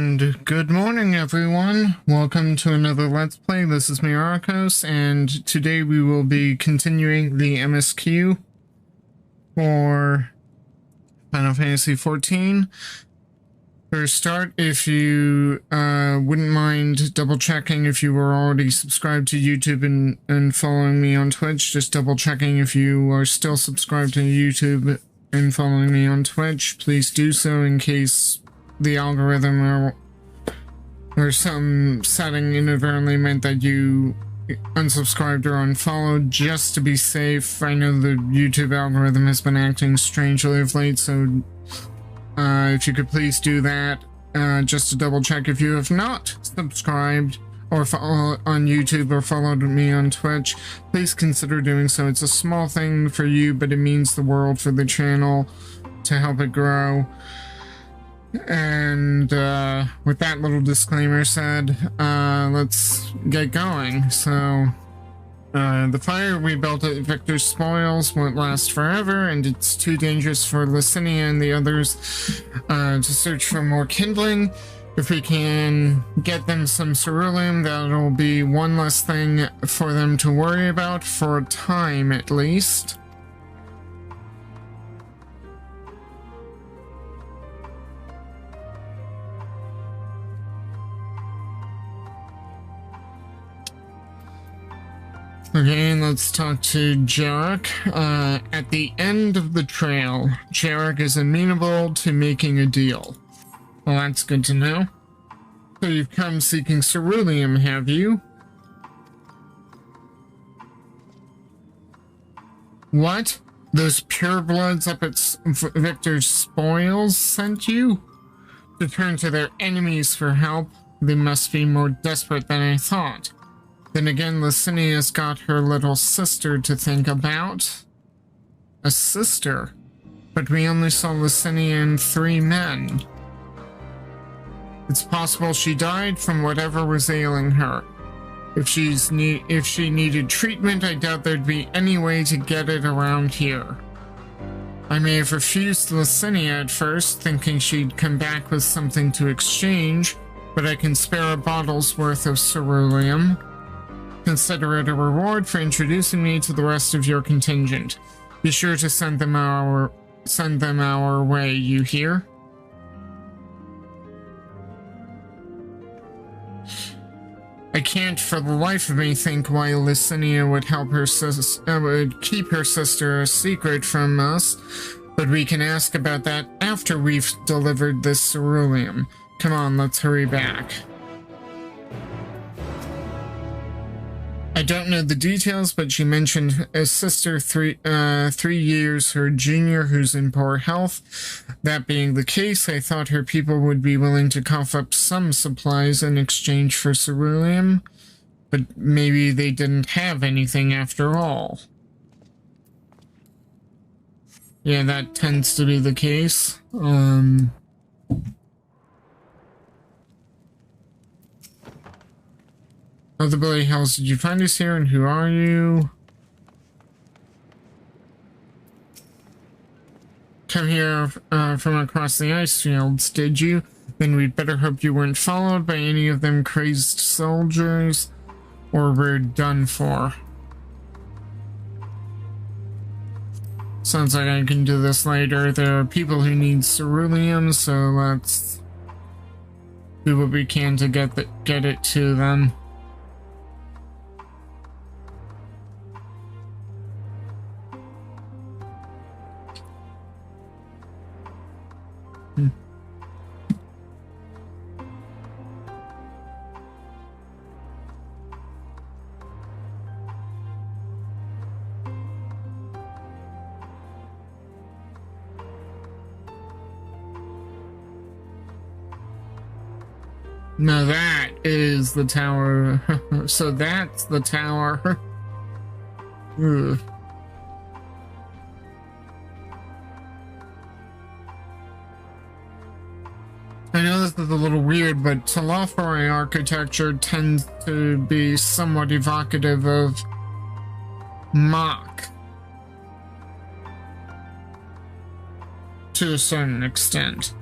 And good morning, everyone. Welcome to another Let's Play. This is Myrokos, and today we will be continuing the MSQ for Final Fantasy XIV. For a start, if you wouldn't mind double-checking if you were already subscribed to YouTube and following me on Twitch, just double-checking if you are still subscribed to YouTube and following me on Twitch, please do so in case the algorithm or some setting inadvertently meant that you unsubscribed or unfollowed, just to be safe. I know the YouTube algorithm has been acting strangely of late, so if you could please do that, just to double check. If you have not subscribed or follow on YouTube or followed me on Twitch, please consider doing so. It's a small thing for you, but it means the world for the channel to help it grow. And with that little disclaimer said, let's get going. So the fire we built at Victor's Spoils won't last forever, and it's too dangerous for Licinia and the others to search for more kindling. If we can get them some ceruleum, that'll be one less thing for them to worry about, for a time at least. Okay, let's talk to Jarek. At the end of the trail, Jarek is amenable to making a deal. Well, that's good to know. So you've come seeking ceruleum, have you? What? Those purebloods up at Victor's Spoils sent you? To turn to their enemies for help? They must be more desperate than I thought. Then again, Licinia's got her little sister to think about. A sister? But we only saw Licinia and 3 men. It's possible she died from whatever was ailing her. If she needed treatment, I doubt there'd be any way to get it around here. I may have refused Licinia at first, thinking she'd come back with something to exchange, but I can spare a bottle's worth of ceruleum. Consider it a reward for introducing me to the rest of your contingent. Be sure to send them our way, you hear? I can't for the life of me think why Licinia would help her would keep her sister a secret from us, but we can ask about that after we've delivered this ceruleum. Come on, let's hurry back. I don't know the details, but she mentioned a sister 3 years her junior who's in poor health. That being the case, I thought her people would be willing to cough up some supplies in exchange for ceruleum, but maybe they didn't have anything after all. Yeah, that tends to be the case. How the bloody hells did you find us here, and who are you? Come here from across the ice fields, did you? Then we'd better hope you weren't followed by any of them crazed soldiers, or we're done for. Sounds like I can do this later. There are people who need ceruleum, so let's do what we can to get it to them. Now that is the tower. So that's the tower. Ugh. I know this is a little weird, but Telafari architecture tends to be somewhat evocative of Mach. To a certain extent.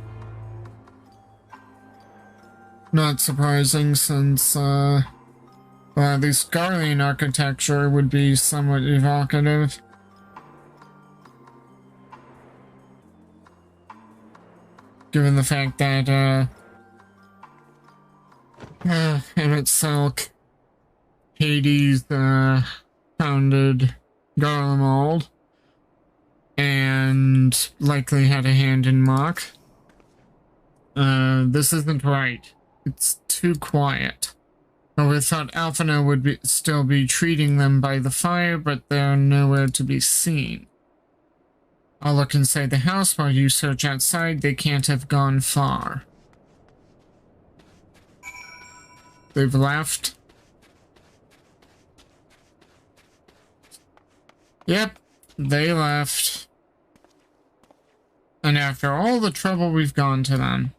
Not surprising, since this Garland architecture would be somewhat evocative. Given the fact that, Emmett Silk, Hades, founded Garlemald, and likely had a hand in Mach. This isn't right. It's too quiet. We thought Alphina would still be treating them by the fire, but they're nowhere to be seen. I'll look inside the house while you search outside. They can't have gone far. They've left. Yep, they left. And after all the trouble we've gone to them.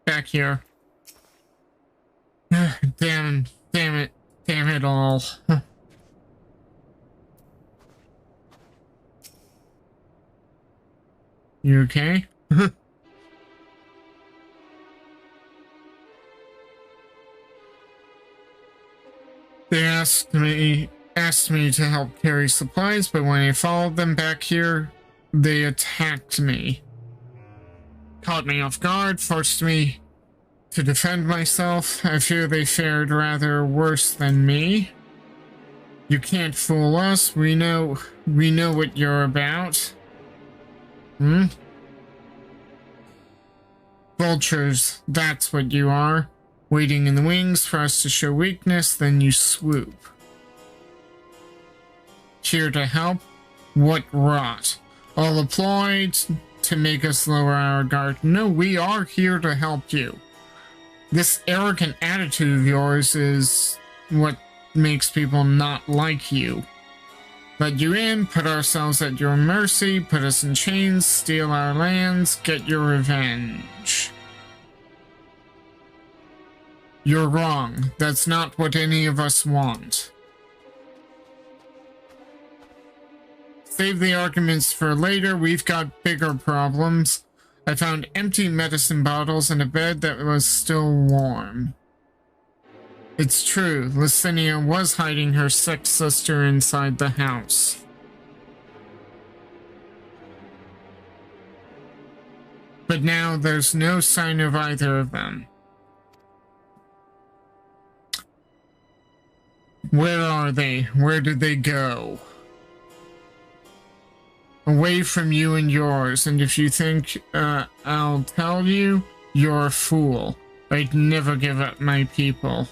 Back here. Damn it all. You okay? They asked me to help carry supplies, but when I followed them back here, they attacked me. Caught me off guard, forced me to defend myself. I fear they fared rather worse than me. You can't fool us. We know what you're about. Vultures, that's what you are. Waiting in the wings for us to show weakness, then you swoop. Here to help? What rot. All employed to make us lower our guard. No, we are here to help you. This arrogant attitude of yours is what makes people not like you. Let you in, put ourselves at your mercy, put us in chains, steal our lands, get your revenge. You're wrong. That's not what any of us want. Save the arguments for later. We've got bigger problems. I found empty medicine bottles and a bed that was still warm. It's true, Licinia was hiding her sick sister inside the house. But now there's no sign of either of them. Where are they? Where did they go? Away from you and yours, and if you think I'll tell you, you're a fool. I'd never give up my people.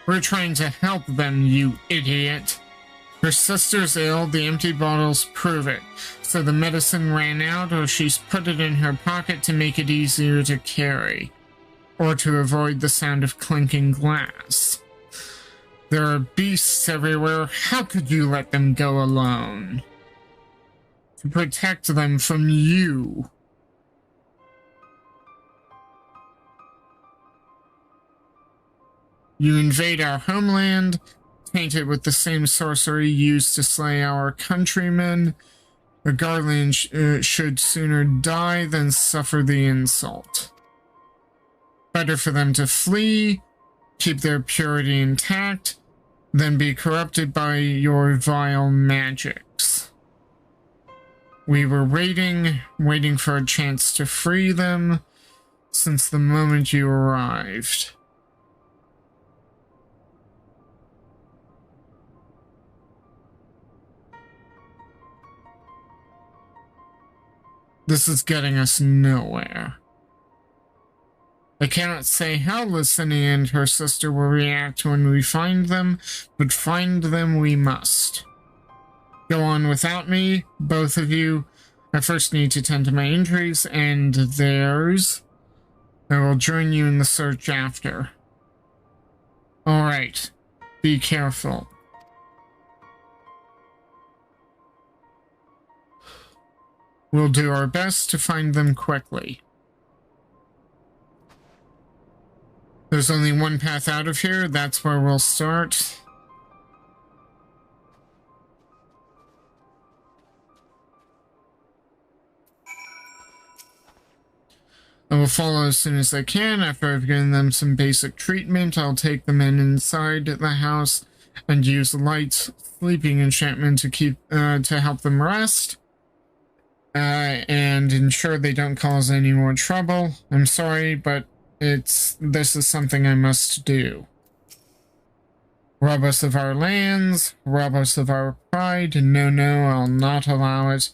We're trying to help them, you idiot. Her sister's ill, the empty bottles prove it. So the medicine ran out, or she's put it in her pocket to make it easier to carry. Or to avoid the sound of clinking glass. There are beasts everywhere. How could you let them go alone? To protect them from you. You invade our homeland, taint it with the same sorcery used to slay our countrymen. The Garland should sooner die than suffer the insult. Better for them to flee, keep their purity intact, than be corrupted by your vile magics. We were waiting for a chance to free them since the moment you arrived. This is getting us nowhere. I cannot say how Licinia and her sister will react when we find them, but find them we must. Go on without me, both of you. I first need to tend to my injuries and theirs. I will join you in the search after. Alright. Be careful. We'll do our best to find them quickly. There's only one path out of here. That's where we'll start. I will follow as soon as I can. After I've given them some basic treatment, I'll take them inside the house and use the light sleeping enchantment to help them rest. And ensure they don't cause any more trouble. I'm sorry, but this is something I must do. Rob us of our lands, rob us of our pride. No, I'll not allow it.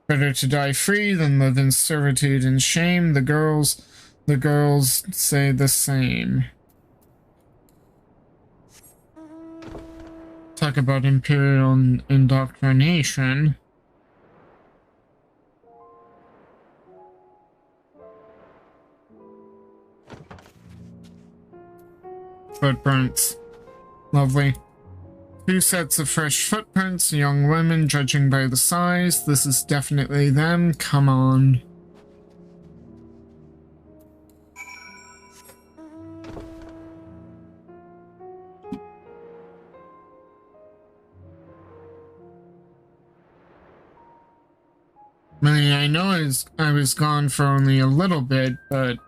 Better to die free than live in servitude and shame. The girls say the same. Talk about imperial indoctrination. Footprints. Lovely. 2 sets of fresh footprints, young women, judging by the size. This is definitely them. Come on. I mean, I know I was gone for only a little bit, but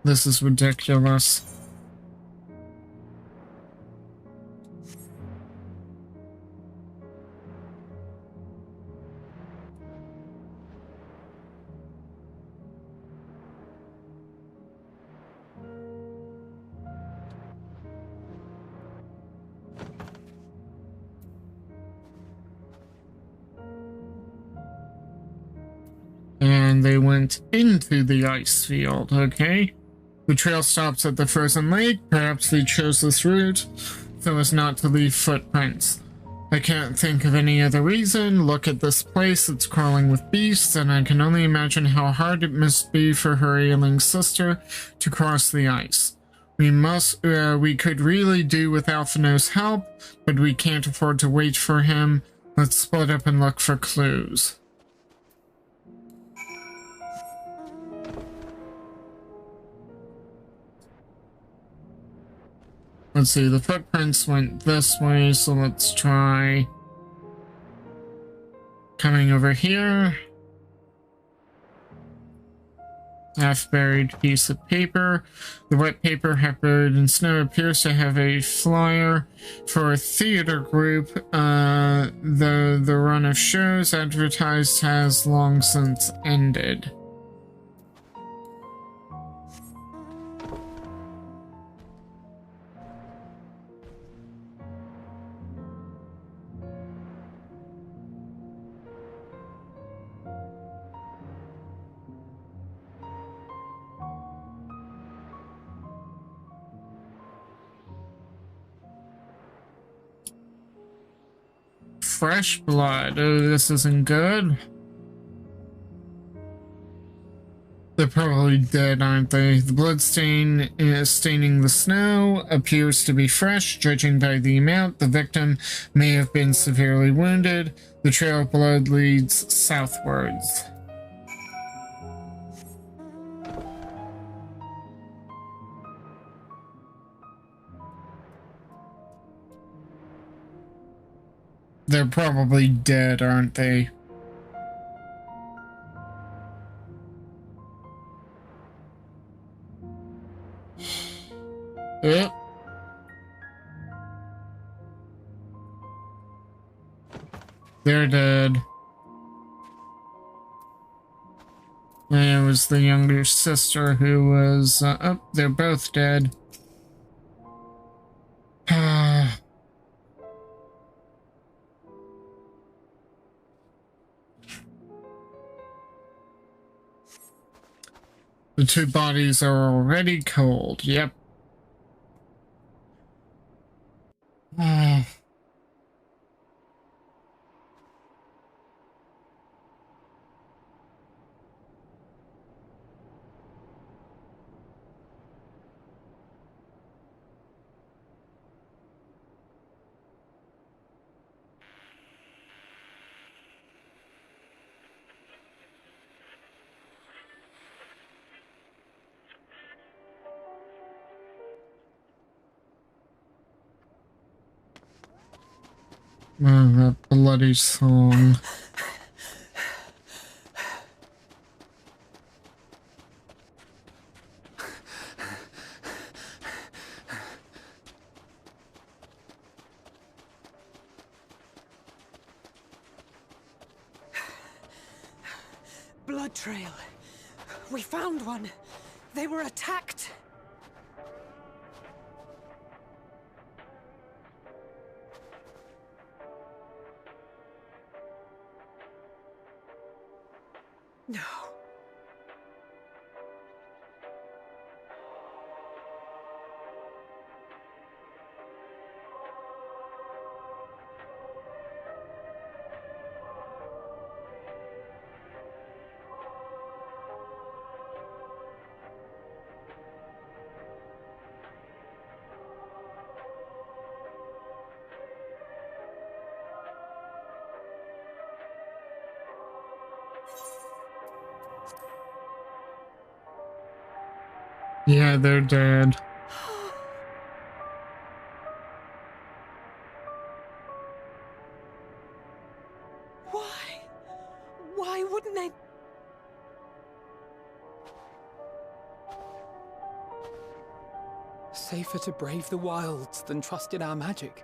this is ridiculous. And they went into the ice field, okay? The trail stops at the frozen lake. Perhaps they chose this route so as not to leave footprints. I can't think of any other reason. Look at this place, it's crawling with beasts, and I can only imagine how hard it must be for her ailing sister to cross the ice. We could really do with Alphino's help, but we can't afford to wait for him. Let's split up and look for clues. Let's see, the footprints went this way, so let's try coming over here. Half-buried piece of paper. The wet paper, half buried in snow, appears to have a flyer for a theater group. The run of shows advertised has long since ended. Fresh blood. Oh, this isn't good. They're probably dead, aren't they? The blood stain staining the snow appears to be fresh, judging by the amount. The victim may have been severely wounded. The trail of blood leads southwards. They're probably dead, aren't they? Yep. They're dead. And it was the younger sister who was... oh, they're both dead. The 2 bodies are already cold. Yep. Oh, that bloody song. Blood trail. We found one. They were attacked. No. Yeah, they're dead. Why? Why wouldn't they? Safer to brave the wilds than trust in our magic.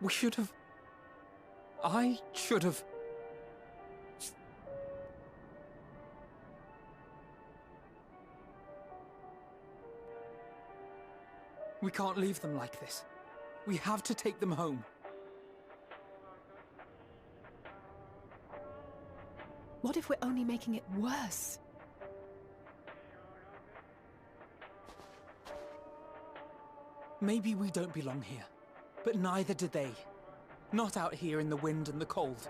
We should have... I should have... We can't leave them like this. We have to take them home. What if we're only making it worse? Maybe we don't belong here. But neither do they. Not out here in the wind and the cold.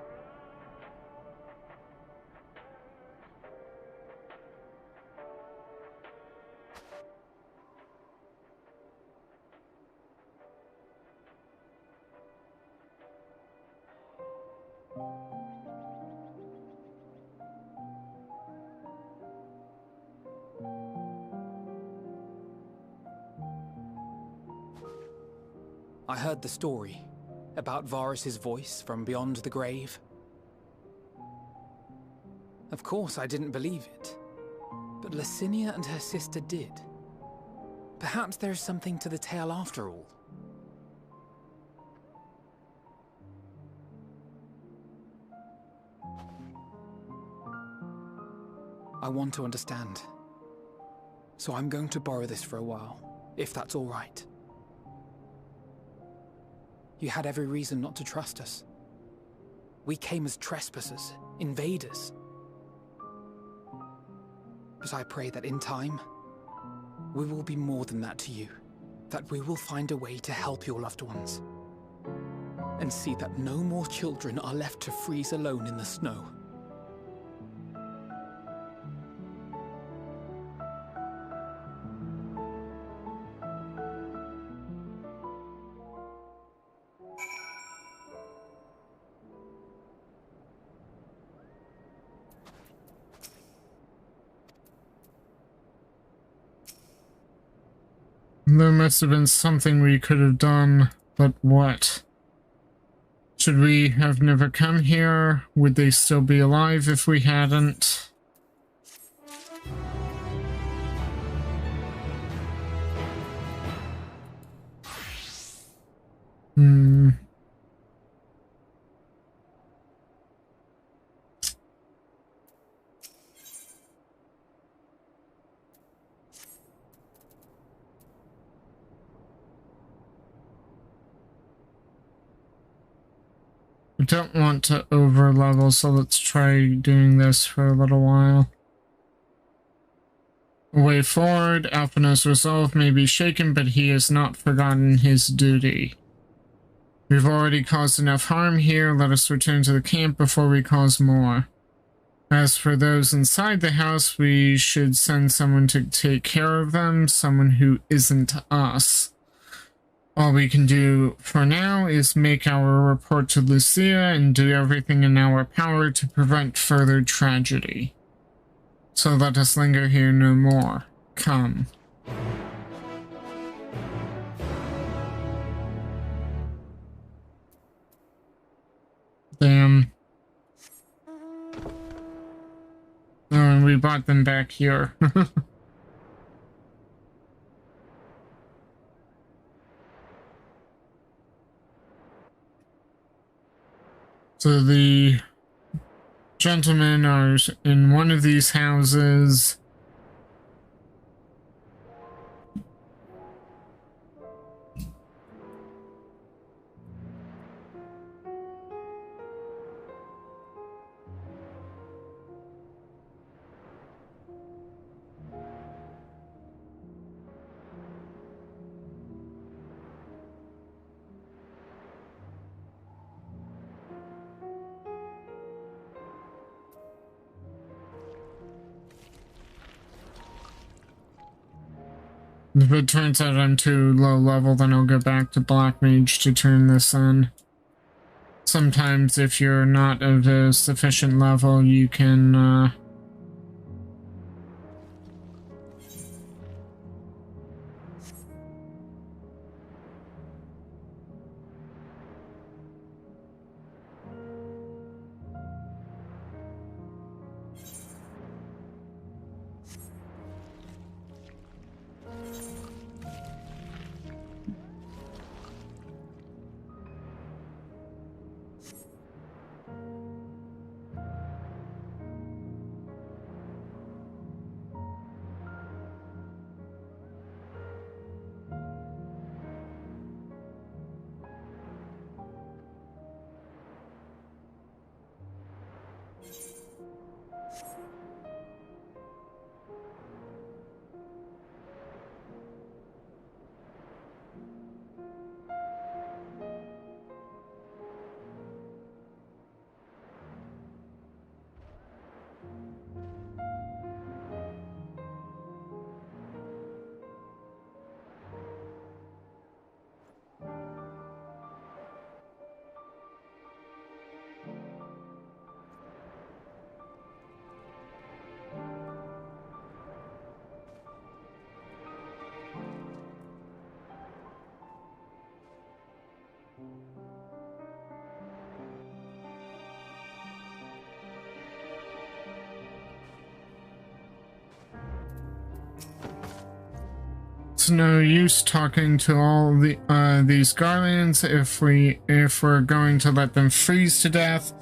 I heard the story about Varus's voice from beyond the grave. Of course, I didn't believe it, but Licinia and her sister did. Perhaps there is something to the tale after all. I want to understand. So I'm going to borrow this for a while, if that's all right. You had every reason not to trust us. We came as trespassers, invaders. But I pray that in time, we will be more than that to you. That we will find a way to help your loved ones. And see that no more children are left to freeze alone in the snow. There must have been something we could have done, but what? Should we have never come here? Would they still be alive if we hadn't? I don't want to over level, so let's try doing this for a little while. A way forward, Alphina's resolve may be shaken, but he has not forgotten his duty. We've already caused enough harm here, let us return to the camp before we cause more. As for those inside the house, we should send someone to take care of them, someone who isn't us. All we can do for now is make our report to Lucia and do everything in our power to prevent further tragedy. So let us linger here no more. Come. Damn. Oh, and we brought them back here. So the gentlemen are in one of these houses. If it turns out I'm too low level, then I'll go back to Black Mage to turn this on. Sometimes if you're not of a sufficient level, you can, it's no use talking to all the these Garlands if we're going to let them freeze to death.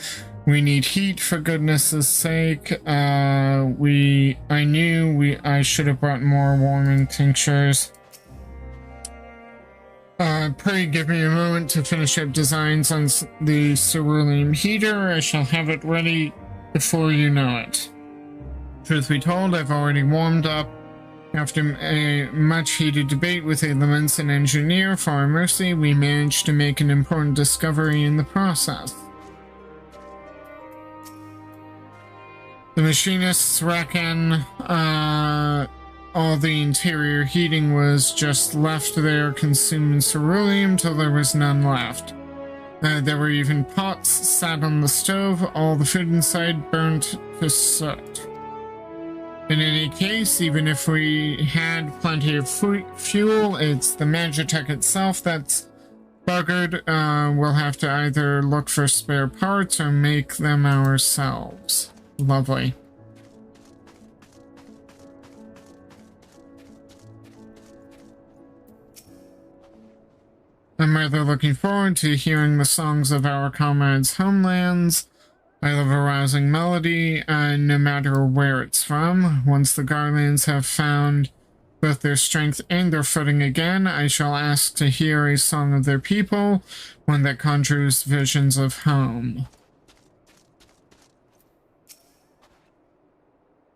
We need heat, for goodness' sake. I should have brought more warming tinctures. Pray give me a moment to finish up designs on the cerulean heater. I shall have it ready before you know it. Truth be told, I've already warmed up. After a much heated debate with a Lemenson engineer, for our mercy, we managed to make an important discovery in the process. The machinists reckon all the interior heating was just left there consuming ceruleum till there was none left. There were even pots sat on the stove, all the food inside burnt to soot. In any case, even if we had plenty of fuel, it's the Magitech itself that's buggered. We'll have to either look for spare parts or make them ourselves. Lovely. I'm rather looking forward to hearing the songs of our comrades' homelands. I love a rousing melody, no matter where it's from. Once the Garlands have found both their strength and their footing again, I shall ask to hear a song of their people, one that conjures visions of home.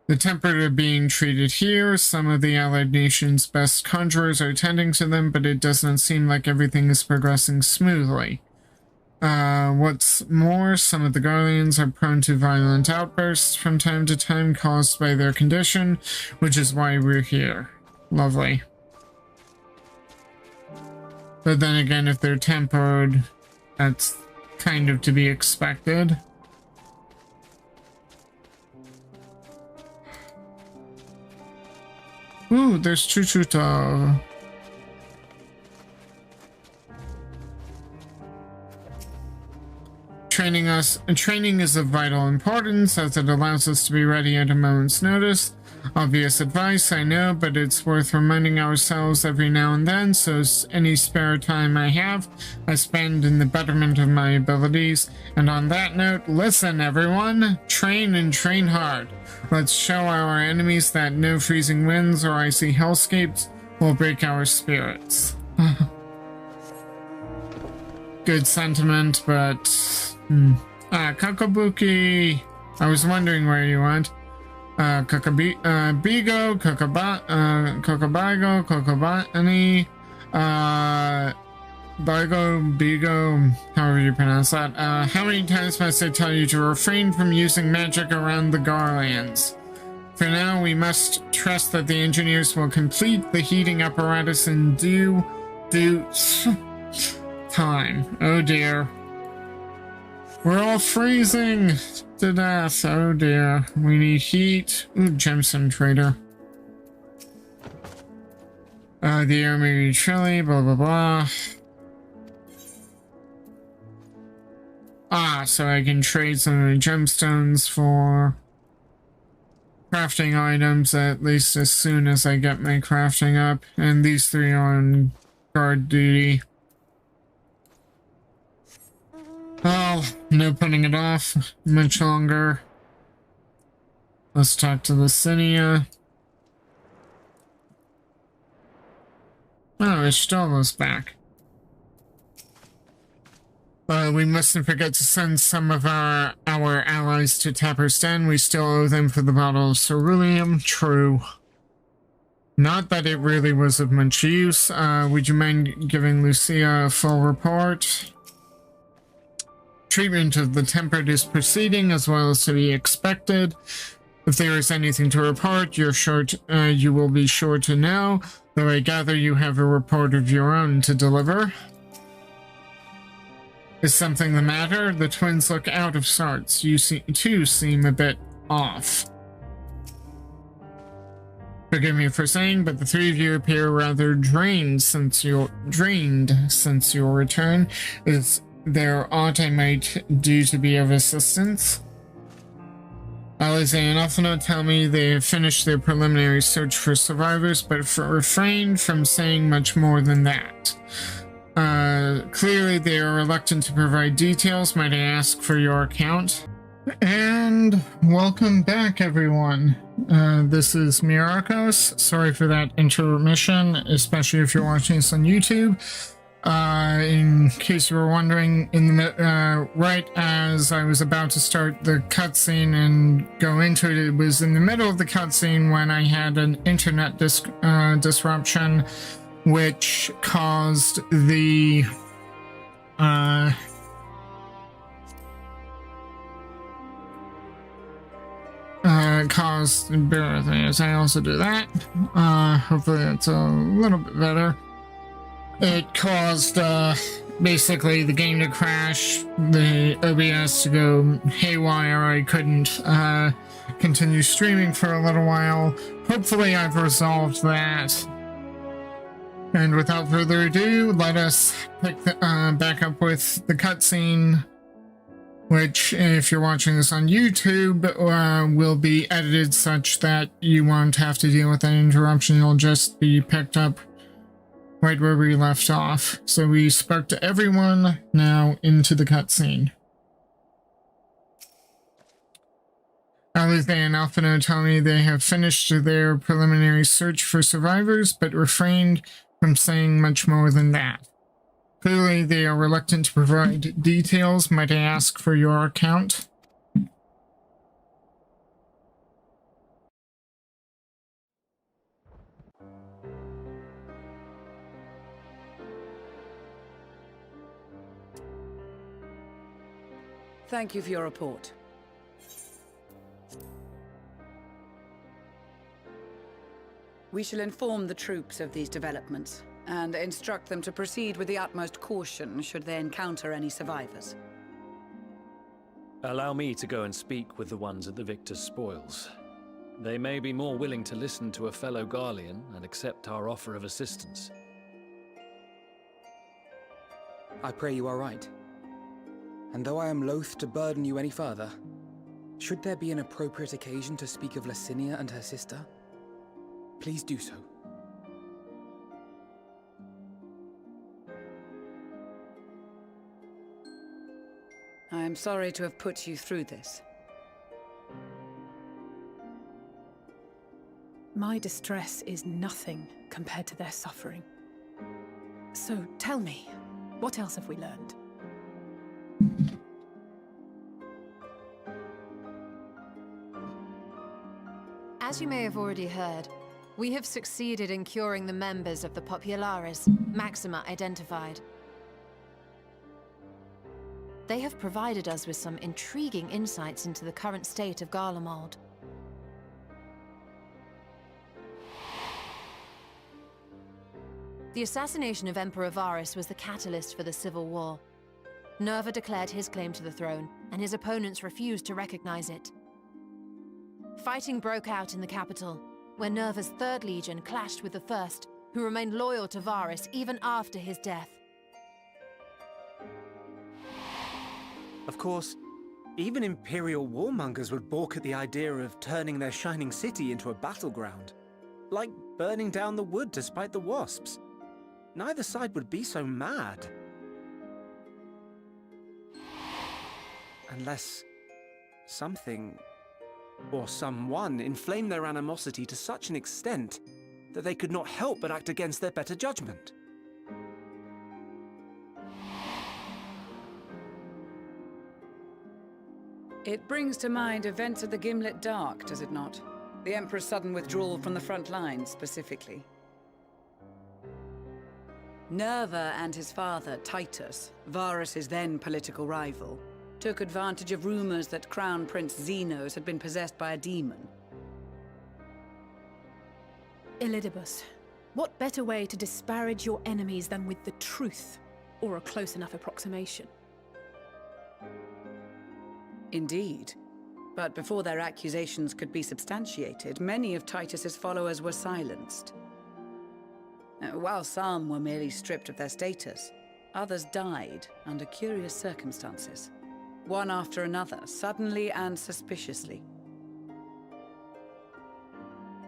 The tempered are being treated here. Some of the allied nations' best conjurers are tending to them, but it doesn't seem like everything is progressing smoothly. What's more, some of the Garlands are prone to violent outbursts from time to time caused by their condition, which is why we're here. Lovely. But then again, if they're tempered, that's kind of to be expected. Oh, there's Chuchuta. Training is of vital importance as it allows us to be ready at a moment's notice. Obvious advice, I know, but it's worth reminding ourselves every now and then, so any spare time I have, I spend in the betterment of my abilities. And on that note, listen everyone, train and train hard. Let's show our enemies that no freezing winds or icy hellscapes will break our spirits. Good sentiment, but... Kakabuki! I was wondering where you went. Bigo, Kokobago, Kokobani, Bigo, however you pronounce that. How many times must I tell you to refrain from using magic around the Garlands? For now, we must trust that the engineers will complete the heating apparatus in due time. Oh dear. We're all freezing to death. Oh dear. We need heat. Ooh, gemstone trader. The air may be chilly, blah blah blah. Ah, so I can trade some of the gemstones for crafting items at least as soon as I get my crafting up. And these three are on guard duty. Well, no putting it off much longer. Let's talk to the Cinia. Oh, Ishtola's back. We mustn't forget to send some of our allies to Tapper's Den. We still owe them for the bottle of ceruleum. True. Not that it really was of much use. Would you mind giving Lucia a full report? Treatment of the tempered is proceeding as well as to be expected. If there is anything to report, you will be sure to know, though I gather you have a report of your own to deliver. Is something the matter? The twins look out of sorts. You too seem a bit off. Forgive me for saying, but the three of you appear rather drained since your return. Is there aught I might do to be of assistance? Alize and Alphino tell me they have finished their preliminary search for survivors, but refrained from saying much more than that. Clearly they are reluctant to provide details. Might I ask for your account? And welcome back, everyone. This is Myrokos. Sorry for that intermission, especially if you're watching this on YouTube. In case you were wondering, right as I was about to start the cutscene and go into it, it was in the middle of the cutscene when I had an internet disruption, which caused the bear with me as I also do that. Hopefully that's a little bit better. It caused basically the game to crash, the OBS to go haywire. I couldn't continue streaming for a little while. Hopefully I've resolved that. And without further ado, let us pick back up with the cutscene, which, if you're watching this on YouTube, will be edited such that you won't have to deal with an interruption. You'll just be picked up right where we left off. So we spoke to everyone, now into the cutscene. Alize and Alphino tell me they have finished their preliminary search for survivors, but refrained from saying much more than that. Clearly, they are reluctant to provide details. Might I ask for your account? Thank you for your report. We shall inform the troops of these developments and instruct them to proceed with the utmost caution should they encounter any survivors. Allow me to go and speak with the ones at the victor's spoils. They may be more willing to listen to a fellow Garlean and accept our offer of assistance. I pray you are right. And though I am loath to burden you any further, should there be an appropriate occasion to speak of Licinia and her sister, please do so. I am sorry to have put you through this. My distress is nothing compared to their suffering. So tell me, what else have we learned? As you may have already heard, we have succeeded in curing the members of the Populares, Maxima identified. They have provided us with some intriguing insights into the current state of Garlemald. The assassination of Emperor Varus was the catalyst for the civil war. Nerva declared his claim to the throne, and his opponents refused to recognize it. Fighting broke out in the capital, where Nerva's 3rd Legion clashed with the 1st, who remained loyal to Varus even after his death. Of course, even Imperial warmongers would balk at the idea of turning their shining city into a battleground. Like burning down the wood to spite the wasps. Neither side would be so mad. Unless something or someone inflamed their animosity to such an extent that they could not help but act against their better judgment. It brings to mind events of the Gimlet Dark, does it not? The Emperor's sudden withdrawal from the front lines, specifically. Nerva and his father, Titus, Varus's then political rival, took advantage of rumors that Crown Prince Xenos had been possessed by a demon. Elidibus, what better way to disparage your enemies than with the truth, or a close enough approximation? Indeed. But before their accusations could be substantiated, many of Titus's followers were silenced. While some were merely stripped of their status, others died under curious circumstances. One after another, suddenly and suspiciously.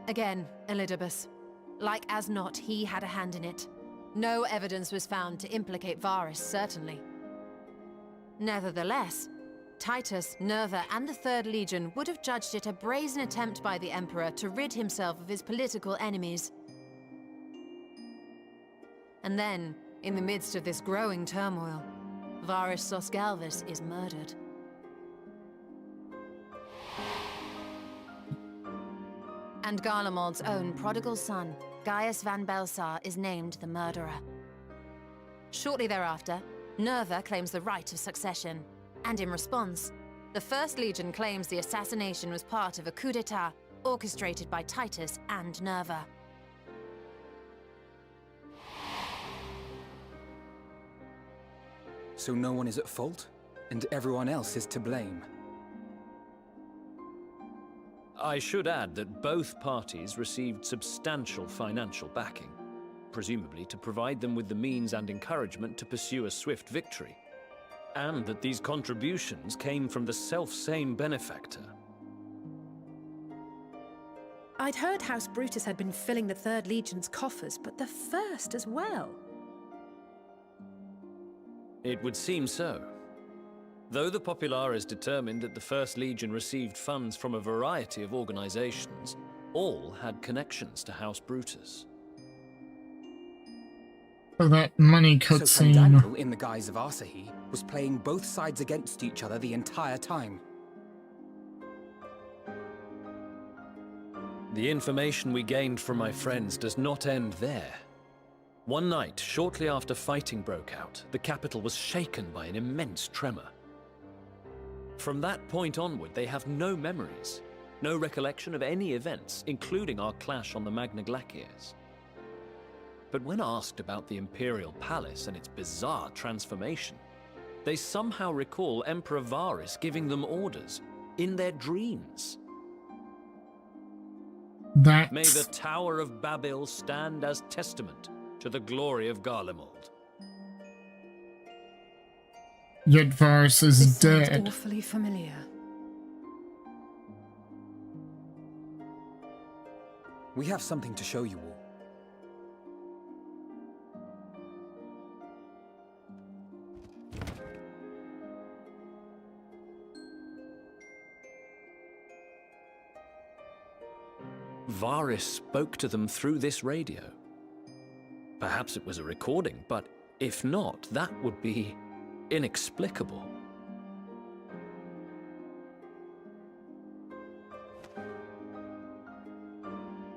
Again, Elidibus. Like as not, he had a hand in it. No evidence was found to implicate Varus, certainly. Nevertheless, Titus, Nerva, and the 3rd Legion would have judged it a brazen attempt by the Emperor to rid himself of his political enemies. And then, in the midst of this growing turmoil, Varus Sosgalvis is murdered. And Garlemald's own prodigal son, Gaius van Belsar, is named the murderer. Shortly thereafter, Nerva claims the right of succession. And in response, the 1st Legion claims the assassination was part of a coup d'etat orchestrated by Titus and Nerva. So no one is at fault, and everyone else is to blame. I should add that both parties received substantial financial backing, presumably to provide them with the means and encouragement to pursue a swift victory. And that these contributions came from the self-same benefactor. I'd heard House Brutus had been filling the 3rd Legion's coffers, but the 1st as well. It would seem so. Though the Populares determined that the 1st Legion received funds from a variety of organizations, all had connections to House Brutus. So that money So cutscene. Fandango, in the guise of Asahi, was playing both sides against each other the entire time. The information we gained from my friends does not end there. One night, shortly after fighting broke out, the capital was shaken by an immense tremor. From that point onward, they have no memories, no recollection of any events, including our clash on the Magna Glaciers. But when asked about the Imperial Palace and its bizarre transformation, they somehow recall Emperor Varus giving them orders in their dreams. That... May the Tower of Babel stand as testament to the glory of Garlemald. Yet Varus is This sounds dead. awfully familiar. We have something to show you all. Varus spoke to them through this radio. Perhaps it was a recording, but if not, that would be inexplicable.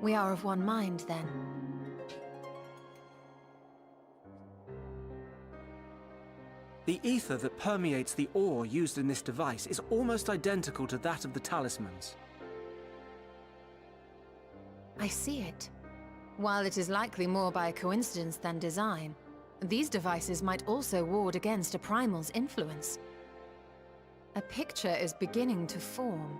We are of one mind, then. The ether that permeates the ore used in this device is almost identical to that of the talismans. I see it. While it is likely more by coincidence than design, these devices might also ward against a primal's influence. A picture is beginning to form.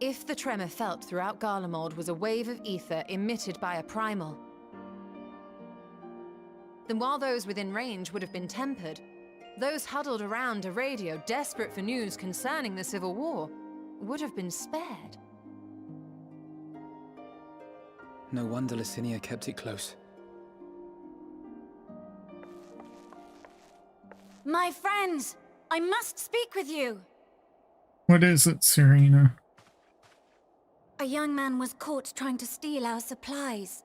If the tremor felt throughout Garlemald was a wave of ether emitted by a primal, then while those within range would have been tempered, those huddled around a radio desperate for news concerning the Civil War would have been spared. No wonder Licinia kept it close. My friends, I must speak with you. What is it, Serena? A young man was caught trying to steal our supplies.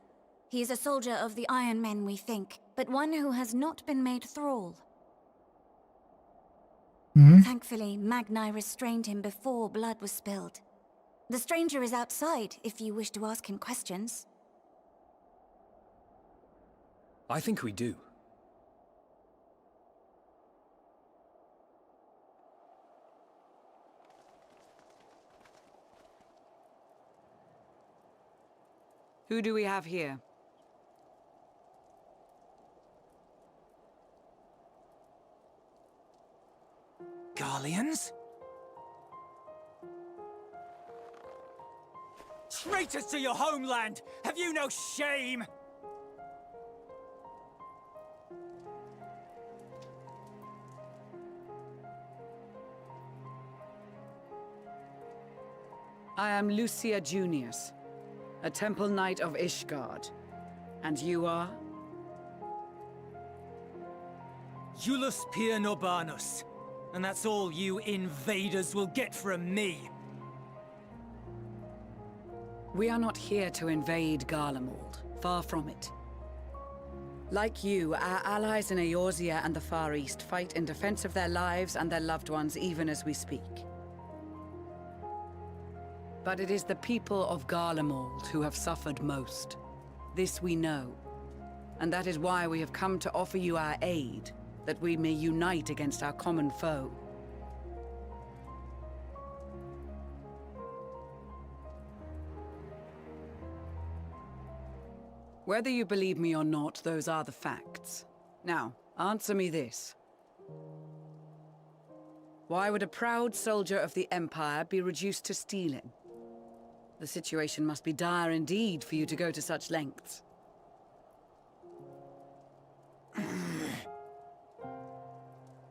He is a soldier of the Iron Men, we think, but one who has not been made thrall. Thankfully, Magni restrained him before blood was spilled. The stranger is outside, if you wish to ask him questions. I think we do. Who do we have here? Garleans? Traitors to your homeland! Have you no shame? I am Lucia Junius, a Temple Knight of Ishgard. And you are? Iulus Pier Norbanus. And that's all you invaders will get from me. We are not here to invade Garlemald. Far from it. Like you, our allies in Eorzea and the Far East fight in defense of their lives and their loved ones even as we speak. But it is the people of Garlemald who have suffered most. This we know. And that is why we have come to offer you our aid, that we may unite against our common foe. Whether you believe me or not, those are the facts. Now, answer me this. Why would a proud soldier of the Empire be reduced to stealing? The situation must be dire indeed for you to go to such lengths.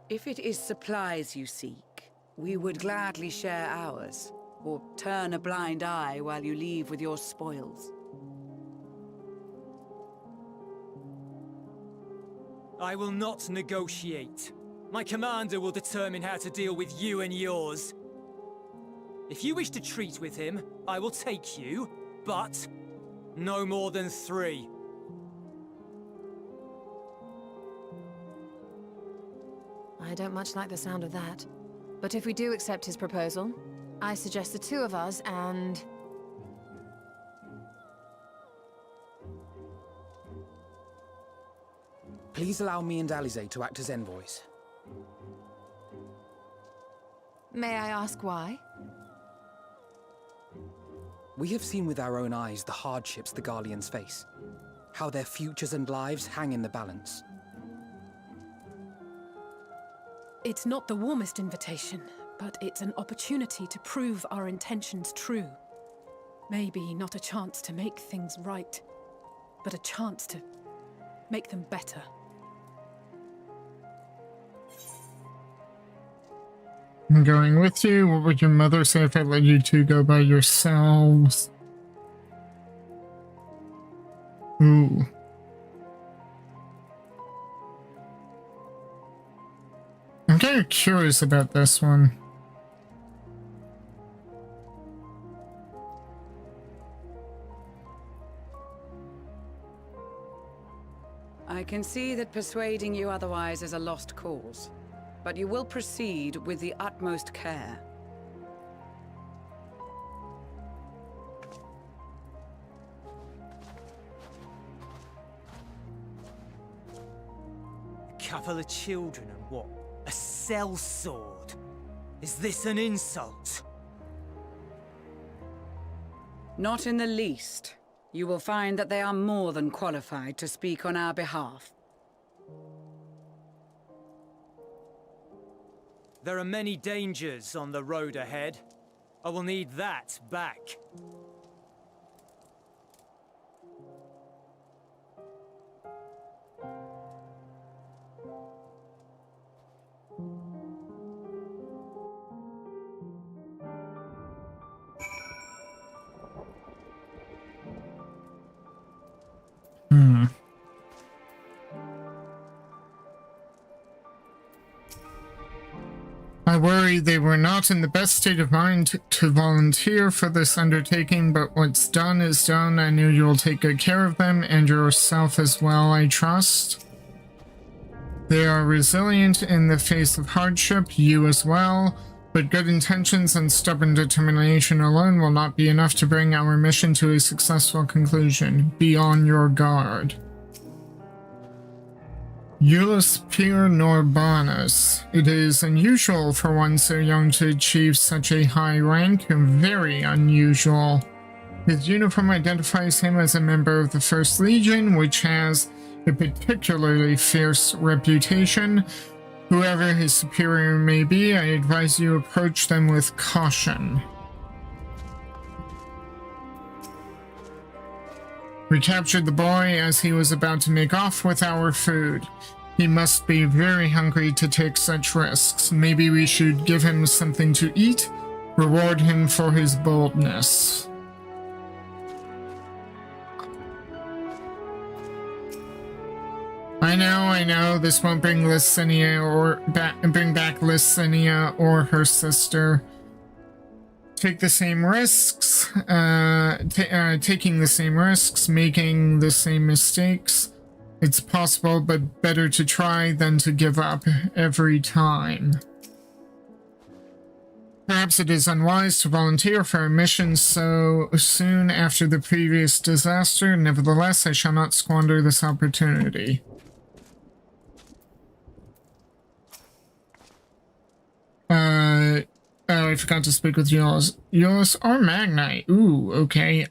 If it is supplies you seek, we would gladly share ours, or turn a blind eye while you leave with your spoils. I will not negotiate. My commander will determine how to deal with you and yours. If you wish to treat with him, I will take you, but no more than 3. I don't much like the sound of that. But if we do accept his proposal, I suggest the 2 of us and... Please allow me and Alize to act as envoys. May I ask why? We have seen with our own eyes the hardships the Garleans face. How their futures and lives hang in the balance. It's not the warmest invitation, but it's an opportunity to prove our intentions true. Maybe not a chance to make things right, but a chance to make them better. I'm going with you. What would your mother say if I let you two go by yourselves? Ooh. I'm kind of curious about this one. I can see that persuading you otherwise is a lost cause, but you will proceed with the utmost care. A couple of children and what? A sellsword? Is this an insult? Not in the least. You will find that they are more than qualified to speak on our behalf. There are many dangers on the road ahead. I will need that back. I worry they were not in the best state of mind to volunteer for this undertaking, but what's done is done. I know you'll take good care of them and yourself as well, I trust. They are resilient in the face of hardship, you as well, but good intentions and stubborn determination alone will not be enough to bring our mission to a successful conclusion. Be on your guard. Iulis Pir Norbanus. It is unusual for one so young to achieve such a high rank, very unusual. His uniform identifies him as a member of the First Legion, which has a particularly fierce reputation. Whoever his superior may be, I advise you approach them with caution. We captured the boy as he was about to make off with our food. He must be very hungry to take such risks. Maybe we should give him something to eat, reward him for his boldness. I know, this won't bring Licinia or bring back Licinia or her sister. Take the same risks, taking the same risks, making the same mistakes. It's possible, but better to try than to give up every time. Perhaps it is unwise to volunteer for a mission so soon after the previous disaster. Nevertheless, I shall not squander this opportunity. Oh, I forgot to speak with Iulis. Iulis or Magnite. Ooh, okay.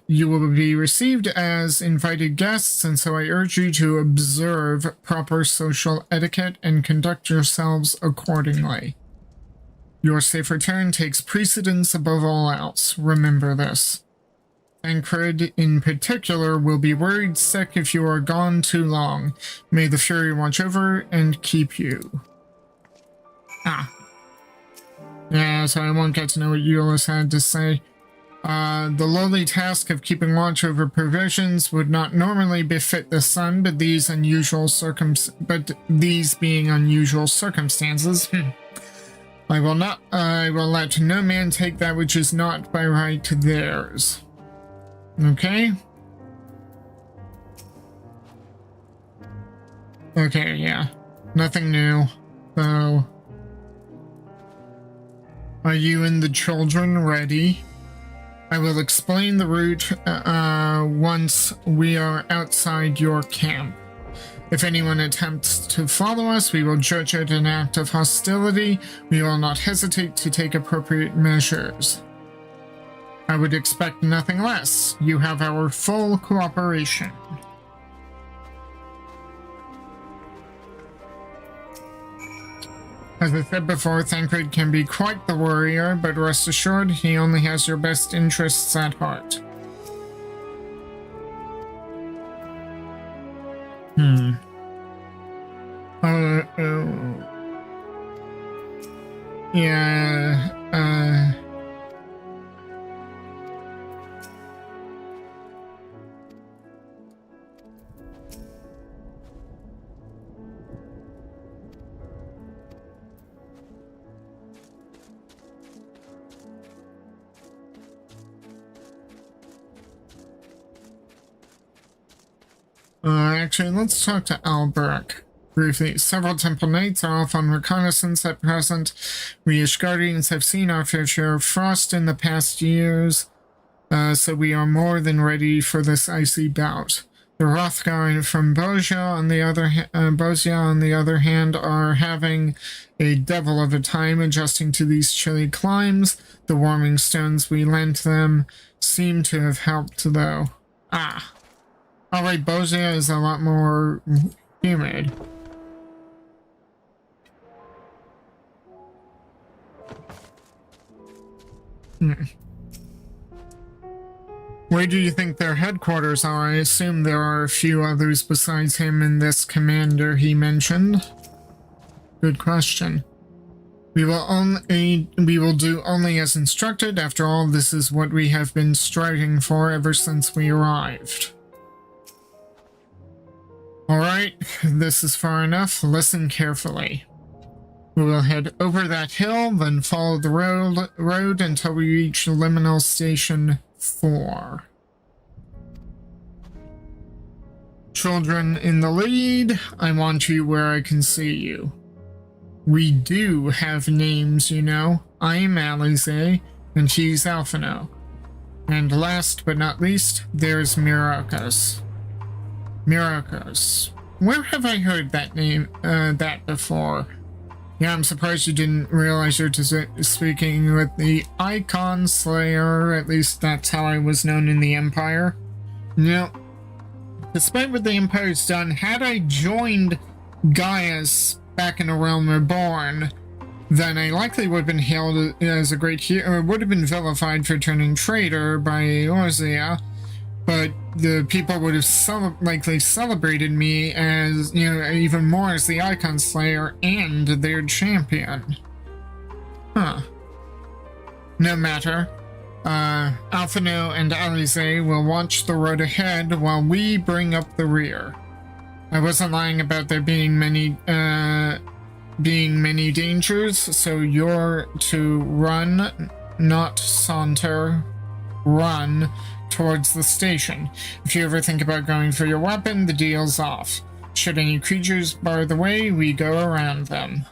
You will be received as invited guests, and so I urge you to observe proper social etiquette and conduct yourselves accordingly. Your safe return takes precedence above all else. Remember this. Tancred, in particular, will be worried sick if you are gone too long. May the Fury watch over and keep you. Yeah, so I won't get to know what Iulis had to say. The lowly task of keeping watch over provisions would not normally befit the sun, but these being unusual circumstances, I will let no man take that which is not by right theirs. Okay? Okay, yeah. Nothing new. So... Are you and the children ready? I will explain the route once we are outside your camp. If anyone attempts to follow us, we will judge it an act of hostility. We will not hesitate to take appropriate measures. I would expect nothing less. You have our full cooperation. As I said before, Thancred can be quite the warrior, but rest assured, he only has your best interests at heart. Yeah, actually, let's talk to Albrecht briefly. Several Temple Knights are off on reconnaissance at present. We as Guardians have seen our fair share of frost in the past years, so we are more than ready for this icy bout. The Hrothgar from Bozia, on the other hand, are having a devil of a time adjusting to these chilly climes. The warming stones we lent them seem to have helped, though. Alright, Bozia is a lot more humid. Where do you think their headquarters are? I assume there are a few others besides him and this commander he mentioned. Good question. We will do only as instructed. After all, this is what we have been striving for ever since we arrived. Alright, this is far enough. Listen carefully. We will head over that hill, then follow the road until we reach Liminal Station 4. Children in the lead, I want you where I can see you. We do have names, you know. I am Alize, and she's Alphino. And last but not least, there's Myrokos. Myrokos. Where have I heard that name, that before? Yeah, I'm surprised you didn't realize you're speaking with the Icon Slayer. At least that's how I was known in the Empire. No. Despite what the Empire's done, had I joined Gaius back in A Realm Reborn, then I likely would have been hailed as a great hero, or would have been vilified for turning traitor by Eorzea. But the people would have likely celebrated me as, you know, even more as the Icon Slayer and their champion. Huh. No matter. Alphino and Alize will watch the road ahead while we bring up the rear. I wasn't lying about there being many dangers, so you're to run, not saunter. Run towards the station. If you ever think about going for your weapon, the deal's off. Should any creatures bar the way, we go around them.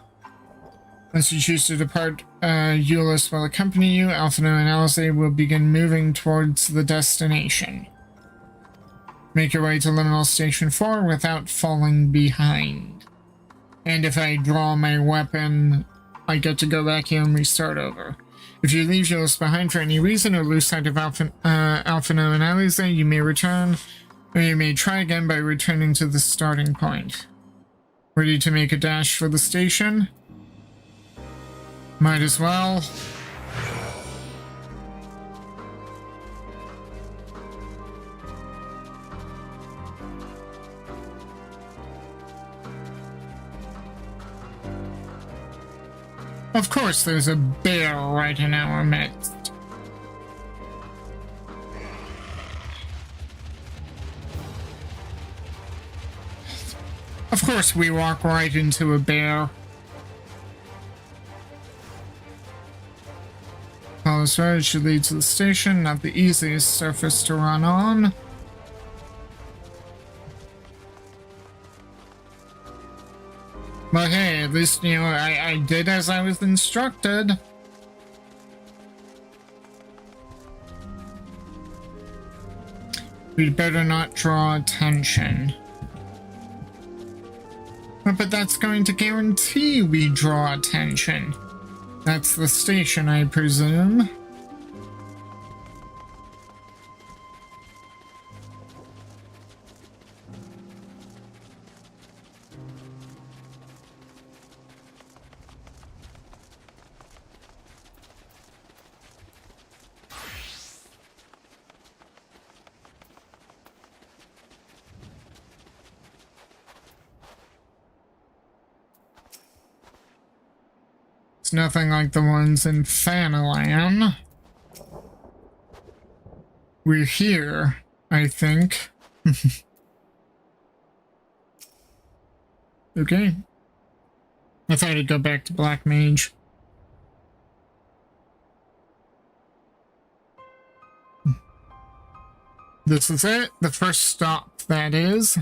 Once you choose to depart, Euless will accompany you. Alphino and Alize will begin moving towards the destination. Make your way to Liminal Station 4 without falling behind. And if I draw my weapon, I get to go back here and restart over. If you leave Euless behind for any reason or lose sight of Alphino and Alize, you may return, or you may try again by returning to the starting point. Ready to make a dash for the station? Might as well. Of course there's a bear right in our midst. Of course we walk right into a bear. Follow this road should lead to the station, not the easiest surface to run on. But hey, at least, you know, I did as I was instructed. We'd better not draw attention. But that's going to guarantee we draw attention. That's the station, I presume. It's nothing like the ones in Thanalan. We're here, I think. Okay. I thought I'd go back to Black Mage. This is it. The first stop, that is.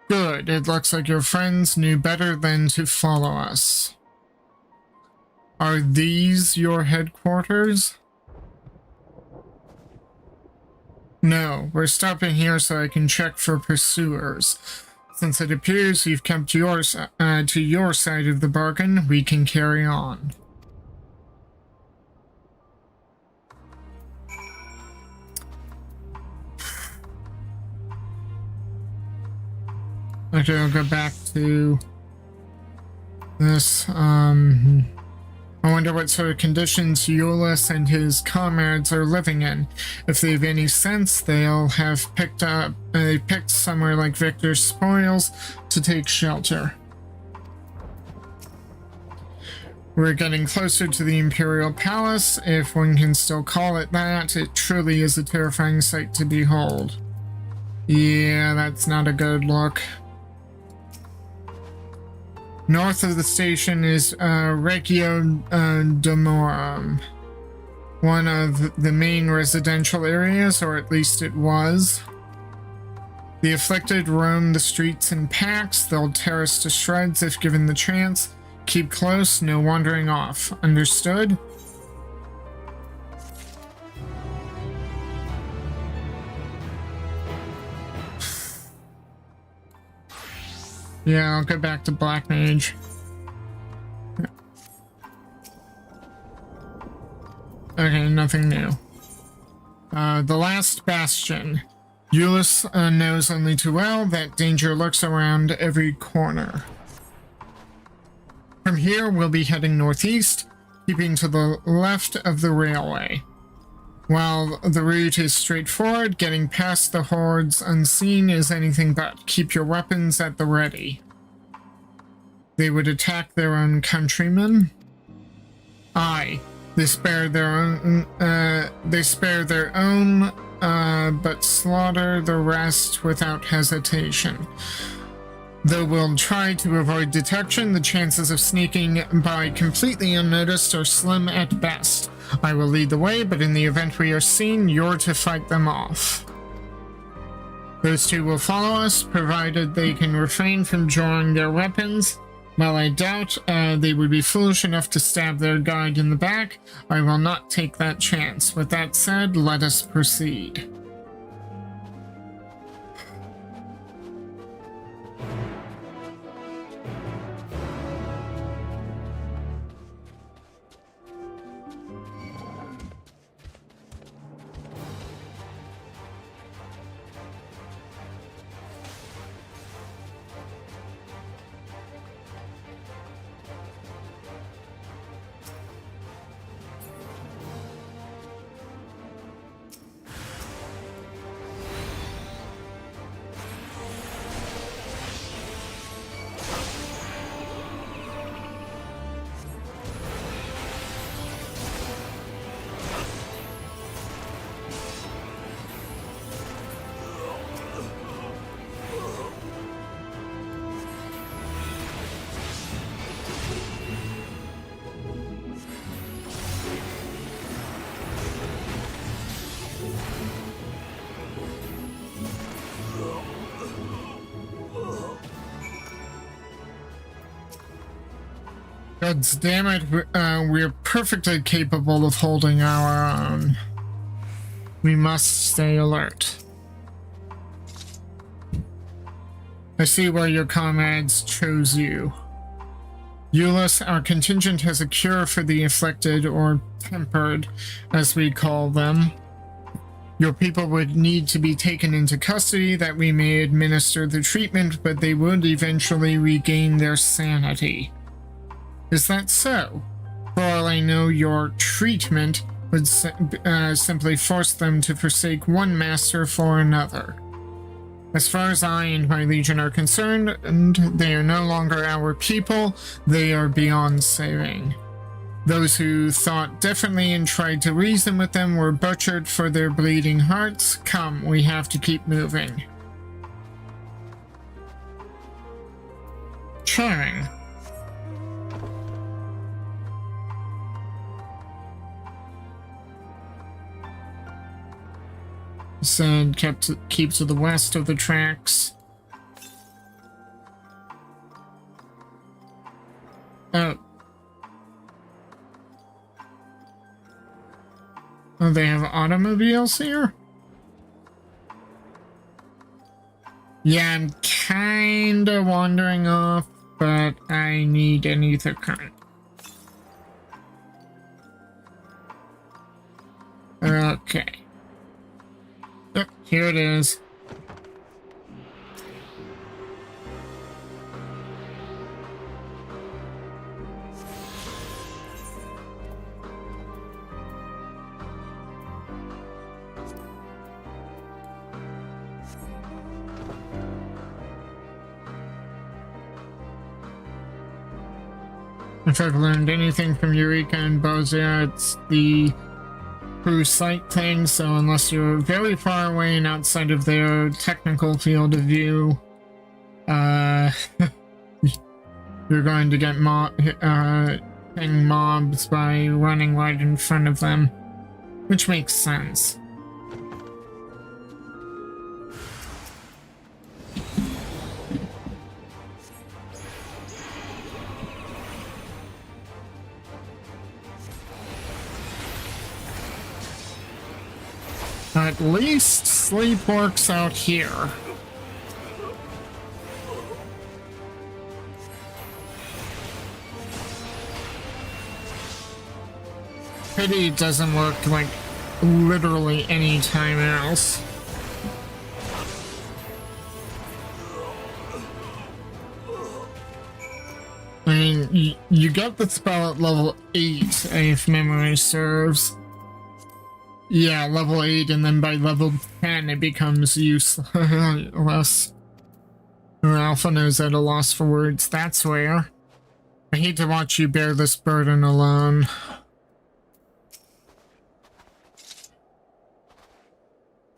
Good. It looks like your friends knew better than to follow us. Are these your headquarters? No, we're stopping here so I can check for pursuers. Since it appears you've kept yours to your side of the bargain, we can carry on. Okay, I'll go back to this. I wonder what sort of conditions Euless and his comrades are living in. If they have any sense, they'll have picked somewhere like Victor's spoils to take shelter. We're getting closer to the Imperial Palace, if one can still call it that. It truly is a terrifying sight to behold. Yeah, that's not a good look. North of the station is Regio Domorum, one of the main residential areas, or at least it was. The afflicted roam the streets in packs. They'll tear us to shreds if given the chance. Keep close, no wandering off. Understood? Yeah, I'll go back to Black Mage. Okay, nothing new. The last bastion. Euless knows only too well that danger lurks around every corner. From here, we'll be heading northeast, keeping to the left of the railway. While the route is straightforward, getting past the hordes unseen is anything but. Keep your weapons at the ready. They would attack their own countrymen? Aye, they spare their own, but slaughter the rest without hesitation. Though we'll try to avoid detection, the chances of sneaking by completely unnoticed are slim at best. I will lead the way, but in the event we are seen, you're to fight them off. Those two will follow us, provided they can refrain from drawing their weapons. While I doubt they would be foolish enough to stab their guide in the back, I will not take that chance. With that said, let us proceed. God damn it, we're perfectly capable of holding our own. We must stay alert. I see why your comrades chose you. Euless, our contingent has a cure for the afflicted, or tempered, as we call them. Your people would need to be taken into custody that we may administer the treatment, but they would eventually regain their sanity. Is that so? For all I know, your treatment would simply force them to forsake one master for another. As far as I and my legion are concerned, and they are no longer our people, they are beyond saving. Those who thought differently and tried to reason with them were butchered for their bleeding hearts. Come, we have to keep moving. Charming. Said keep to the west of the tracks. Oh. Oh, they have automobiles here? Yeah, I'm kinda wandering off, but I need an ether current. Okay. Oh, here it is. If I've learned anything from Eureka and Bozia, it's the true sight thing, so unless you're very far away and outside of their technical field of view, you're going to get ping mobs by running right in front of them, which makes sense. At least sleep works out here. Pity it doesn't work like literally any time else. I mean, you got the spell at level 8, if memory serves. Yeah, level 8, and then by level 10 it becomes useless. Alpha knows at a loss for words, that's where. I hate to watch you bear this burden alone.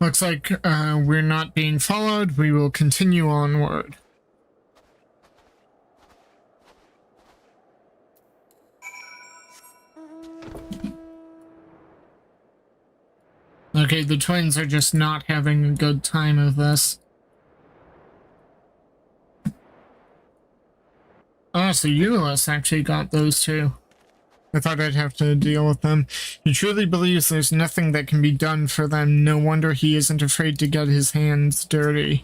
Looks like we're not being followed. We will continue onward. Okay, the twins are just not having a good time of this. Oh, so Euless actually got those two. I thought I'd have to deal with them. He truly believes there's nothing that can be done for them. No wonder he isn't afraid to get his hands dirty.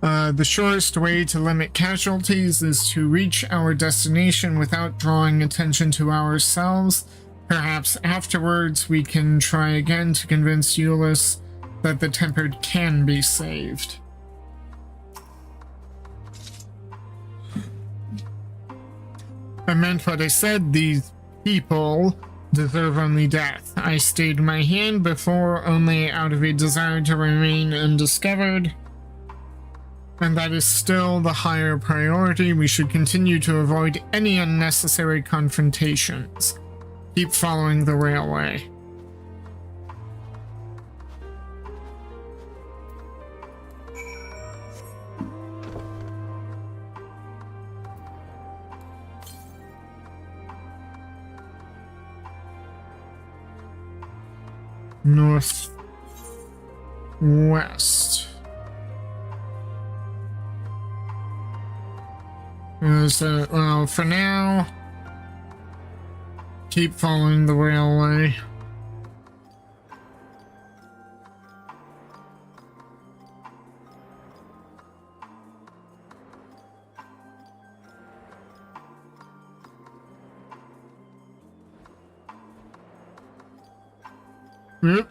The surest way to limit casualties is to reach our destination without drawing attention to ourselves. Perhaps afterwards we can try again to convince Euless that the Tempered can be saved. I meant what I said. These people deserve only death. I stayed my hand before only out of a desire to remain undiscovered. And that is still the higher priority. We should continue to avoid any unnecessary confrontations. Keep following the railway. Northwest. So, well, for now, keep following the railway. Yep.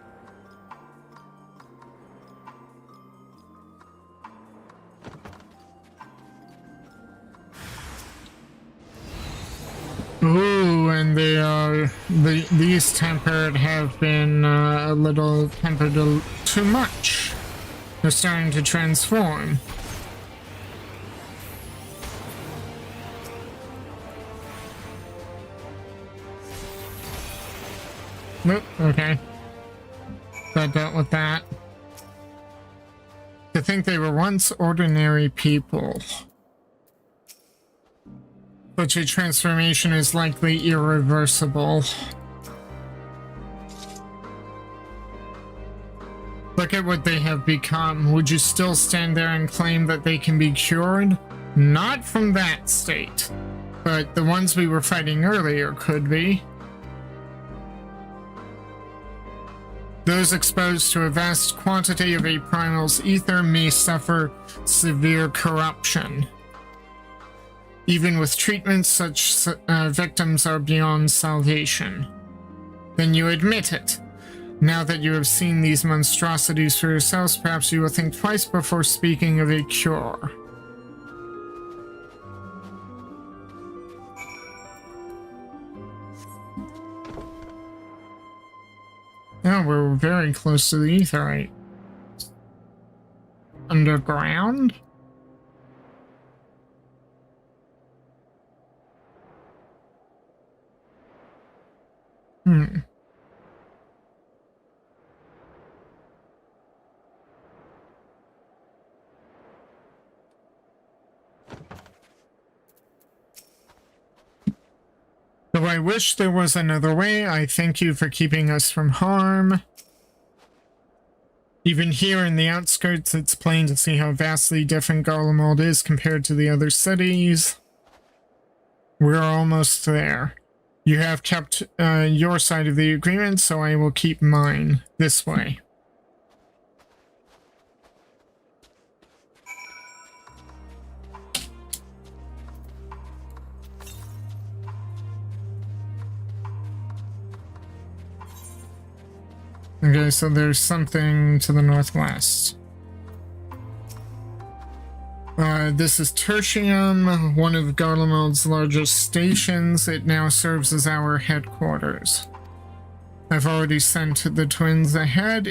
Ooh, and they are these tempered have been a little tempered too much. They're starting to transform. Nope, okay. That dealt with that. To think they were once ordinary people. Such a transformation is likely irreversible. Look at what they have become. Would you still stand there and claim that they can be cured? Not from that state. But the ones we were fighting earlier could be. Those exposed to a vast quantity of a primal's ether may suffer severe corruption. Even with treatment, such victims are beyond salvation. Then you admit it. Now that you have seen these monstrosities for yourselves, perhaps you will think twice before speaking of a cure. Oh, we're very close to the aetherite. Underground? Though I wish there was another way, I thank you for keeping us from harm. Even here in the outskirts, it's plain to see how vastly different Garlemald is compared to the other cities. We're almost there. You have kept your side of the agreement, so I will keep mine this way. Okay, so there's something to the northwest. This is Tertium, one of Garlemald's largest stations. It now serves as our headquarters. I've already sent the twins ahead.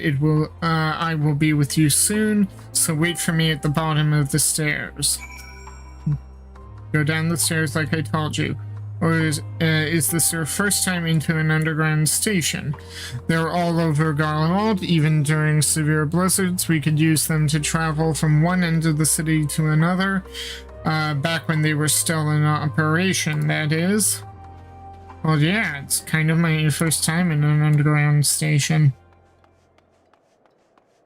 I will be with you soon, so wait for me at the bottom of the stairs. Go down the stairs like I told you. Or is this your first time into an underground station? They're all over Garlemald. Even during severe blizzards, we could use them to travel from one end of the city to another. Back when they were still in operation, that is. Well, yeah, it's kind of my first time in an underground station.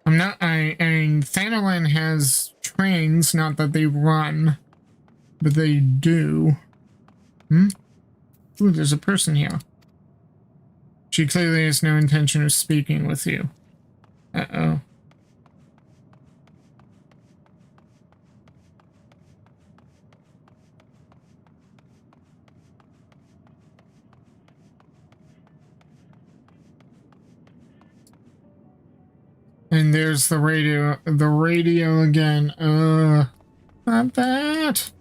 I mean, Thanalan has trains, not that they run, but they do. Ooh, there's a person here. She clearly has no intention of speaking with you. Uh-oh. And there's the radio again. Not that.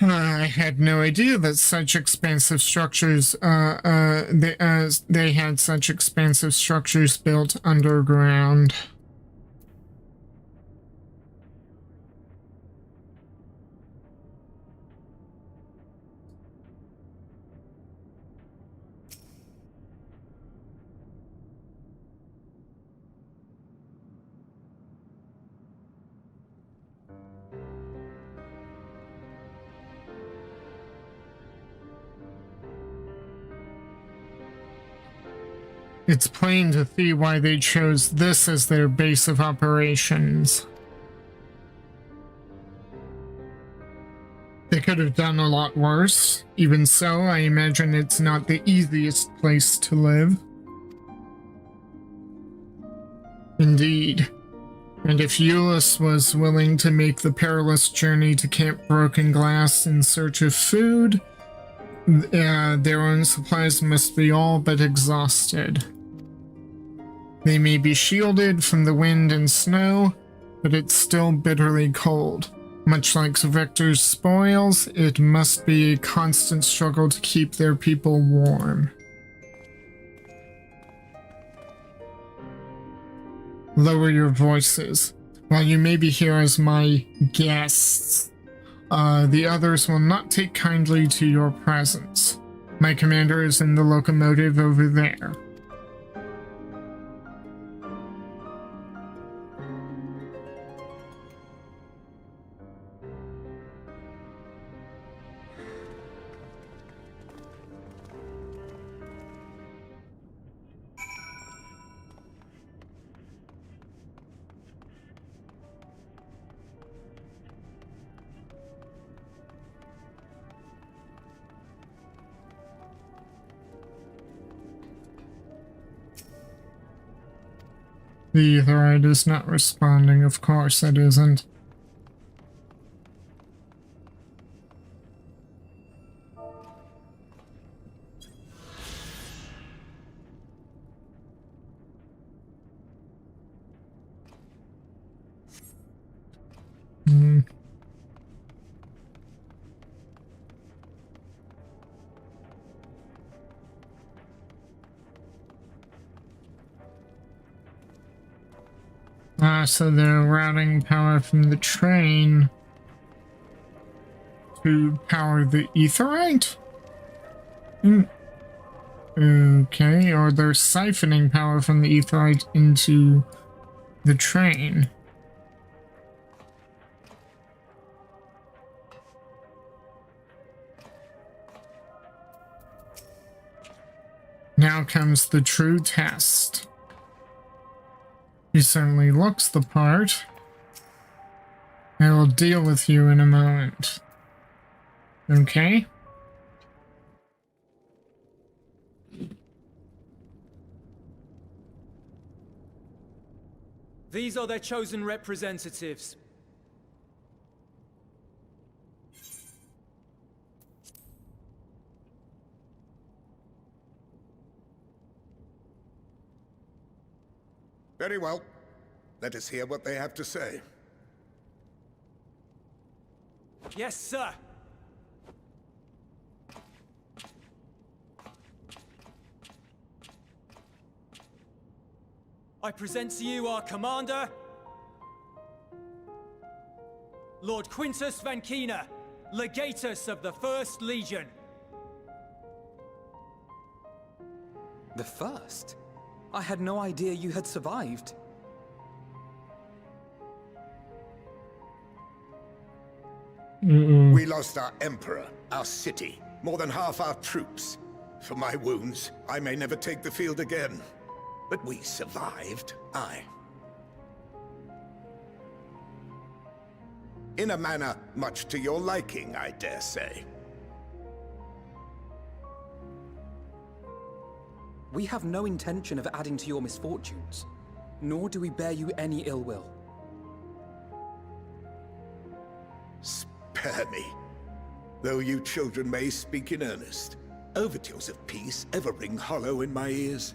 I had no idea that such expansive structures, they had such expansive structures built underground. It's plain to see why they chose this as their base of operations. They could have done a lot worse. Even so, I imagine it's not the easiest place to live. Indeed. And if Euless was willing to make the perilous journey to Camp Broken Glass in search of food, their own supplies must be all but exhausted. They may be shielded from the wind and snow, but it's still bitterly cold. Much like Vector's spoils, it must be a constant struggle to keep their people warm. lower your voices. While you may be here as my guests, the others will not take kindly to your presence. My commander is in the locomotive over there. The Aetherite is not responding, of course it isn't. So they're routing power from the train to power the Aetherite? Okay, or they're siphoning power from the Aetherite into the train. Now comes the true test. He certainly looks the part. I will deal with you in a moment. Okay? These are their chosen representatives. Very well. Let us hear what they have to say. Yes, sir. I present to you our commander, Lord Quintus Vankina, Legatus of the First Legion. The first? I had no idea you had survived. We lost our emperor, our city, more than half our troops. For my wounds, I may never take the field again. But we survived, aye. In a manner much to your liking, I dare say. We have no intention of adding to your misfortunes, nor do we bear you any ill will. Spare me. Though you children may speak in earnest, overtures of peace ever ring hollow in my ears.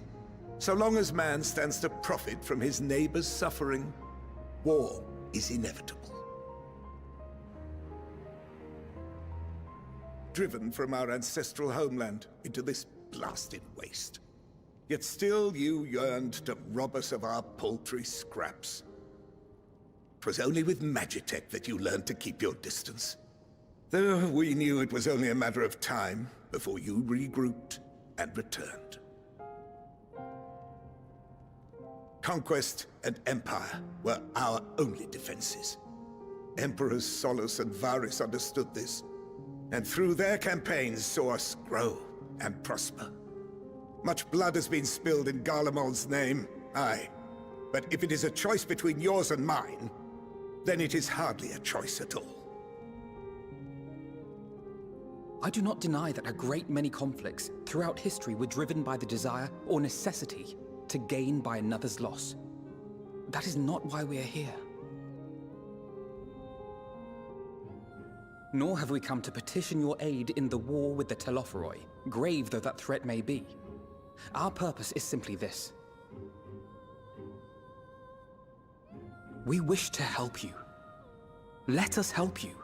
So long as man stands to profit from his neighbor's suffering, war is inevitable. Driven from our ancestral homeland into this blasted waste. Yet still you yearned to rob us of our paltry scraps. 'Twas only with Magitech that you learned to keep your distance. Though we knew it was only a matter of time before you regrouped and returned. Conquest and Empire were our only defenses. Emperors Solus and Varys understood this, and through their campaigns saw us grow and prosper. Much blood has been spilled in Garlemald's name, aye. But if it is a choice between yours and mine, then it is hardly a choice at all. I do not deny that a great many conflicts throughout history were driven by the desire or necessity to gain by another's loss. That is not why we are here. Nor have we come to petition your aid in the war with the Telophoroi, grave though that threat may be. Our purpose is simply this. We wish to help you. Let us help you.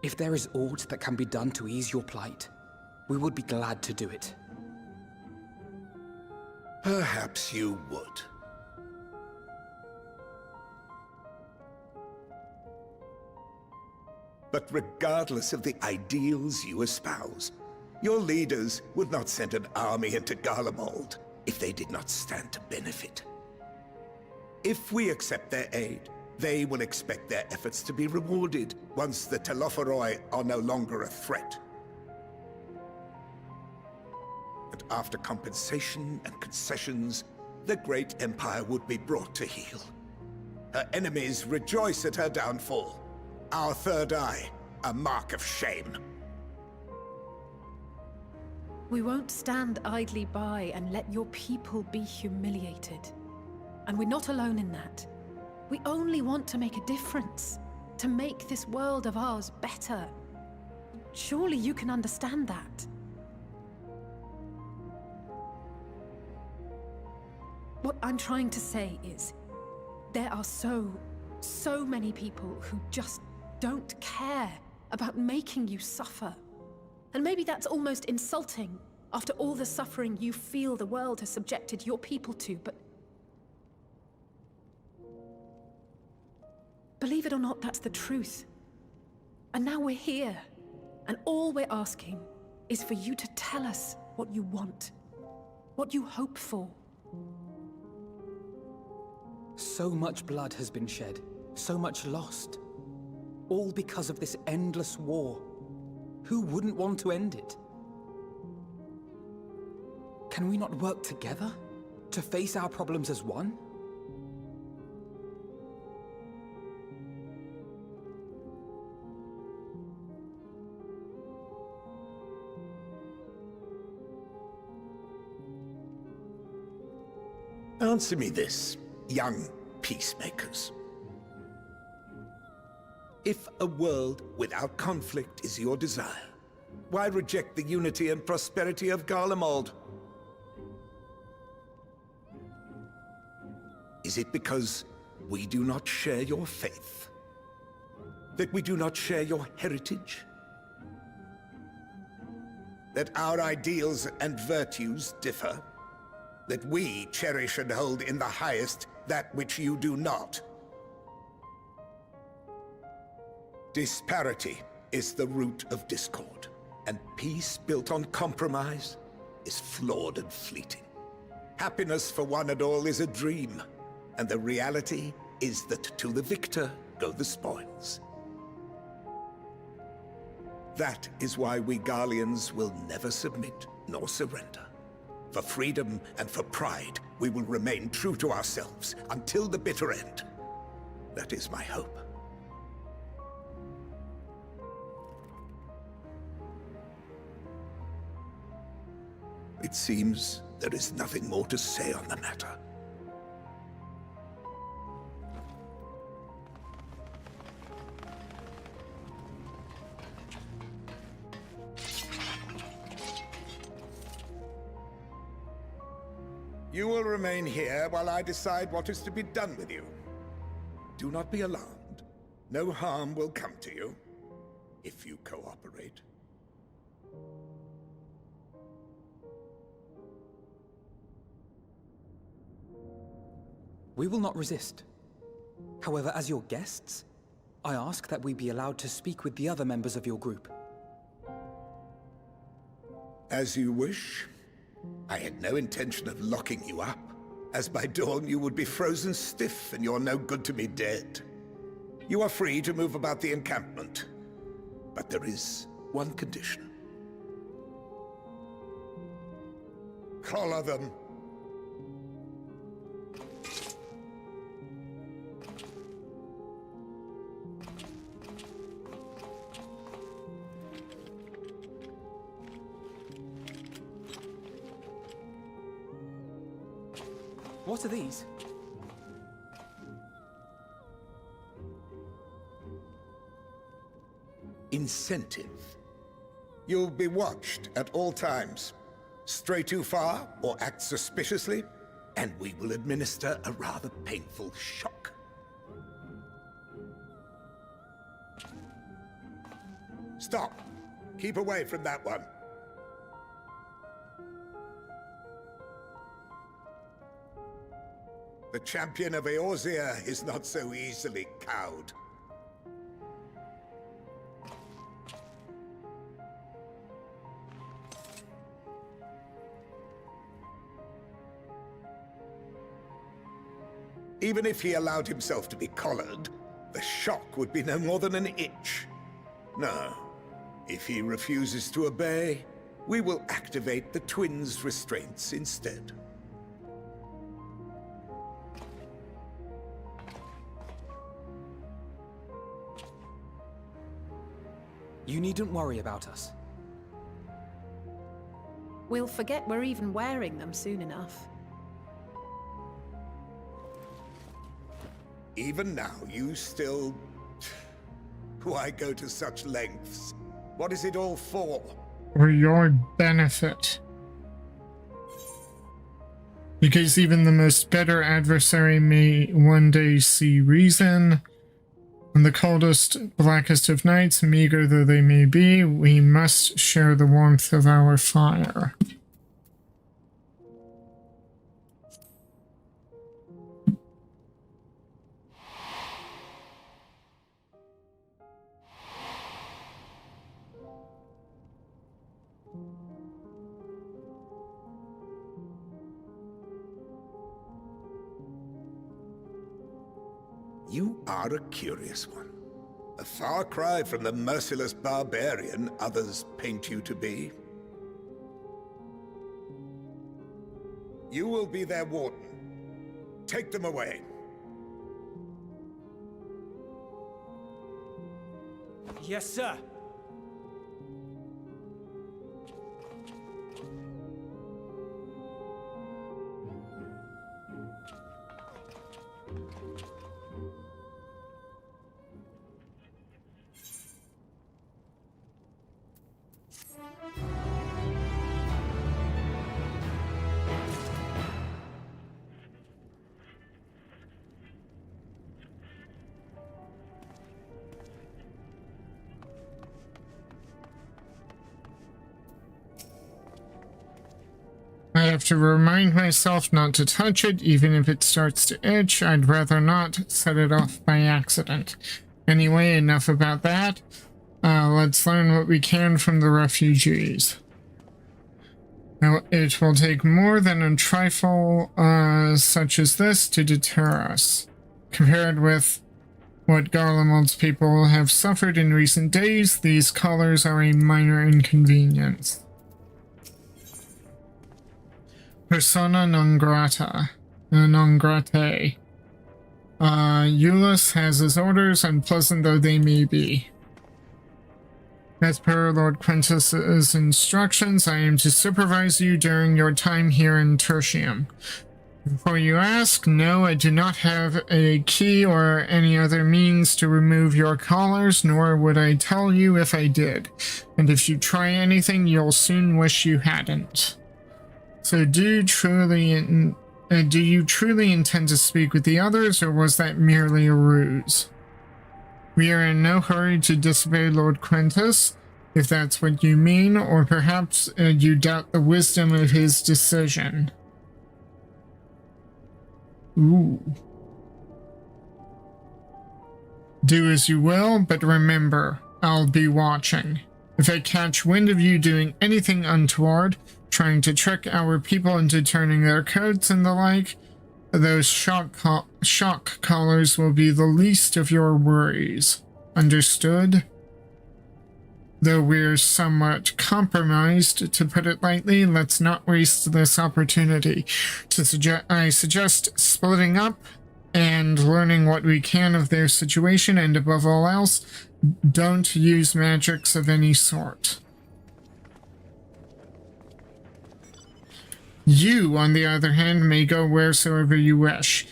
If there is aught that can be done to ease your plight, we would be glad to do it. Perhaps you would. But regardless of the ideals you espouse, your leaders would not send an army into Garlemald if they did not stand to benefit. If we accept their aid, they will expect their efforts to be rewarded once the Telophoroi are no longer a threat. And after compensation and concessions, the great empire would be brought to heel. Her enemies rejoice at her downfall. Our third eye, a mark of shame. We won't stand idly by and let your people be humiliated. And we're not alone in that. We only want to make a difference, to make this world of ours better. Surely you can understand that. What I'm trying to say is, there are so many people who just don't care about making you suffer. And maybe that's almost insulting after all the suffering you feel the world has subjected your people to, but believe it or not, that's the truth. And now we're here, and all we're asking is for you to tell us what you want, what you hope for. So much blood has been shed, so much lost. All because of this endless war. Who wouldn't want to end it? Can we not work together to face our problems as one? Answer me this, young peacemakers. If a world without conflict is your desire, why reject the unity and prosperity of Garlemald? Is it because we do not share your faith? That we do not share your heritage? That our ideals and virtues differ? That we cherish and hold in the highest that which you do not? Disparity is the root of discord, and peace built on compromise is flawed and fleeting. Happiness for one and all is a dream, and the reality is that to the victor go the spoils. That is why we Garleans will never submit nor surrender. For freedom and for pride, we will remain true to ourselves until the bitter end. That is my hope. It seems there is nothing more to say on the matter. You will remain here while I decide what is to be done with you. Do not be alarmed. No harm will come to you, if you cooperate. We will not resist. However, as your guests, I ask that we be allowed to speak with the other members of your group. As you wish. I had no intention of locking you up, as by dawn you would be frozen stiff and you're no good to me dead. You are free to move about the encampment, but there is one condition. Collar them. What are these? Incentive. You'll be watched at all times. Stray too far or act suspiciously, and we will administer a rather painful shock. Stop! Keep away from that one. The champion of Eorzea is not so easily cowed. Even if he allowed himself to be collared, the shock would be no more than an itch. No. If he refuses to obey, we will activate the twins' restraints instead. You needn't worry about us. We'll forget we're even wearing them soon enough. Even now, you still... Why go to such lengths? What is it all for? For your benefit. Because even the most bitter adversary may one day see reason. On the coldest, blackest of nights, meager though they may be, we must share the warmth of our fire. You are a curious one. A far cry from the merciless barbarian others paint you to be. You will be their warden. Take them away. Yes, sir. I have to remind myself not to touch it, even if it starts to itch. I'd rather not set it off by accident. Anyway, enough about that. Let's learn what we can from the refugees. Now, it will take more than a trifle such as this to deter us. Compared with what Garlemald's people have suffered in recent days, these collars are a minor inconvenience. Persona non grata. Non gratae. Eulus has his orders, unpleasant though they may be. As per Lord Quintus's instructions, I am to supervise you during your time here in Tertium. Before you ask, no, I do not have a key or any other means to remove your collars, nor would I tell you if I did. And if you try anything, you'll soon wish you hadn't. So do you truly intend to speak with the others, or was that merely a ruse? We are in no hurry to disobey Lord Quintus, if that's what you mean, or perhaps you doubt the wisdom of his decision. Ooh. Do as you will, but remember, I'll be watching. If I catch wind of you doing anything untoward, trying to trick our people into turning their coats and the like, those shock collars will be the least of your worries. Understood? Though we're somewhat compromised, to put it lightly, let's not waste this opportunity. I suggest splitting up and learning what we can of their situation, and above all else, don't use magics of any sort. You, on the other hand, may go wheresoever you wish.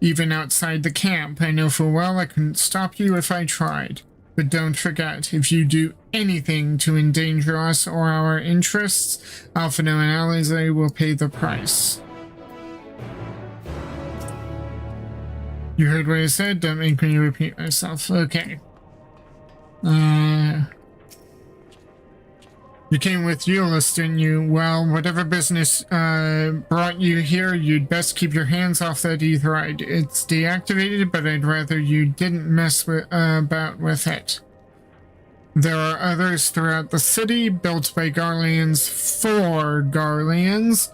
Even outside the camp, I know full well I couldn't stop you if I tried. But don't forget, if you do anything to endanger us or our interests, Alphino and Alize will pay the price. You heard what I said, don't make me repeat myself. Okay. You came with Eulus, didn't you? Well, whatever business brought you here, you'd best keep your hands off that aetherite. It's deactivated, but I'd rather you didn't mess about with it. There are others throughout the city, built by Garleans for Garleans.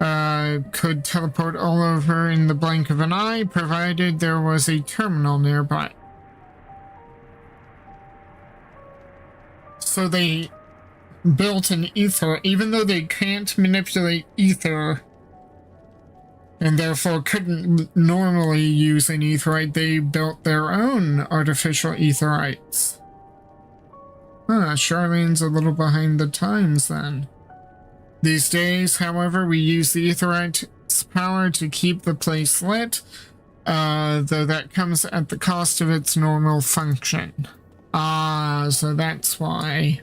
could teleport all over in the blink of an eye, provided there was a terminal nearby. So they built an ether, even though they can't manipulate ether, and therefore couldn't normally use an aetheryte, they built their own artificial aetherites. Charlene's a little behind the times then. These days, however, we use the aetherite's power to keep the place lit, though that comes at the cost of its normal function. So that's why.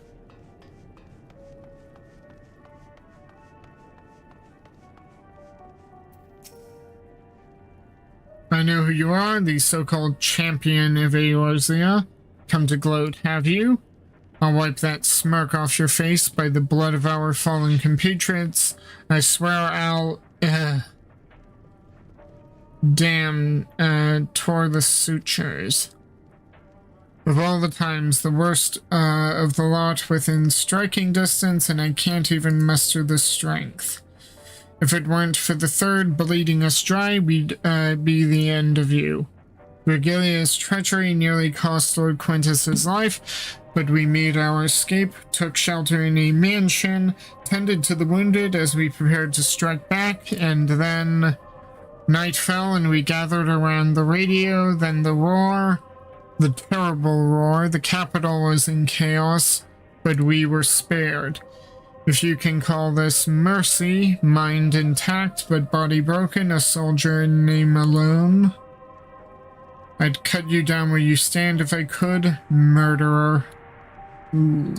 I know who you are, the so-called champion of Eorzea. Come to gloat, have you? I'll wipe that smirk off your face by the blood of our fallen compatriots. I swear I'll, tore the sutures. Of all the times, the worst, of the lot within striking distance, and I can't even muster the strength. If it weren't for the third bleeding us dry, we'd, be the end of you. Virgilia's treachery nearly cost Lord Quintus's life, but we made our escape, took shelter in a mansion, tended to the wounded as we prepared to strike back, and then night fell and we gathered around the radio, then the roar, the terrible roar. The capital was in chaos, but we were spared. If you can call this mercy, mind intact but body broken, a soldier in name alone. I'd cut you down where you stand if I could, murderer. Ooh.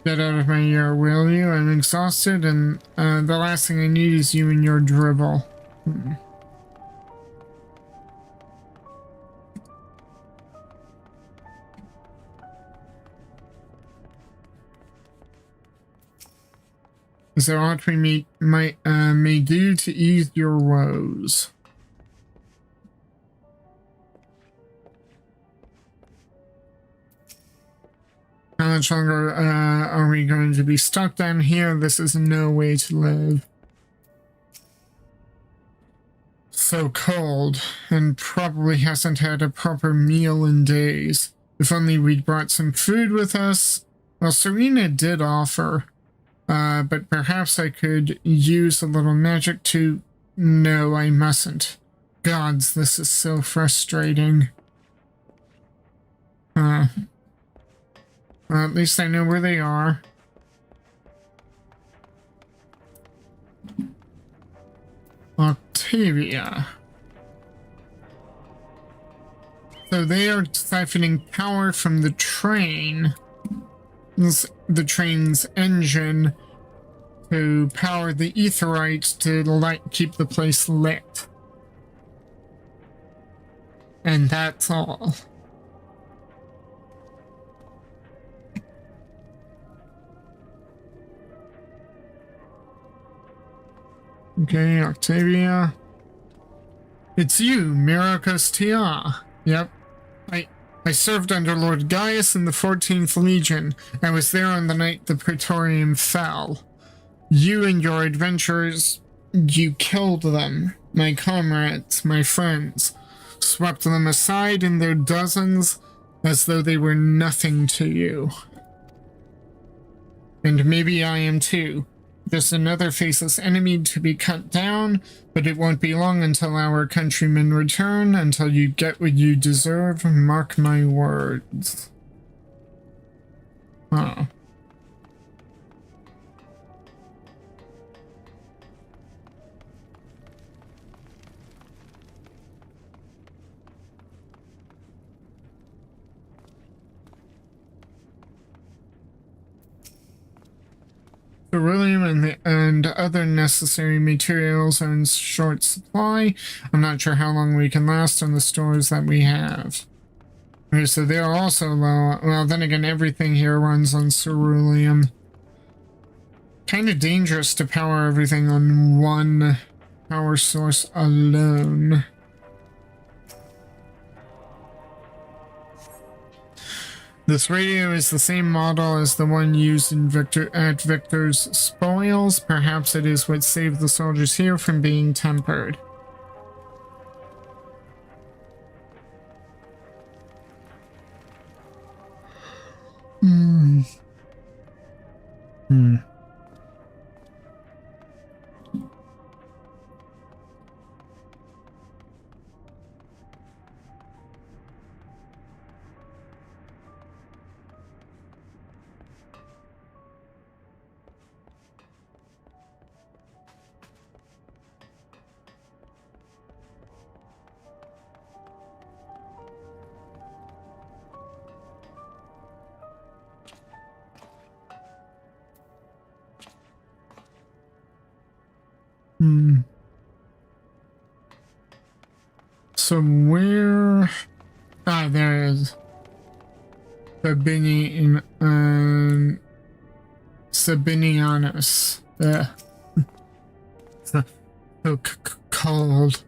Get out of my ear, will you? I'm exhausted, and the last thing I need is you and your dribble. Is there aught we may do to ease your woes? How much longer are we going to be stuck down here? This is no way to live. So cold, and probably hasn't had a proper meal in days. If only we'd brought some food with us. Well, Serena did offer. But perhaps I could use a little magic to... No, I mustn't. Gods, this is so frustrating. Well, at least I know where they are. Octavia. So they are siphoning power from the train. The train's engine to power the aetherite to keep the place lit. And that's all. Okay, Octavia. It's you, Myrokos Tia. Yep. I served under Lord Gaius in the 14th Legion. I was there on the night the Praetorium fell. You and your adventurers, you killed them. My comrades, my friends. Swept them aside in their dozens as though they were nothing to you. And maybe I am too. There's another faceless enemy to be cut down, but it won't be long until our countrymen return, until you get what you deserve, mark my words. Oh. Beryllium and other necessary materials are in short supply. I'm not sure how long we can last on the stores that we have. Okay, so they're also low. Well, then again, everything here runs on ceruleum. Kind of dangerous to power everything on one power source alone. This radio is the same model as the one used in Victor's spoils. Perhaps it is what saved the soldiers here from being tempered. Hmm. So where... Ah, there it is. Sabinianus. So cold.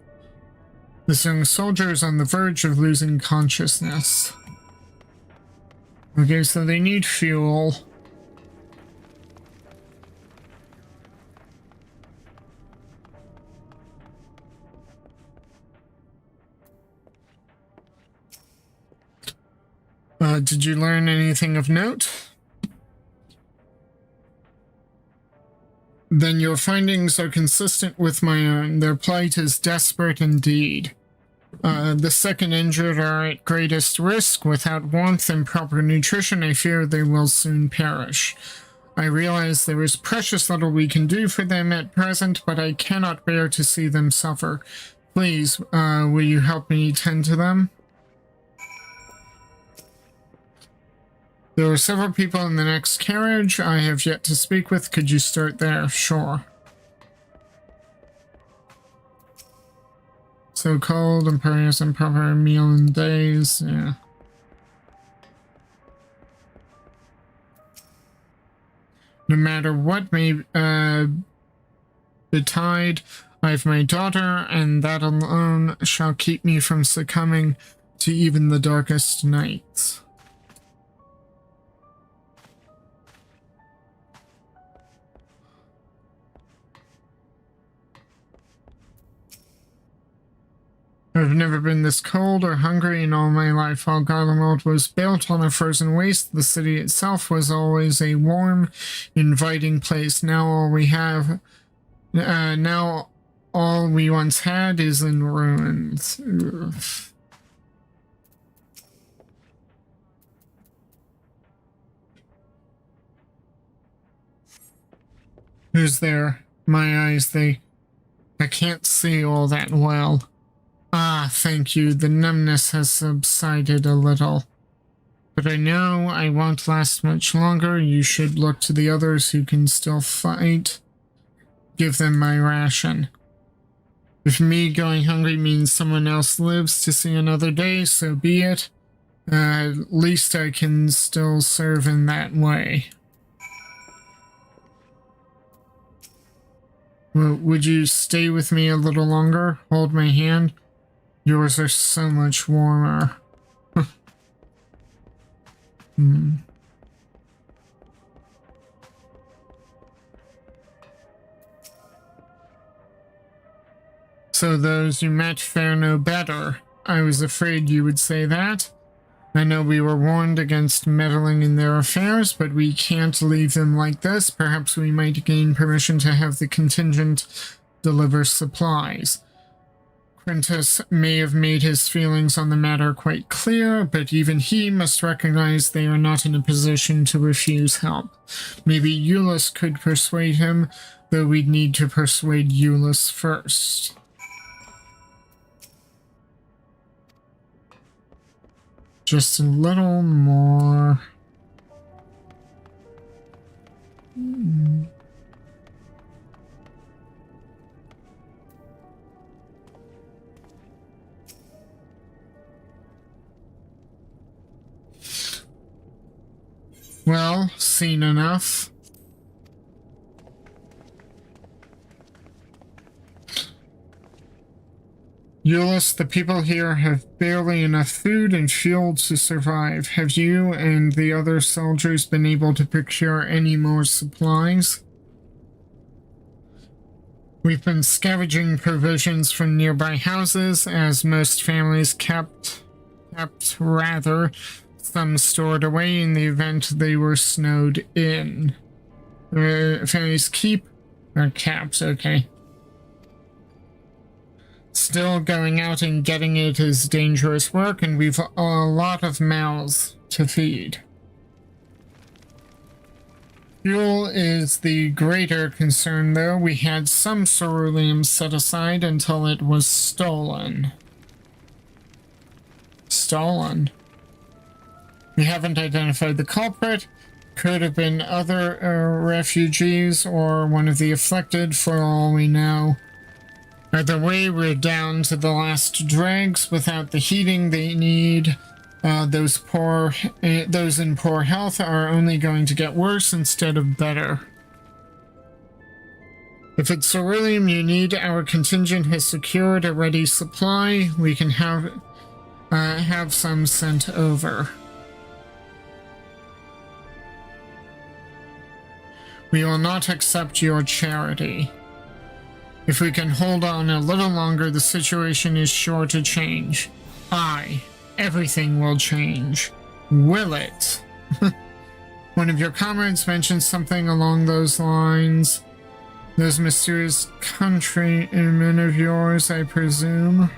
This young soldier is on the verge of losing consciousness. Okay, so they need fuel. Did you learn anything of note? Then your findings are consistent with my own. Their plight is desperate indeed. The second injured are at greatest risk. Without warmth and proper nutrition, I fear they will soon perish. I realize there is precious little we can do for them at present, but I cannot bear to see them suffer. Please, will you help me tend to them? There are several people in the next carriage I have yet to speak with. Could you start there? Sure. So cold, imperious, improper meal in days. Yeah. No matter what may betide, I have my daughter, and that alone shall keep me from succumbing to even the darkest nights. I've never been this cold or hungry in all my life. While Garlemald was built on a frozen waste, the city itself was always a warm, inviting place. Now all we once had is in ruins. Ugh. Who's there? My eyes, I can't see all that well. Ah, thank you. The numbness has subsided a little. But I know I won't last much longer. You should look to the others who can still fight. Give them my ration. If me going hungry means someone else lives to see another day, so be it. At least I can still serve in that way. Well, would you stay with me a little longer? Hold my hand? Yours are so much warmer. So those you met fare no better. I was afraid you would say that. I know we were warned against meddling in their affairs, but we can't leave them like this. Perhaps we might gain permission to have the contingent deliver supplies. Quintus may have made his feelings on the matter quite clear, but even he must recognize they are not in a position to refuse help. Maybe Eulus could persuade him, though we'd need to persuade Eulus first. Just a little more. Well, seen enough. Euless, the people here have barely enough food and fuel to survive. Have you and the other soldiers been able to procure any more supplies? We've been scavenging provisions from nearby houses, as most families kept some stored away in the event they were snowed in. Families keep or kept, okay. Still, going out and getting it is dangerous work, and we've a lot of mouths to feed. Fuel is the greater concern, though. We had some ceruleum set aside until it was stolen. Stolen? We haven't identified the culprit. Could have been other refugees or one of the afflicted, for all we know. Either way, we're down to the last dregs. Without the heating they need, those in poor health are only going to get worse instead of better. If it's ceruleum you need, our contingent has secured a ready supply. We can have some sent over. We will not accept your charity. If we can hold on a little longer, the situation is sure to change. Everything will change. Will it? One of your comrades mentioned something along those lines. Those mysterious countrymen of yours, I presume.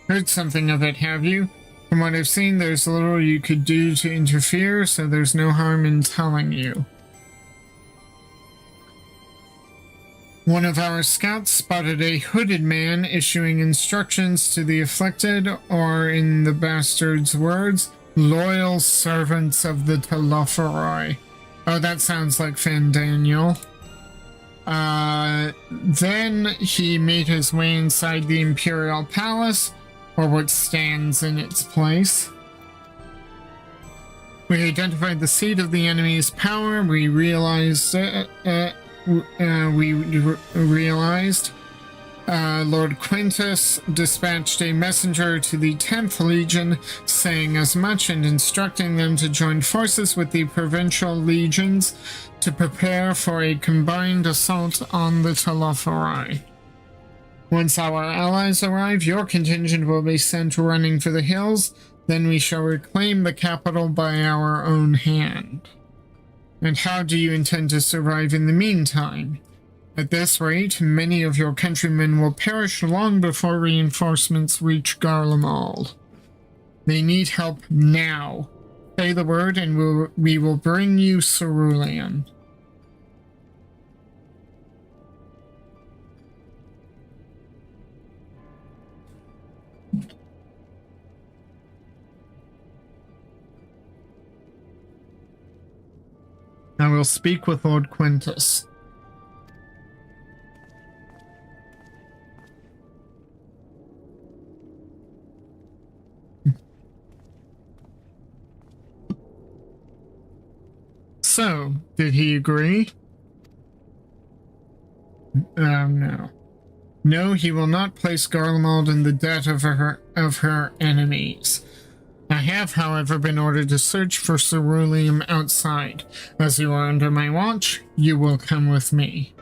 Heard something of it, have you? From what I've seen, there's little you could do to interfere, so there's no harm in telling you. One of our scouts spotted a hooded man issuing instructions to the afflicted, or in the bastard's words, loyal servants of the Telophoroi. Oh, that sounds like Fandaniel. Then he made his way inside the Imperial Palace, or what stands in its place. We identified the seat of the enemy's power. We realized Lord Quintus dispatched a messenger to the 10th Legion, saying as much and instructing them to join forces with the provincial legions to prepare for a combined assault on the Telophoroi. Once our allies arrive, your contingent will be sent running for the hills. Then we shall reclaim the capital by our own hand. And how do you intend to survive in the meantime? At this rate, many of your countrymen will perish long before reinforcements reach Garlemald. They need help now. Say the word and we will bring you ceruleum. I will speak with Lord Quintus. So, did he agree? No. No, he will not place Garlemald in the debt of her enemies. I have, however, been ordered to search for ceruleum outside. As you are under my watch, you will come with me.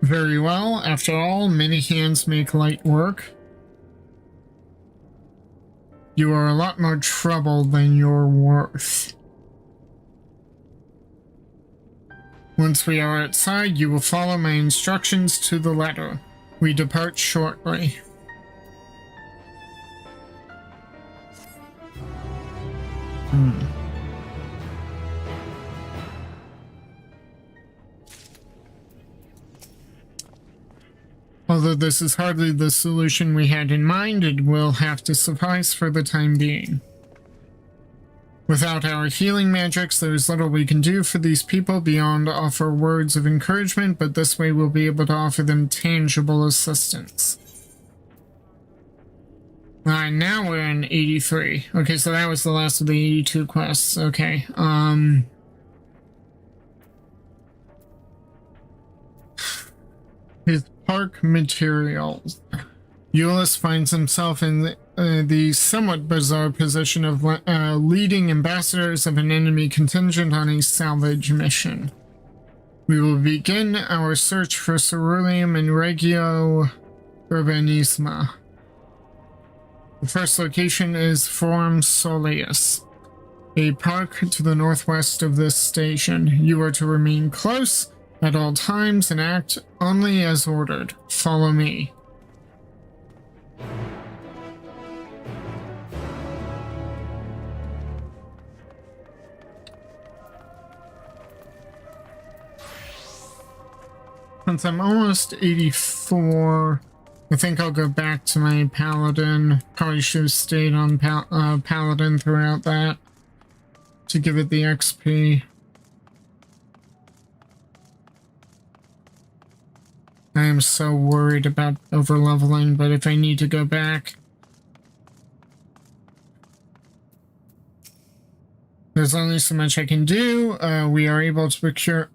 Very well. After all, many hands make light work. You are a lot more trouble than you're worth. Once we are outside, you will follow my instructions to the letter. We depart shortly. Although this is hardly the solution we had in mind, it will have to suffice for the time being. Without our healing magics, there is little we can do for these people beyond offer words of encouragement, but this way we'll be able to offer them tangible assistance. Now we're in 83. Okay, so that was the last of the 82 quests. Okay, his park materials. Euless finds himself in the somewhat bizarre position of leading ambassadors of an enemy contingent on a salvage mission. We will begin our search for ceruleum in Regio Urbanisma. The first location is Forum Soleus, a park to the northwest of this station. You are to remain close at all times and act only as ordered. Follow me. Since I'm almost 84, I think I'll go back to my Paladin. Probably should have stayed on Paladin throughout that to give it the XP. I am so worried about overleveling, but if I need to go back, there's only so much I can do. We are able to procure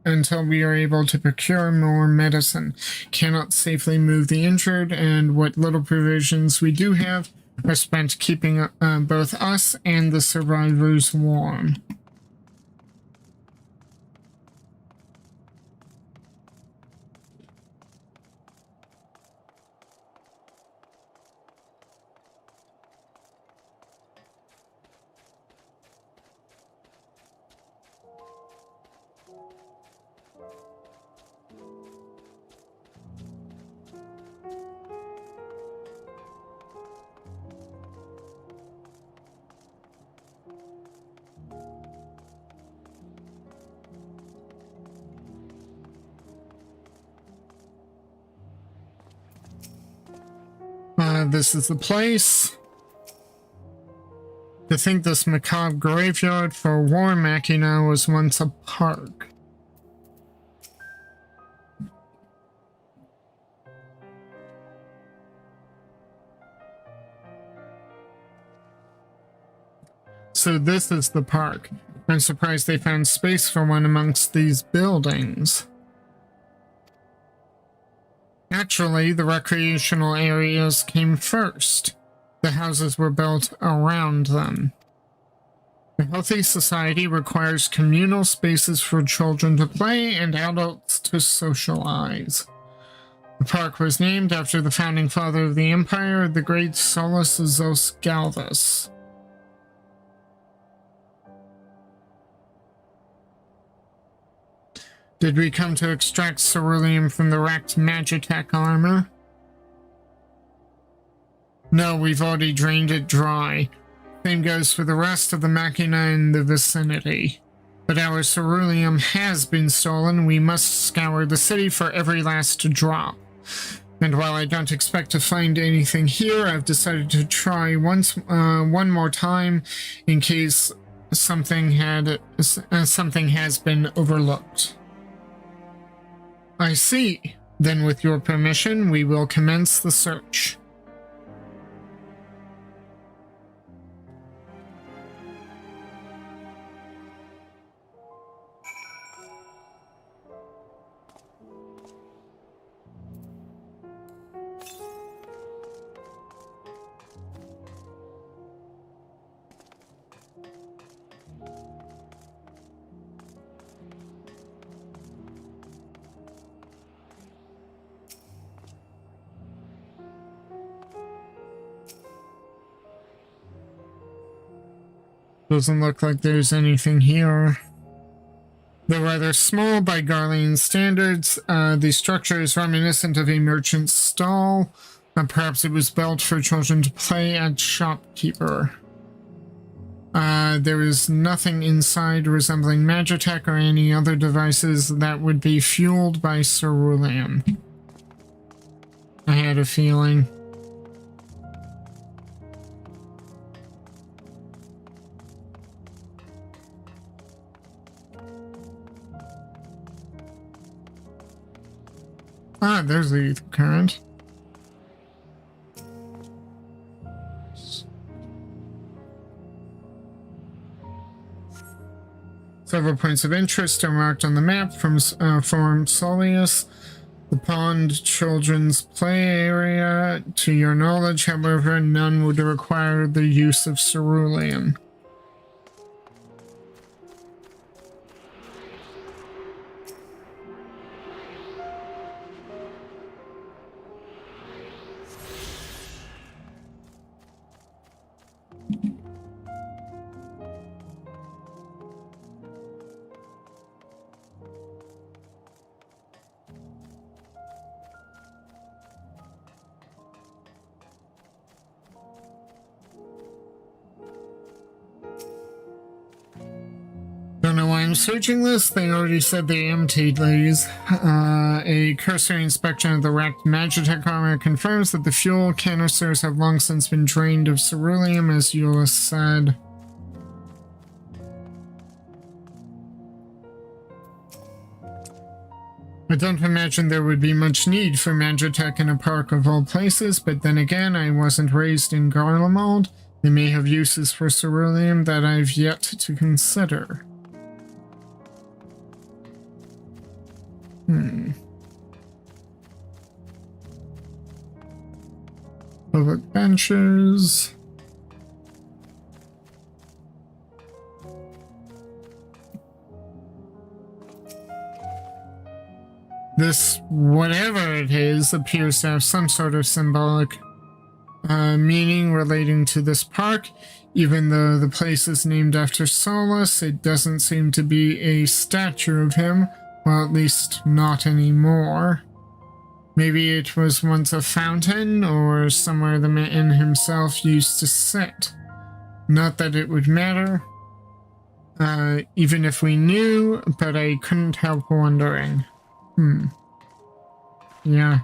until we are able to procure more medicine. Cannot safely move the injured, and what little provisions we do have are spent keeping both us and the survivors warm. This is the place. To think this macabre graveyard for war machina was once a park. So this is the park. I'm surprised they found space for one amongst these buildings. Actually, the recreational areas came first. The houses were built around them. A healthy society requires communal spaces for children to play and adults to socialize. The park was named after the founding father of the empire, the great Solus Zos Galvus. Did we come to extract ceruleum from the wrecked Magitech armor? No, we've already drained it dry. Same goes for the rest of the machina in the vicinity. But our ceruleum has been stolen. We must scour the city for every last drop. And while I don't expect to find anything here, I've decided to try one more time in case something has been overlooked. I see. Then with your permission, we will commence the search. Doesn't look like there's anything here. Though rather small by Garlemald standards, the structure is reminiscent of a merchant's stall. Perhaps it was built for children to play at shopkeeper. There is nothing inside resembling Magitech or any other devices that would be fueled by ceruleum. I had a feeling. Ah, there's the ether current. Several points of interest are marked on the map from Solius. The pond children's play area. To your knowledge, however, none would require the use of cerulean. Don't know why I'm searching this. They already said they emptied these. A cursory inspection of the wrecked Magitech armor confirms that the fuel canisters have long since been drained of ceruleum, as Euless said. I don't imagine there would be much need for Magitech in a park of all places, but then again, I wasn't raised in Garlemald. They may have uses for ceruleum that I've yet to consider. Public benches. This, whatever it is, appears to have some sort of symbolic meaning relating to this park. Even though the place is named after Solus, it doesn't seem to be a statue of him. Well, at least not anymore. Maybe it was once a fountain, or somewhere the man himself used to sit. Not that it would matter, even if we knew, but I couldn't help wondering. Yeah.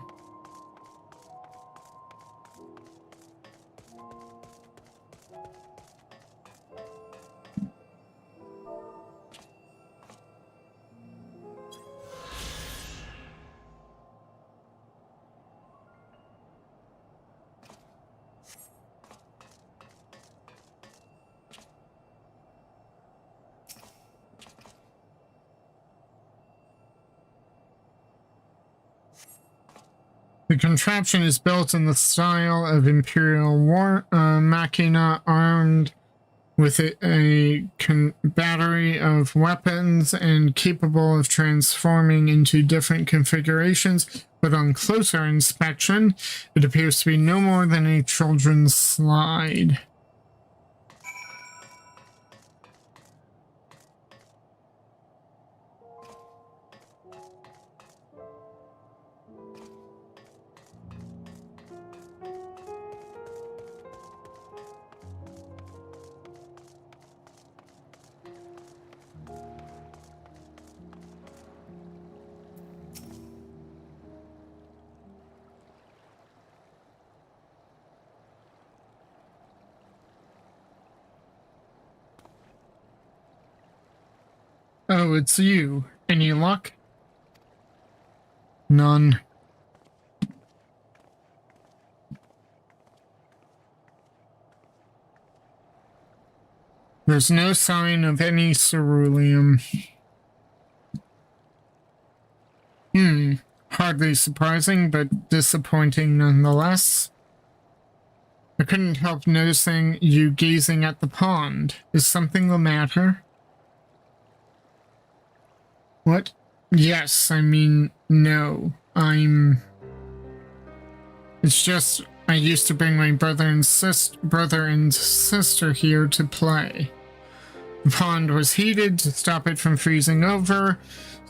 The contraption is built in the style of Imperial War Machina, armed with a battery of weapons and capable of transforming into different configurations, but on closer inspection, it appears to be no more than a children's slide. Oh, it's you. Any luck? None. There's no sign of any ceruleum. Hardly surprising, but disappointing nonetheless. I couldn't help noticing you gazing at the pond. Is something the matter? What? Yes, I mean, no. It's just, I used to bring my brother and sister here to play. The pond was heated to stop it from freezing over,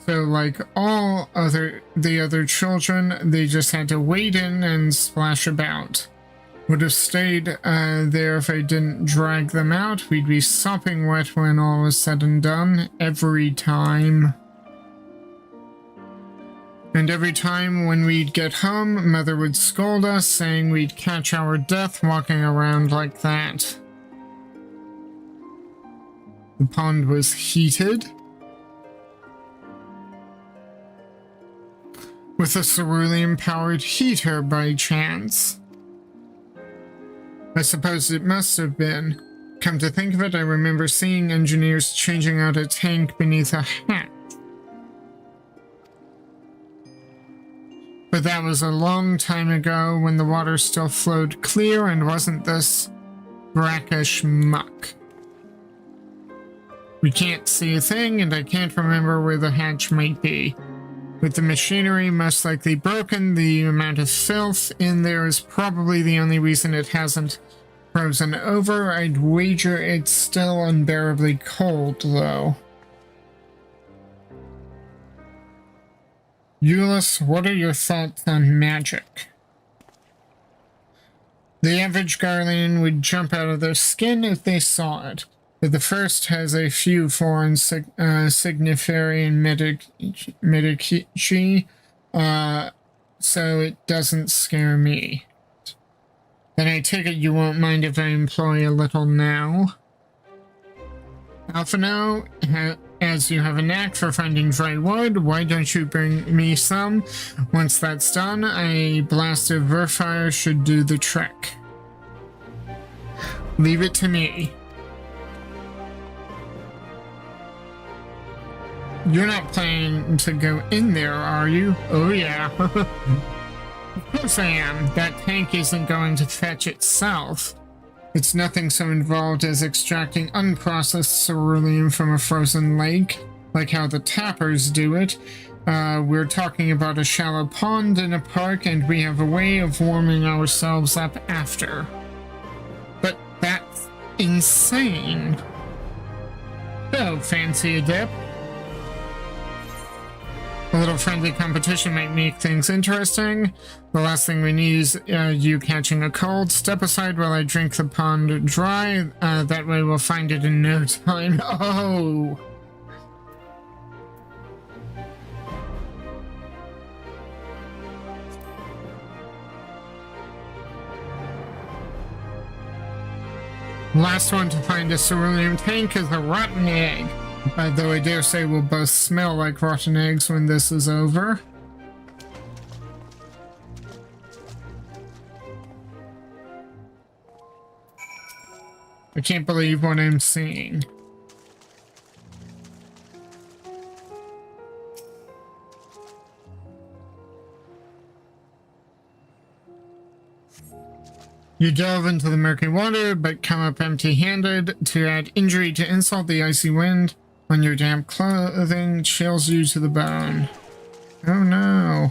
so like all the other children, they just had to wade in and splash about. Would have stayed there if I didn't drag them out. We'd be sopping wet when all was said and done, every time. And every time when we'd get home, Mother would scold us, saying we'd catch our death walking around like that. The pond was heated with a ceruleum-powered heater by chance. I suppose it must have been, Come to think of it, I remember seeing engineers changing out a tank beneath a hatch. But that was a long time ago when the water still flowed clear and wasn't this brackish muck. We can't see a thing, and I can't remember where the hatch might be. With the machinery most likely broken, the amount of filth in there is probably the only reason it hasn't frozen over. I'd wager it's still unbearably cold, though. Euless, what are your thoughts on magic? The average Garlean would jump out of their skin if they saw it, but the first has a few foreign Signifarian medici, so it doesn't scare me. Then I take it you won't mind if I employ a little now. Alphino, as you have a knack for finding dry wood, why don't you bring me some? Once that's done, a blast of Verfire should do the trick. Leave it to me. You're not planning to go in there, are you? Oh yeah. Of course I am. That tank isn't going to fetch itself. It's nothing so involved as extracting unprocessed cerulean from a frozen lake, like how the tappers do it. We're talking about a shallow pond in a park, and we have a way of warming ourselves up after. But that's insane. So, fancy a dip? A little friendly competition might make things interesting. The last thing we need is you catching a cold. Step aside while I drink the pond dry. That way we'll find it in no time. Oh! Last one to find a cerulean tank is a rotten egg. Though I dare say we'll both smell like rotten eggs when this is over. I can't believe what I'm seeing. You delve into the murky water, but come up empty-handed. To add injury to insult, the icy wind on your damp clothing chills you to the bone. Oh no.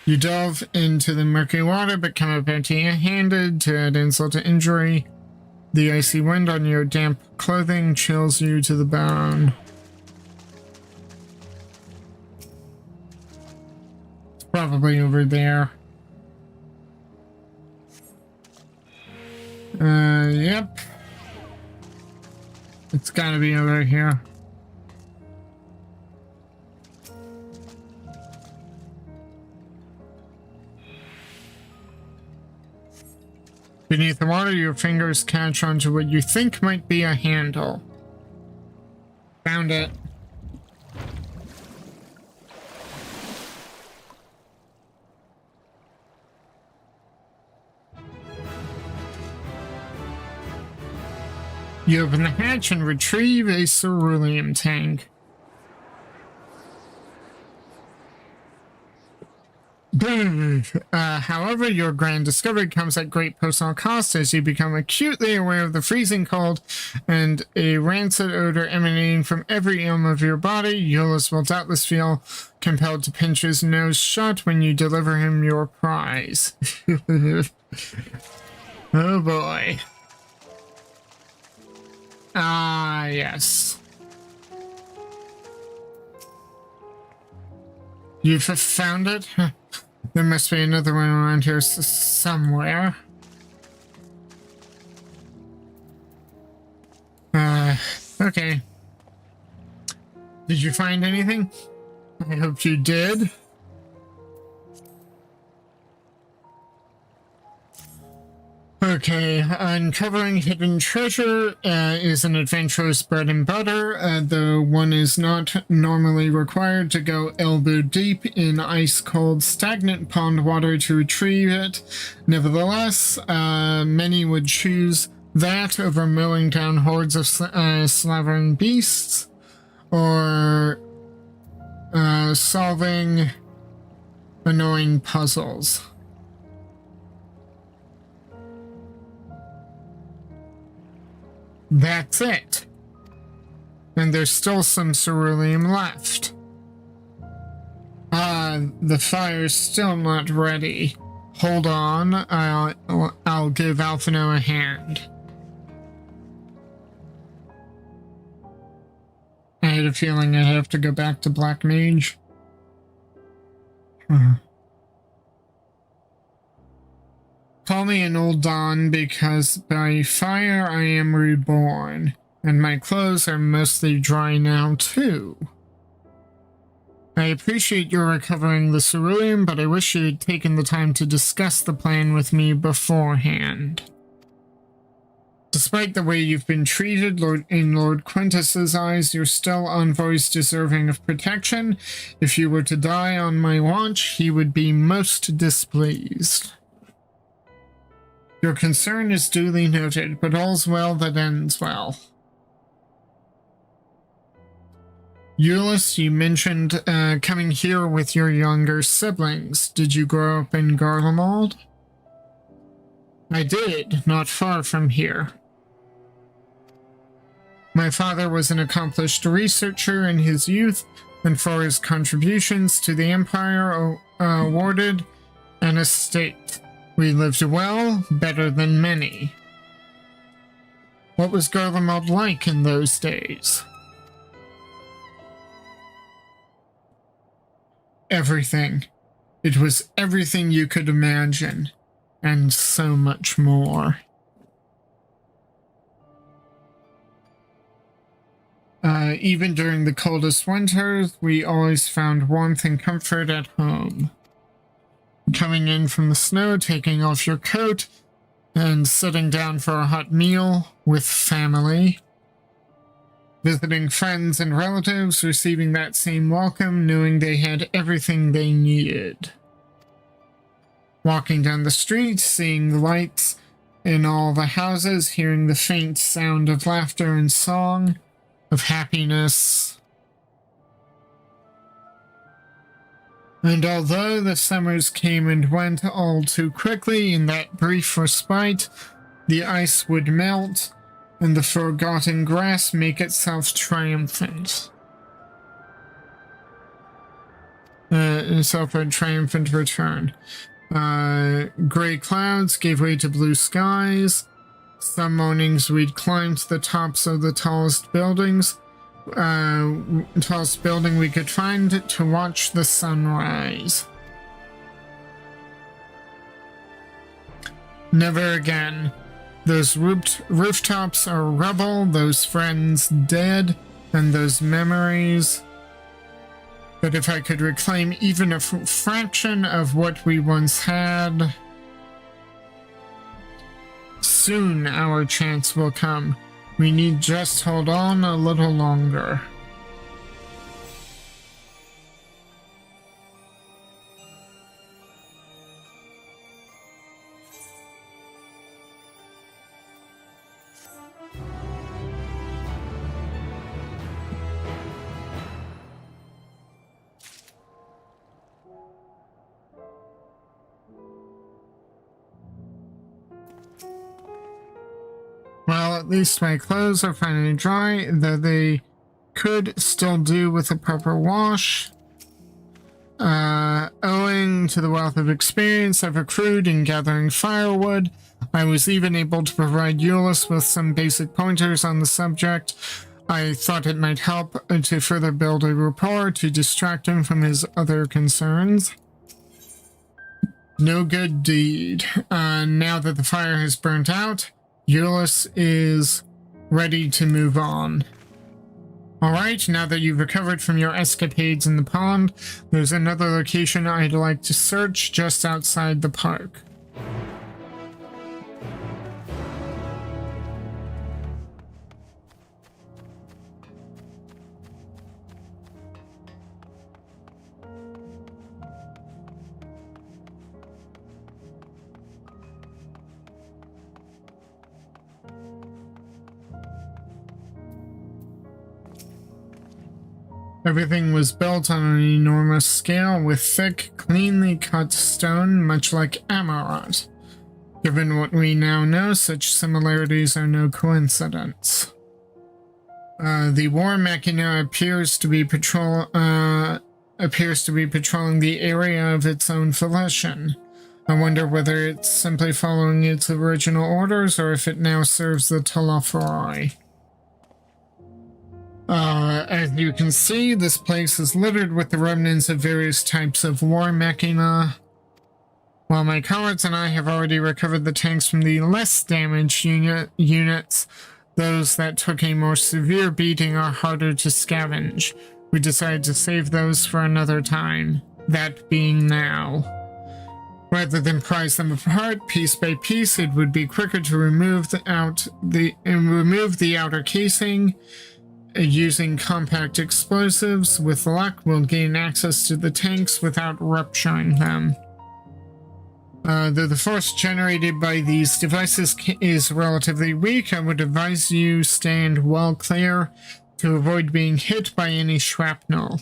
You delve into the murky water, but come up empty-handed. To add insult to injury, the icy wind on your damp clothing chills you to the bone. It's probably over there. Yep. It's gotta be over here. Beneath the water, your fingers catch onto what you think might be a handle. Found it. You open the hatch and retrieve a cerulean tank. However, your grand discovery comes at great personal cost as you become acutely aware of the freezing cold and a rancid odor emanating from every elm of your body. Euless will doubtless feel compelled to pinch his nose shut when you deliver him your prize. Oh boy. Ah, yes. You've found it? There must be another one around here somewhere. Okay. Did you find anything? I hope you did. Okay, uncovering hidden treasure is an adventurous bread and butter, though one is not normally required to go elbow deep in ice-cold, stagnant pond water to retrieve it. Nevertheless, many would choose that over mowing down hordes of slavering beasts, or solving annoying puzzles. That's it. And there's still some ceruleum left. The fire's still not ready. Hold on, I'll give Alphino a hand. I had a feeling I'd have to go back to Black Mage. Call me an old Don, because by fire I am reborn, and my clothes are mostly dry now too. I appreciate your recovering the ceruleum, but I wish you had taken the time to discuss the plan with me beforehand. Despite the way you've been treated in Lord Quintus's eyes, you're still envoys deserving of protection. If you were to die on my watch, he would be most displeased. Your concern is duly noted, but all's well that ends well. Euless, you mentioned coming here with your younger siblings. Did you grow up in Garlemald? I did, not far from here. My father was an accomplished researcher in his youth, and for his contributions to the Empire awarded an estate. We lived well, better than many. What was Garlemald like in those days? Everything. It was everything you could imagine, and so much more. Even during the coldest winters, we always found warmth and comfort at home. Coming in from the snow, taking off your coat, and sitting down for a hot meal with family. Visiting friends and relatives, receiving that same welcome, knowing they had everything they needed. Walking down the street, seeing the lights in all the houses, hearing the faint sound of laughter and song, of happiness. And although the summers came and went all too quickly in that brief respite, the ice would melt, and the forgotten grass make itself triumphant. Itself a triumphant return. Gray clouds gave way to blue skies. Some mornings we'd climb to the tops of the tallest building we could find to watch the sunrise. Never again. Those rooftops are rubble, those friends dead, and those memories. But if I could reclaim even a fraction of what we once had, soon our chance will come. We need just hold on a little longer. Well, at least my clothes are finally dry, though they could still do with a proper wash. Owing to the wealth of experience I've accrued in gathering firewood, I was even able to provide Euless with some basic pointers on the subject. I thought it might help to further build a rapport to distract him from his other concerns. No good deed. Now that the fire has burnt out, Euless is ready to move on. Alright, now that you've recovered from your escapades in the pond, there's another location I'd like to search just outside the park. Everything was built on an enormous scale with thick, cleanly cut stone, much like Amarat. Given what we now know, such similarities are no coincidence. The war machina appears to be patrolling the area of its own volition. I wonder whether it's simply following its original orders or if it now serves the Telephori. As you can see, this place is littered with the remnants of various types of war machina. While my comrades and I have already recovered the tanks from the less damaged units, those that took a more severe beating are harder to scavenge. We decided to save those for another time, that being now. Rather than prize them apart piece by piece, it would be quicker to remove the outer casing. Using compact explosives, with luck, we'll gain access to the tanks without rupturing them. Though the force generated by these devices is relatively weak, I would advise you stand well clear to avoid being hit by any shrapnel.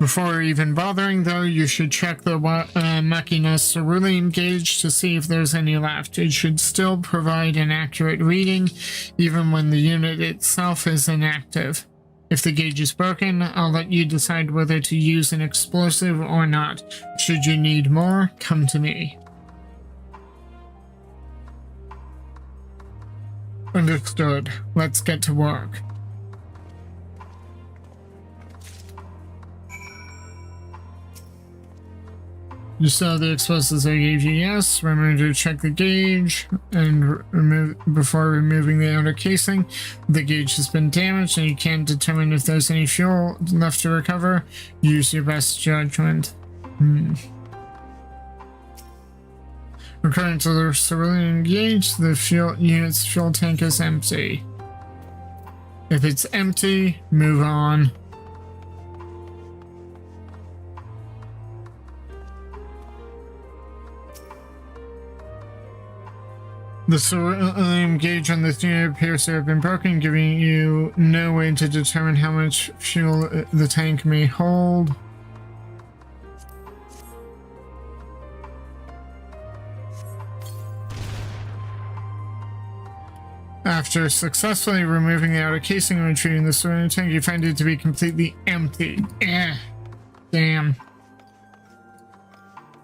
Before even bothering, though, you should check the Machina's cerulean gauge to see if there's any left. It should still provide an accurate reading, even when the unit itself is inactive. If the gauge is broken, I'll let you decide whether to use an explosive or not. Should you need more, come to me. Understood. Let's get to work. You saw the explosives I gave you, yes. Remember to check the gauge and before removing the outer casing. The gauge has been damaged and you can't determine if there's any fuel left to recover. Use your best judgment. According to the cerulean gauge, the unit's fuel tank is empty. If it's empty, move on. The cerulean gauge on this unit appears to have been broken, giving you no way to determine how much fuel the tank may hold. After successfully removing the outer casing and retrieving the cerulean tank, you find it to be completely empty. Damn.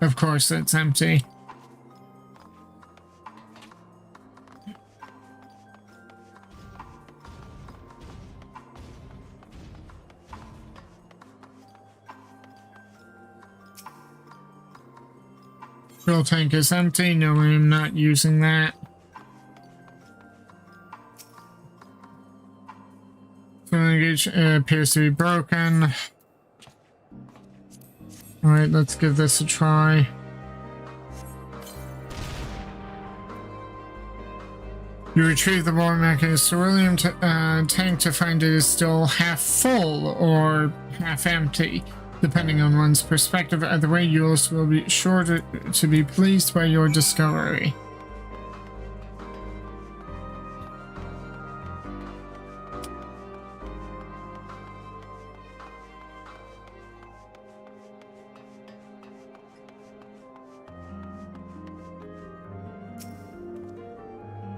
Of course it's empty. Fuel tank is empty. No, I'm not using that. Cerulean gauge appears to be broken. Alright, let's give this a try. You retrieve the war mechani's cerulean tank to find it is still half full or half empty. Depending on one's perspective, either way, Euless will be sure to be pleased by your discovery.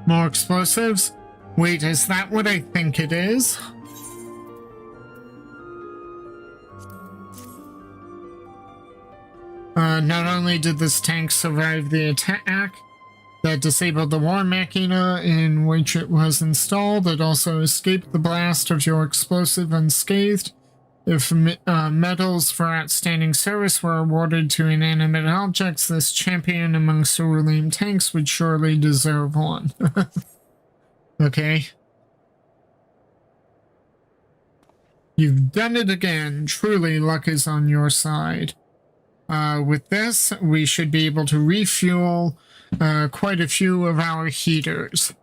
More explosives? Wait, is that what I think it is? Not only did this tank survive the attack that disabled the war machina in which it was installed, it also escaped the blast of your explosive unscathed. If medals for outstanding service were awarded to inanimate objects, this champion among cerulean tanks would surely deserve one. Okay. You've done it again. Truly, luck is on your side. With this, we should be able to refuel quite a few of our heaters.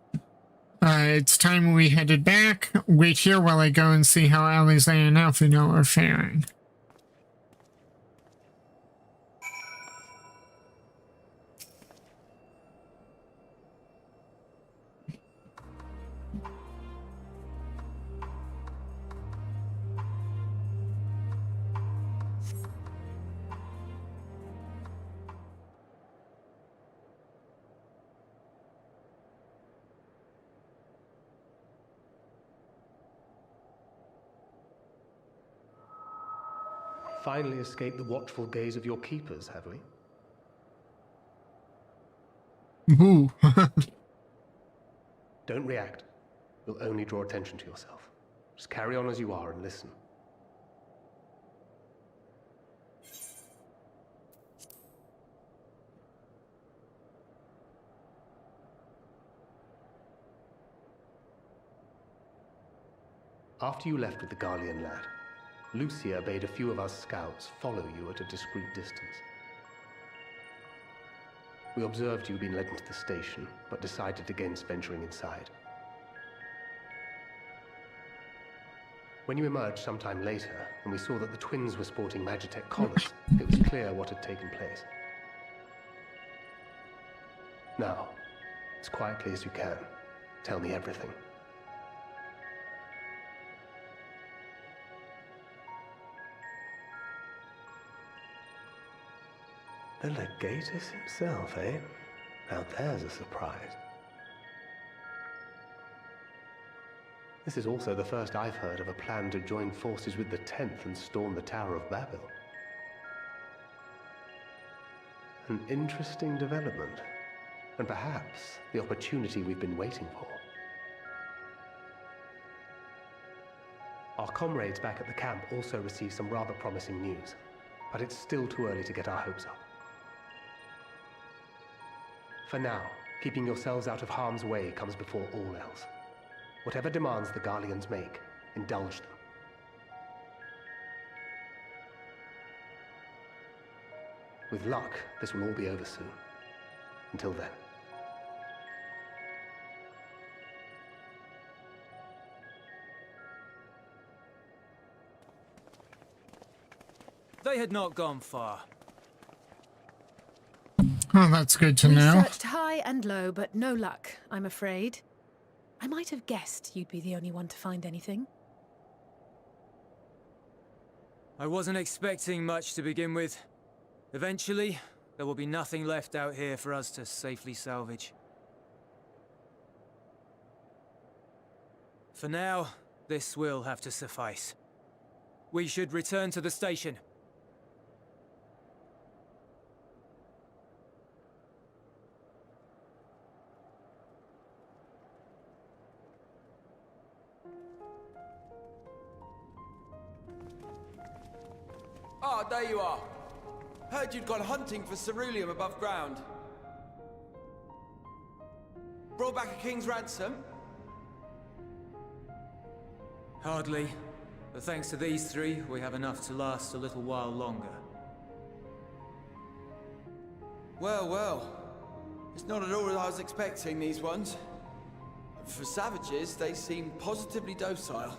It's time we headed back. Wait here while I go and see how Alizé and Alphino are faring. finally escaped the watchful gaze of your keepers, have we? Ooh. Don't react. You'll only draw attention to yourself. Just carry on as you are and listen. After you left with the Garlean lad, Lucia bade a few of us scouts follow you at a discreet distance. We observed you being led into the station, but decided against venturing inside. When you emerged sometime later, and we saw that the twins were sporting Magitech collars, it was clear what had taken place. Now, as quietly as you can, tell me everything. The Legatus himself, eh? Now there's a surprise. This is also the first I've heard of a plan to join forces with the 10th and storm the Tower of Babel. An interesting development, and perhaps the opportunity we've been waiting for. Our comrades back at the camp also received some rather promising news, but it's still too early to get our hopes up. For now, keeping yourselves out of harm's way comes before all else. Whatever demands the Garleans make, indulge them. With luck, this will all be over soon. Until then. They had not gone far. Oh, that's good to We know. searched high and low, but no luck, I'm afraid. I might have guessed you'd be the only one to find anything. I wasn't expecting much to begin with. Eventually, there will be nothing left out here for us to safely salvage. For now, this will have to suffice. We should return to the station. Ah, there you are. Heard you'd gone hunting for ceruleum above ground. Brought back a king's ransom? Hardly. But thanks to these three, we have enough to last a little while longer. Well, well. It's not at all as I was expecting, these ones. For savages, they seem positively docile.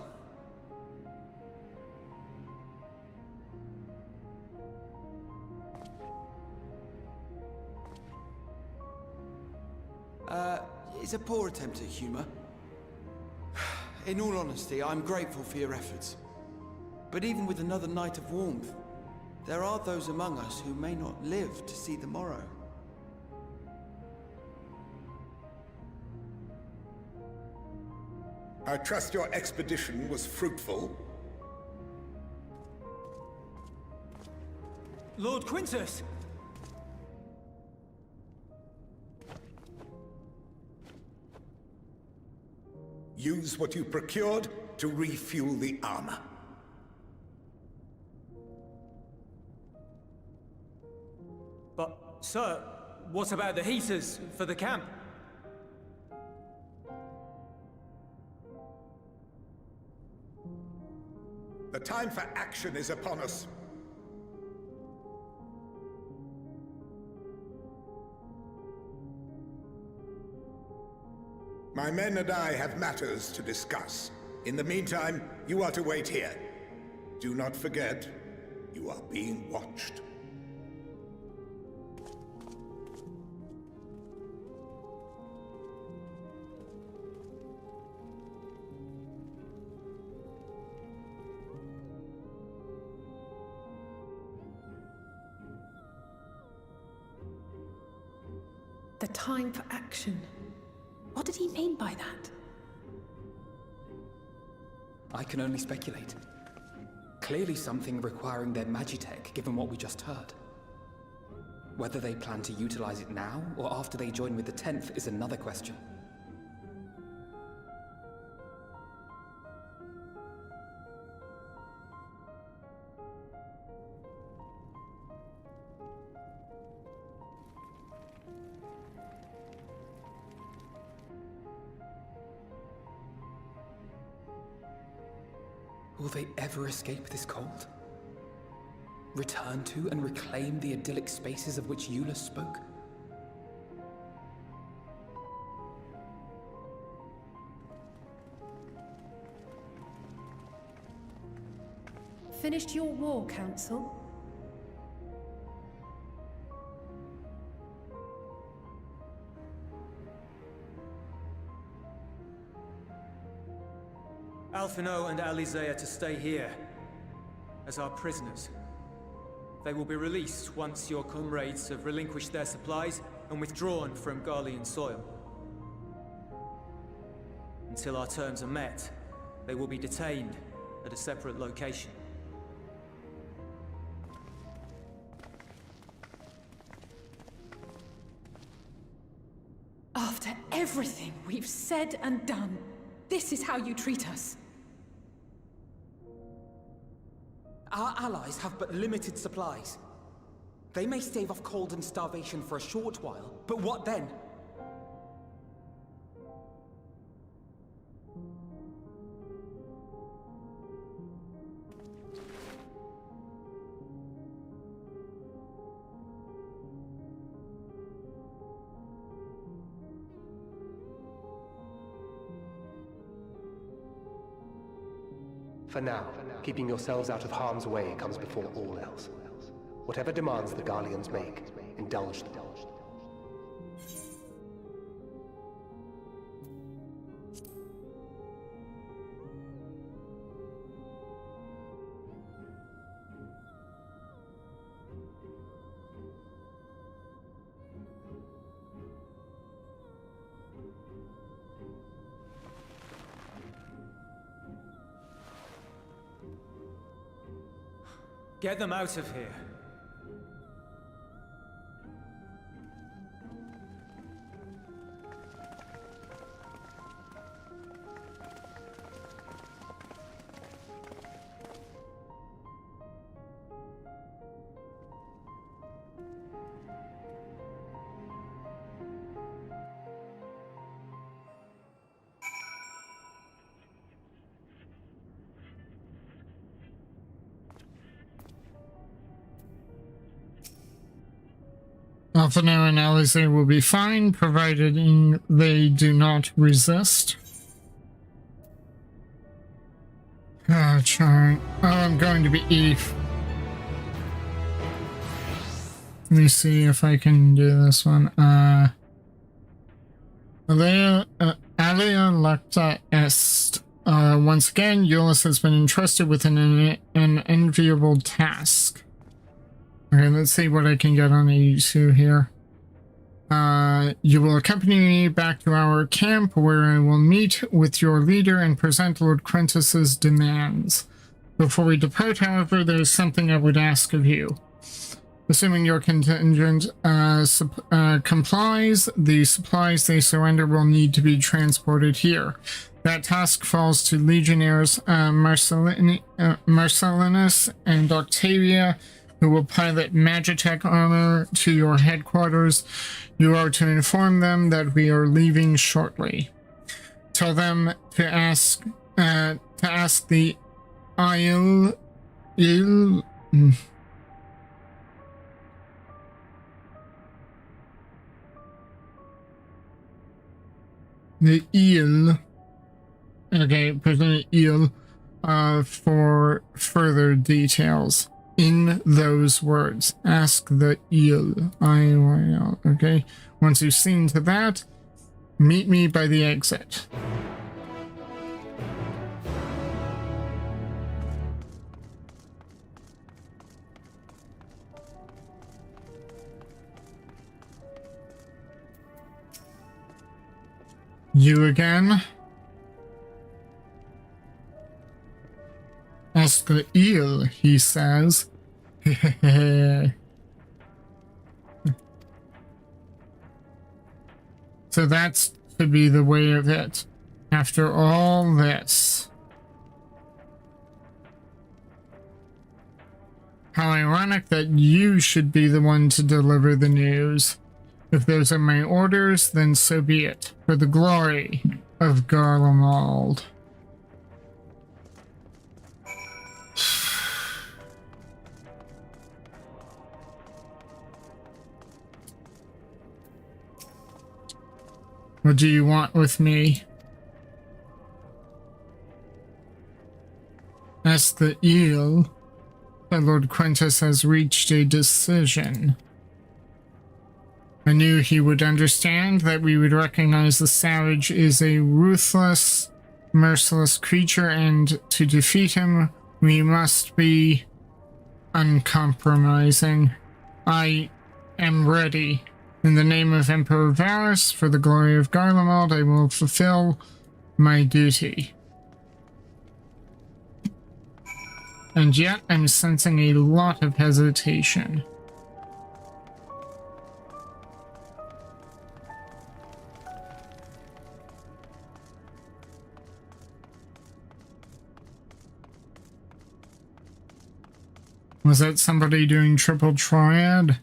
It's a poor attempt at humor. In all honesty, I'm grateful for your efforts. But even with another night of warmth, there are those among us who may not live to see the morrow. I trust your expedition was fruitful. Lord Quintus! Use what you procured to refuel the armor. But, sir, what about the heaters for the camp? The time for action is upon us. My men and I have matters to discuss. In the meantime, you are to wait here. Do not forget, you are being watched. The time for action. What did he mean by that? I can only speculate. clearly something requiring their magitech, given what we just heard. Whether they plan to utilize it now, or after they join with the 10th, is another question. Will they ever escape this cold? Return to and reclaim the idyllic spaces of which Eula spoke? Finished your war, Council? Alphino and Alize are to stay here, as our prisoners. They will be released once your comrades have relinquished their supplies and withdrawn from Garlean soil. Until our terms are met, they will be detained at a separate location. After everything we've said and done, this is how you treat us. Our allies have but limited supplies. They may stave off cold and starvation for a short while, but what then? For now, keeping yourselves out of harm's way comes before all else. Whatever demands the Garleans make, indulge them. Get them out of here. Alphino and Alize will be fine, provided they do not resist. I'm going to be Eve. Let me see if I can do this one. Alia Lacta Est. Once again, Euless has been entrusted with an enviable task. Okay, let's see what I can get on A2 here. You will accompany me back to our camp, where I will meet with your leader and present Lord Quintus's demands. Before we depart, however, there is something I would ask of you. Assuming your contingent complies, the supplies they surrender will need to be transported here. That task falls to Legionnaires Marcellinus and Octavia, who will pilot Magitech armor to your headquarters. You are to inform them that we are leaving shortly. Tell them to ask the the eel. Okay, President Eel, for further details. In those words, ask the eel. IOIL. Okay. Once you've seen to that, meet me by the exit. You again? Ask the eel, he says. So that's to be the way of it. After all this. How ironic that you should be the one to deliver the news. If those are my orders, then so be it. For the glory of Garlemald. What do you want with me? Ask the eel. But Lord Quintus has reached a decision. I knew he would understand, that we would recognize the savage is a ruthless, merciless creature, and to defeat him, we must be uncompromising. I am ready. In the name of Emperor Varus, for the glory of Garlemald, I will fulfill my duty. And yet, I'm sensing a lot of hesitation. Was that somebody doing triple triad?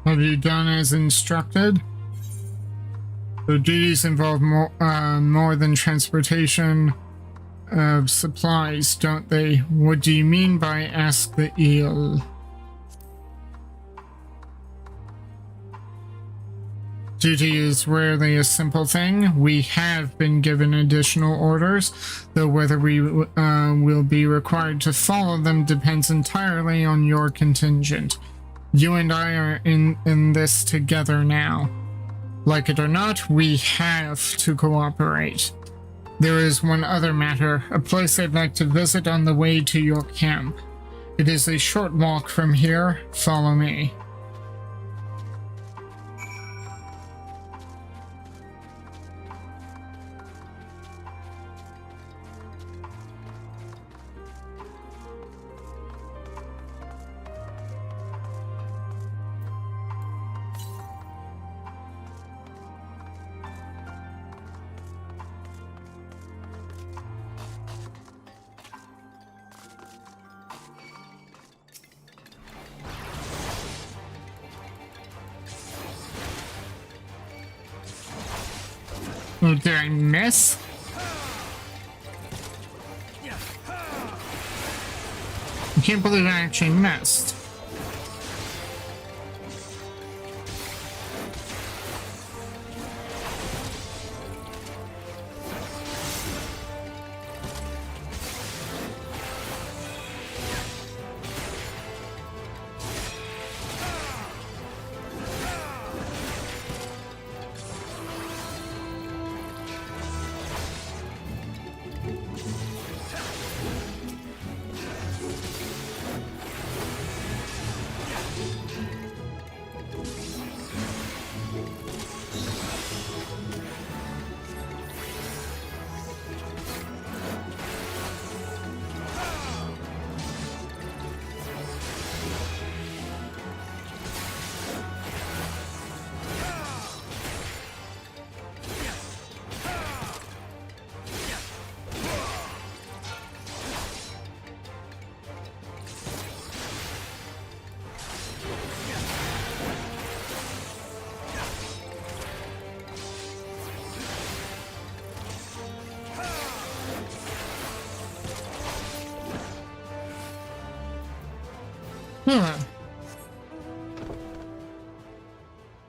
Have you done as instructed? The duties involve more than transportation of supplies, don't they? What do you mean by ask the eel? Duty is rarely a simple thing. We have been given additional orders, though whether we will be required to follow them depends entirely on your contingent. You and I are in this together now. Like it or not, we have to cooperate. There is one other matter, a place I'd like to visit on the way to your camp. It is a short walk from here. Follow me. Oh, did I miss? I can't believe I actually missed.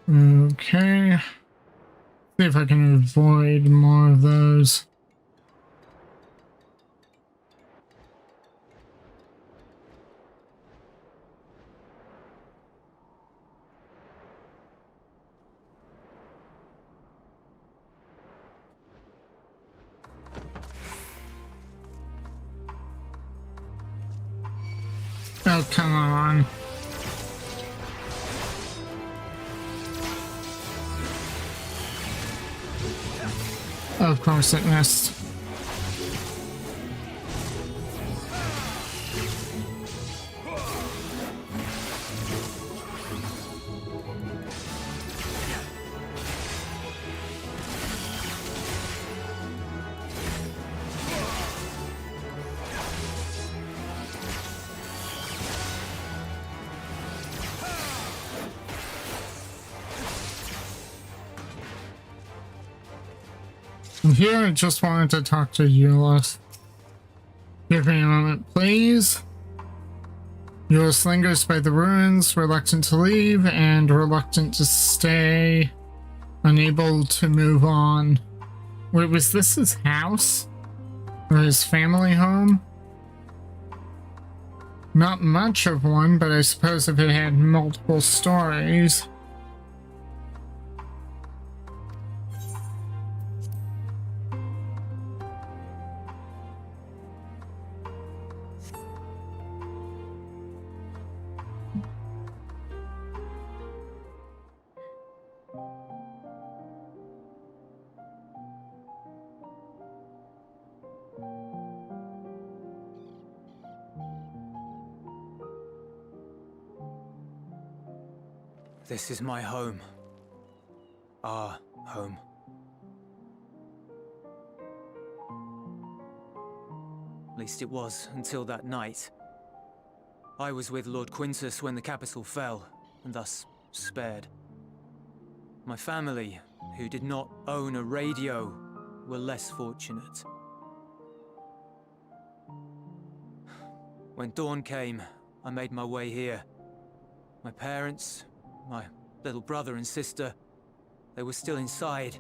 Okay. See if I can avoid more of those. Oh, come on. Of course it missed. Here, I just wanted to talk to Euless. Give me a moment, please. Euless lingers by the ruins, reluctant to leave and reluctant to stay, unable to move on. Wait, was this his house? Or his family home? Not much of one, but I suppose if it had multiple stories. This is my home. Our home. At least it was until that night. I was with Lord Quintus when the capital fell, and thus spared. My family, who did not own a radio, were less fortunate. When dawn came, I made my way here. My parents, my little brother and sister, they were still inside.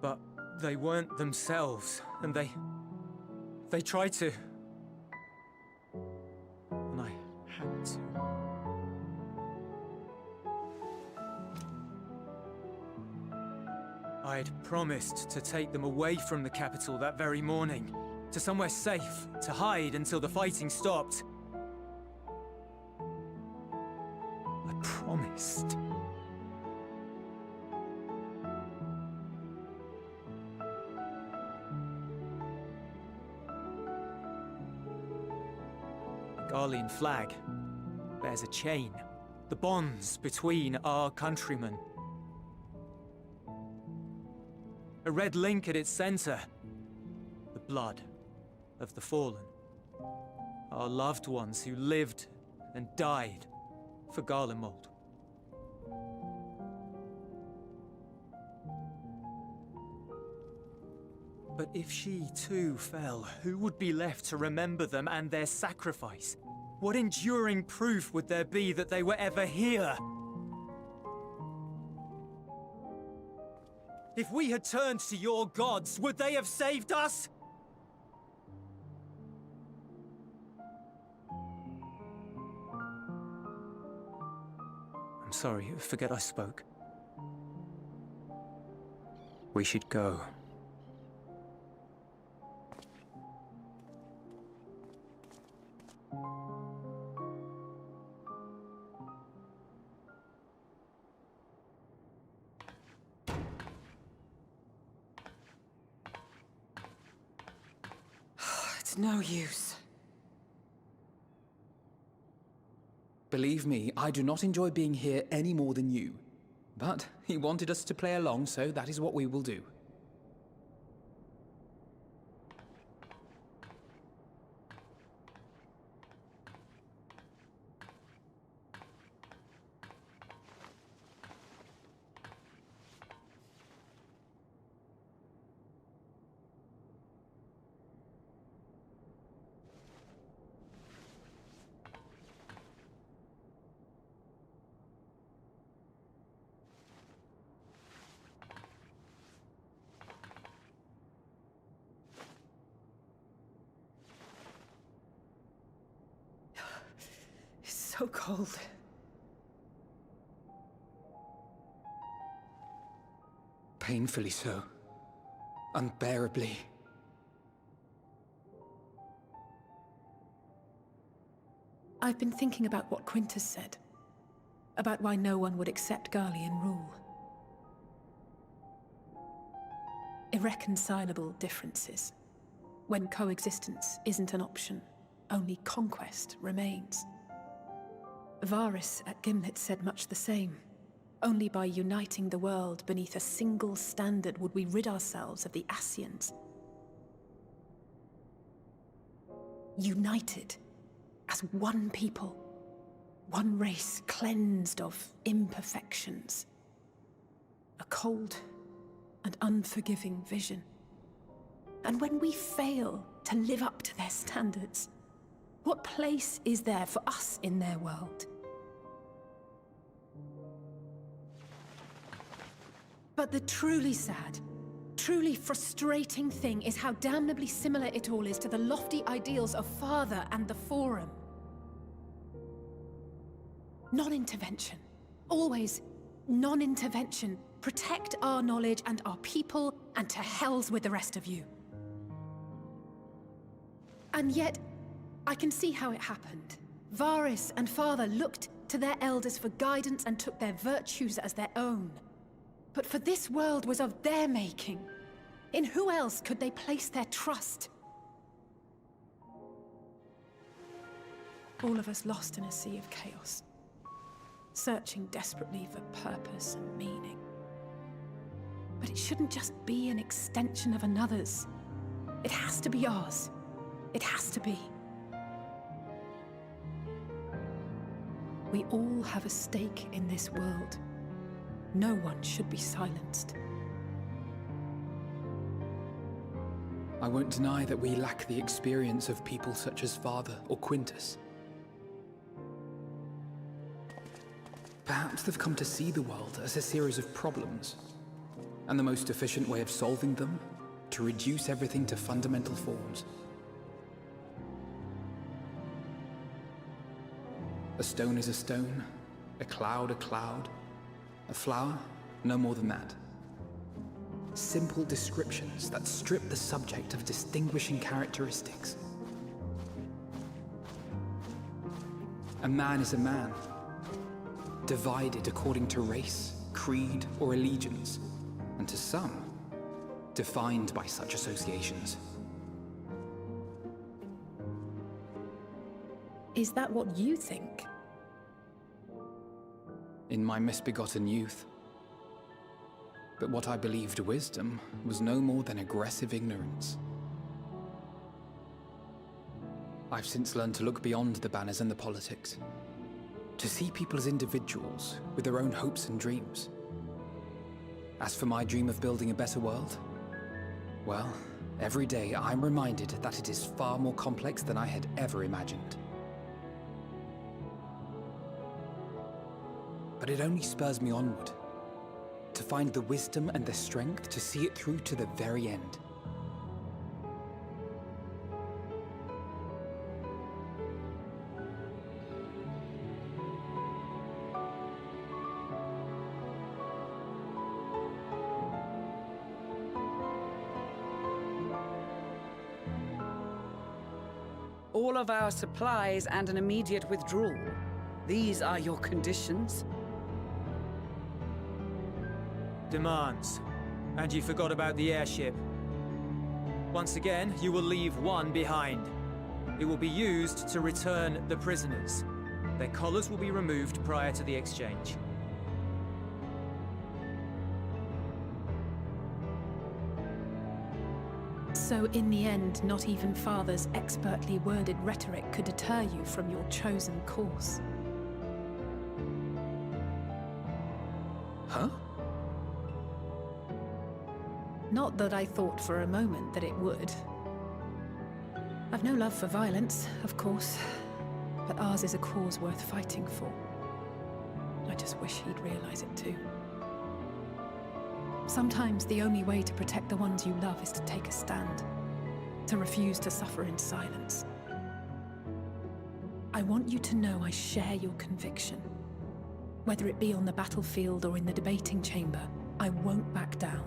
But they weren't themselves, and they tried to. And I had to. I'd promised to take them away from the capital that very morning, to somewhere safe, to hide until the fighting stopped. I promised. The Garlean flag bears a chain, the bonds between our countrymen. A red link at its center, the blood of the fallen. Our loved ones who lived and died for Garlemald. But if she too fell, who would be left to remember them and their sacrifice? What enduring proof would there be that they were ever here? If we had turned to your gods, would they have saved us? I'm sorry, forget I spoke. We should go. It's no use. Believe me, I do not enjoy being here any more than you. But he wanted us to play along, so that is what we will do. So cold. Painfully so. Unbearably. I've been thinking about what Quintus said. About why no one would accept Garlean rule. Irreconcilable differences. When coexistence isn't an option, only conquest remains. Varys at Gimlet said much the same. Only by uniting the world beneath a single standard would we rid ourselves of the Ascians. United as one people, one race cleansed of imperfections. A cold and unforgiving vision. And when we fail to live up to their standards, what place is there for us in their world? But the truly sad, truly frustrating thing is how damnably similar it all is to the lofty ideals of Father and the Forum. Non-intervention. Always non-intervention. Protect our knowledge and our people, and to hells with the rest of you. And yet, I can see how it happened. Varys and Father looked to their elders for guidance and took their virtues as their own. But for this world was of their making. In who else could they place their trust? All of us lost in a sea of chaos, searching desperately for purpose and meaning. But it shouldn't just be an extension of another's. It has to be ours. It has to be. We all have a stake in this world. No one should be silenced. I won't deny that we lack the experience of people such as Father or Quintus. Perhaps they've come to see the world as a series of problems, and the most efficient way of solving them, to reduce everything to fundamental forms. A stone is a stone, a cloud, a flower, no more than that. Simple descriptions that strip the subject of distinguishing characteristics. A man is a man, divided according to race, creed, or allegiance, and to some, defined by such associations. Is that what you think? In my misbegotten youth. But what I believed wisdom was no more than aggressive ignorance. I've since learned to look beyond the banners and the politics, to see people as individuals with their own hopes and dreams. As for my dream of building a better world, well, every day I'm reminded that it is far more complex than I had ever imagined. But it only spurs me onward, to find the wisdom and the strength to see it through to the very end. All of our supplies and an immediate withdrawal. These are your conditions? Demands. And you forgot about the airship. Once again, you will leave one behind. It will be used to return the prisoners. Their collars will be removed prior to the exchange. So in the end, not even Father's expertly worded rhetoric could deter you from your chosen course. Huh? Not that I thought for a moment that it would. I've no love for violence, of course, but ours is a cause worth fighting for. I just wish he'd realize it too. Sometimes the only way to protect the ones you love is to take a stand, to refuse to suffer in silence. I want you to know I share your conviction. Whether it be on the battlefield or in the debating chamber, I won't back down.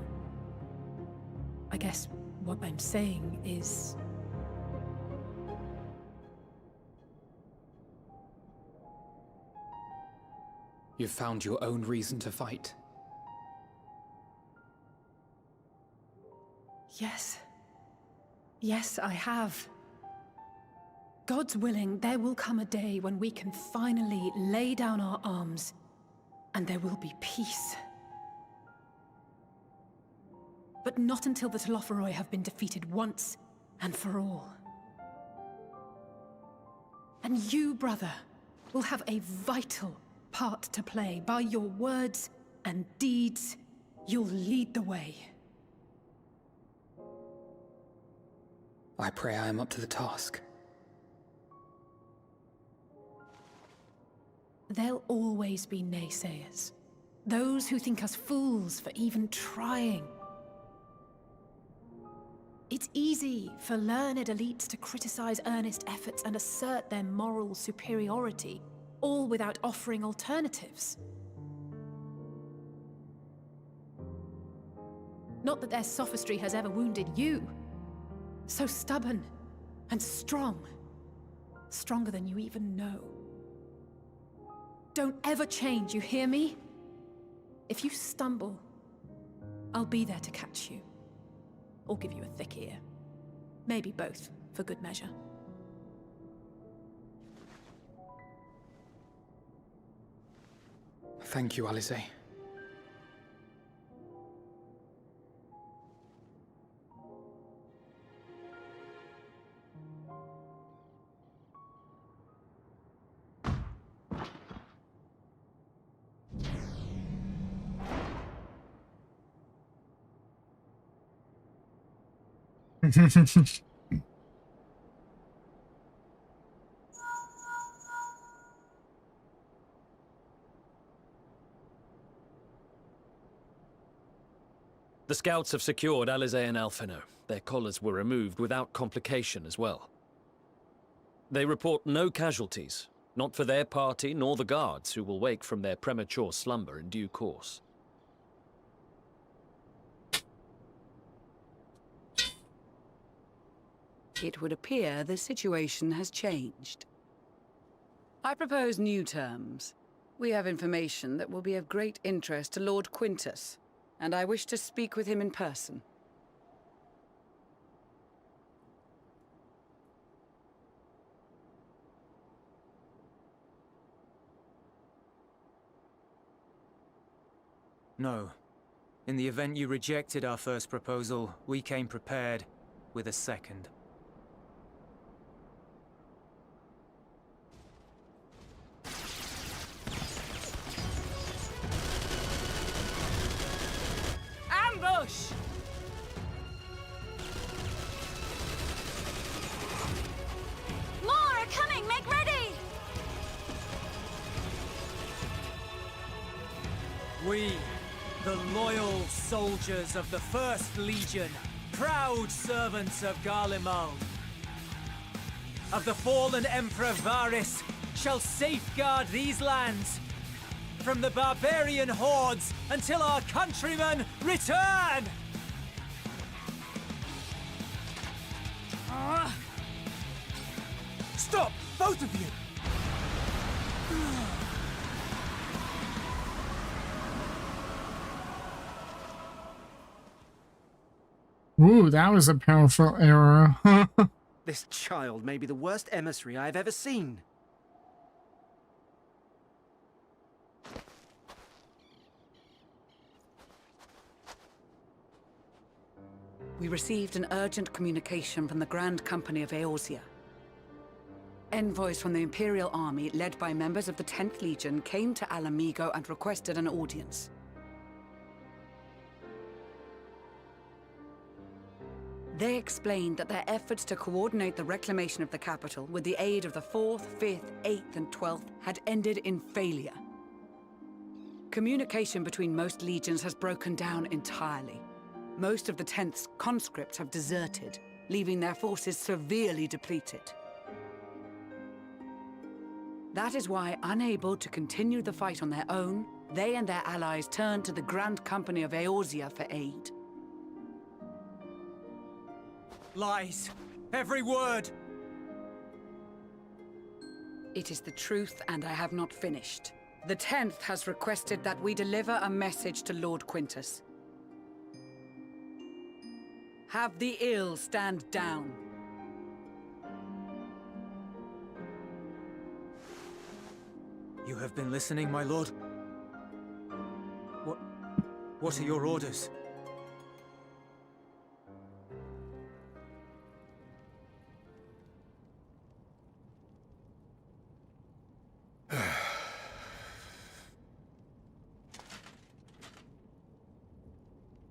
I guess what I'm saying is... You've found your own reason to fight. Yes. Yes, I have. God's willing, there will come a day when we can finally lay down our arms, and there will be peace. But not until the Telophoroi have been defeated once and for all. And you, brother, will have a vital part to play. By your words and deeds, you'll lead the way. I pray I am up to the task. There'll always be naysayers. Those who think us fools for even trying. It's easy for learned elites to criticize earnest efforts and assert their moral superiority, all without offering alternatives. Not that their sophistry has ever wounded you. So stubborn and strong. Stronger than you even know. Don't ever change, you hear me? If you stumble, I'll be there to catch you. Or give you a thick ear. Maybe both, for good measure. Thank you, Alice. The scouts have secured Alize and Alphino. Their collars were removed without complication as well. They report no casualties, not for their party nor the guards, who will wake from their premature slumber in due course. It would appear the situation has changed. I propose new terms. We have information that will be of great interest to Lord Quintus, and I wish to speak with him in person. No. In the event you rejected our first proposal, we came prepared with a second. Ambush! More are coming! Make ready! We, the loyal soldiers of the First Legion, proud servants of Garlemald, of the fallen Emperor Varys, shall safeguard these lands from the barbarian hordes until our countrymen return! Stop! Both of you! Ooh, that was a powerful arrow. This child may be the worst emissary I've ever seen. We received an urgent communication from the Grand Company of Eorzea. Envoys from the Imperial Army, led by members of the 10th Legion, came to Alamigo and requested an audience. They explained that their efforts to coordinate the reclamation of the capital with the aid of the 4th, 5th, 8th, and 12th had ended in failure. Communication between most legions has broken down entirely. Most of the 10th's conscripts have deserted, leaving their forces severely depleted. That is why, unable to continue the fight on their own, they and their allies turned to the Grand Company of Eorzea for aid. Lies. Every word. It is the truth, and I have not finished. The 10th has requested that we deliver a message to Lord Quintus. Have the ill stand down. You have been listening, my lord? What are your orders?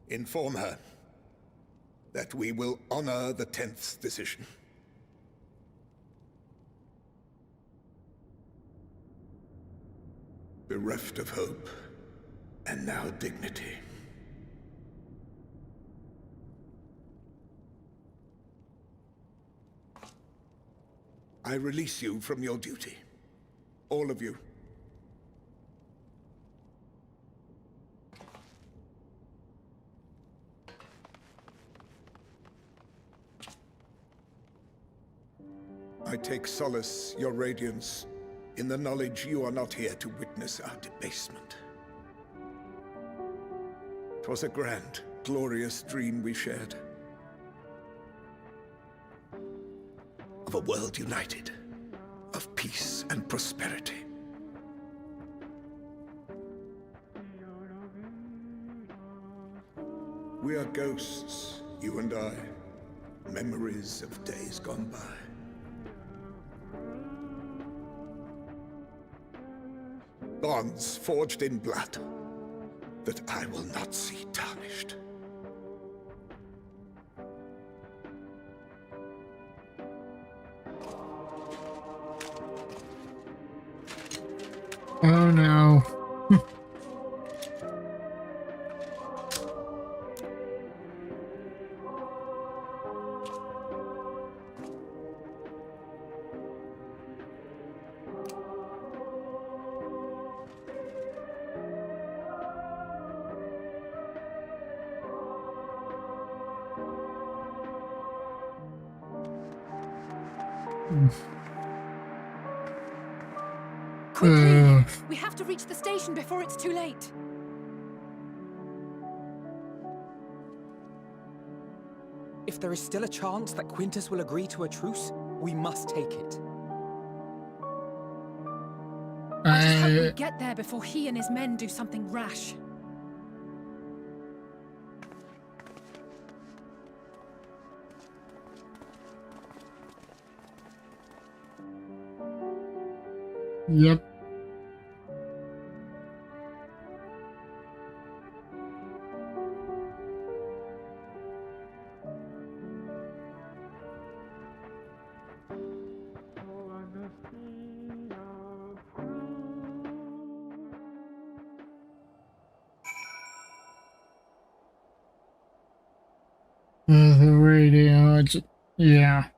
Inform her that we will honor the 10th's decision. Bereft of hope, and now dignity. I release you from your duty. All of you. I take solace, your radiance, in the knowledge you are not here to witness our debasement. 'Twas a grand, glorious dream we shared. Of a world united, of peace and prosperity. We are ghosts, you and I, memories of days gone by. Bonds forged in blood that I will not see tarnished. Oh no. Quickly! We have to reach the station before it's too late. If there is still a chance that Quintus will agree to a truce, we must take it. I just hope we get there before he and his men do something rash. Yep. The radio, yeah.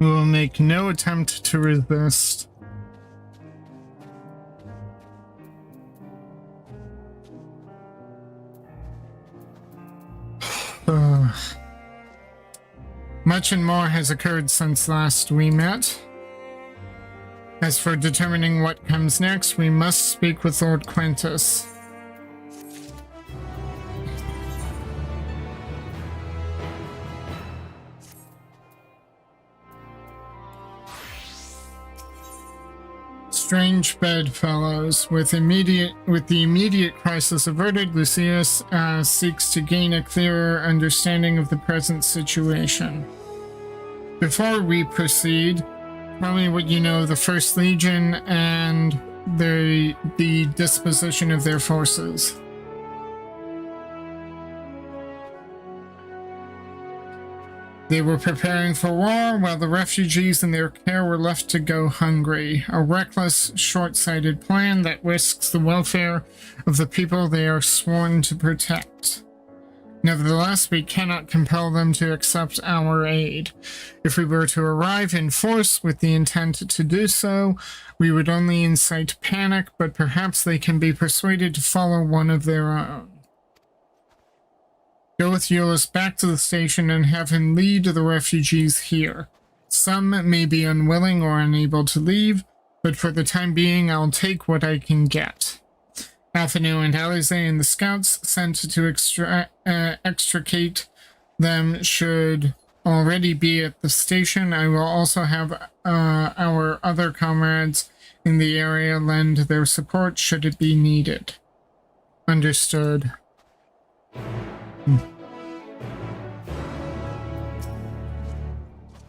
We will make no attempt to resist. Much and more has occurred since last we met. As for determining what comes next, we must speak with Lord Quintus. Strange bedfellows. With the immediate crisis averted, Lucius seeks to gain a clearer understanding of the present situation. Before we proceed, tell me what you know of the First Legion and the disposition of their forces. They were preparing for war while the refugees in their care were left to go hungry. A reckless, short-sighted plan that risks the welfare of the people they are sworn to protect. Nevertheless, we cannot compel them to accept our aid. If we were to arrive in force with the intent to do so, we would only incite panic, but perhaps they can be persuaded to follow one of their own. Go with Euless back to the station and have him lead the refugees here. Some may be unwilling or unable to leave, but for the time being, I'll take what I can get. Alphino and Alize and the scouts sent to extricate them should already be at the station. I will also have our other comrades in the area lend their support should it be needed. Understood.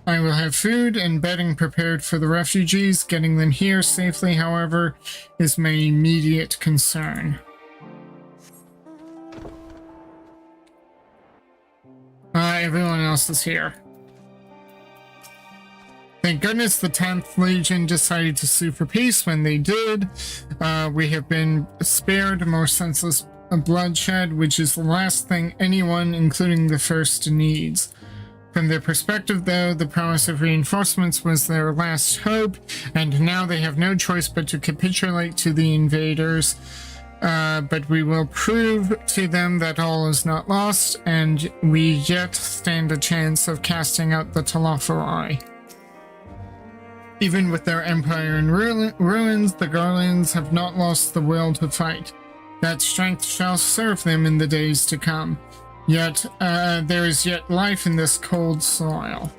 I will have food and bedding prepared for the refugees. Getting them here safely, however, is my immediate concern. Everyone else is here. Thank goodness the 10th Legion decided to sue for peace when they did. We have been spared more senseless bloodshed, which is the last thing anyone, including the First, needs. From their perspective, though, the promise of reinforcements was their last hope, and now they have no choice but to capitulate to the invaders. But we will prove to them that all is not lost, and we yet stand a chance of casting out the Telophori. Even with their empire in ruins, the Garlands have not lost the will to fight. That strength shall serve them in the days to come. Yet, there is yet life in this cold soil.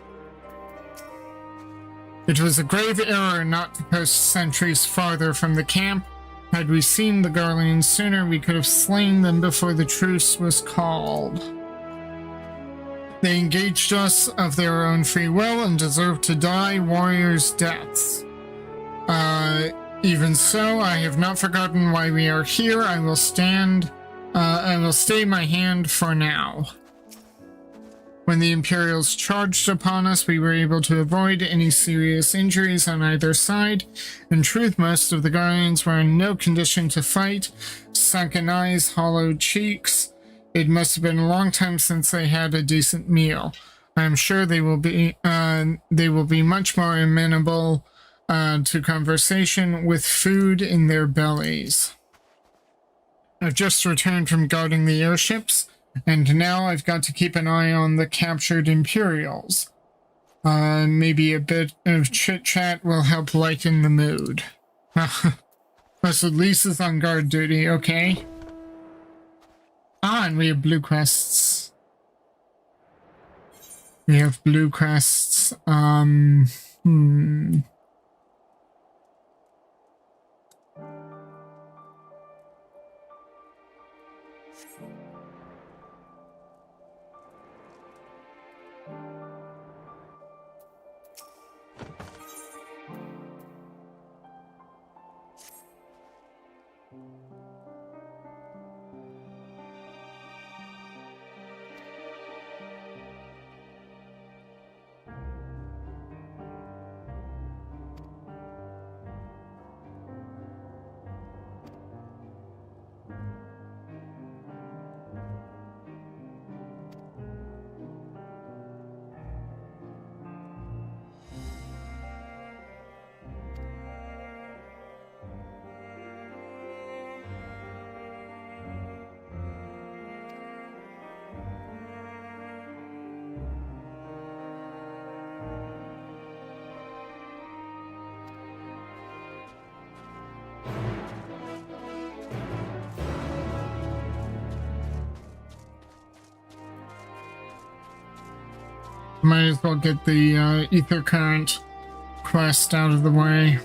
It was a grave error not to post sentries farther from the camp. Had we seen the Garleans sooner, we could have slain them before the truce was called. They engaged us of their own free will and deserve to die warriors' deaths. Even so, I have not forgotten why we are here. I will stay my hand for now. When the Imperials charged upon us, we were able to avoid any serious injuries on either side. In truth, most of the Guardians were in no condition to fight. Sunken eyes, hollow cheeks. It must have been a long time since they had a decent meal. I am sure they will be much more amenable to conversation with food in their bellies. I've just returned from guarding the airships, and now I've got to keep an eye on the captured Imperials. Maybe a bit of chit-chat will help lighten the mood. So Lisa's on guard duty, okay? And we have blue crests. We have blue crests. Might as well get the ether current quest out of the way.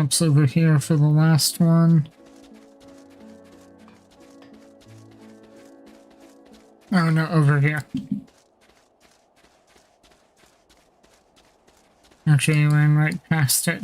perhaps over here for the last one. Oh no, over here. Actually, I ran right past it.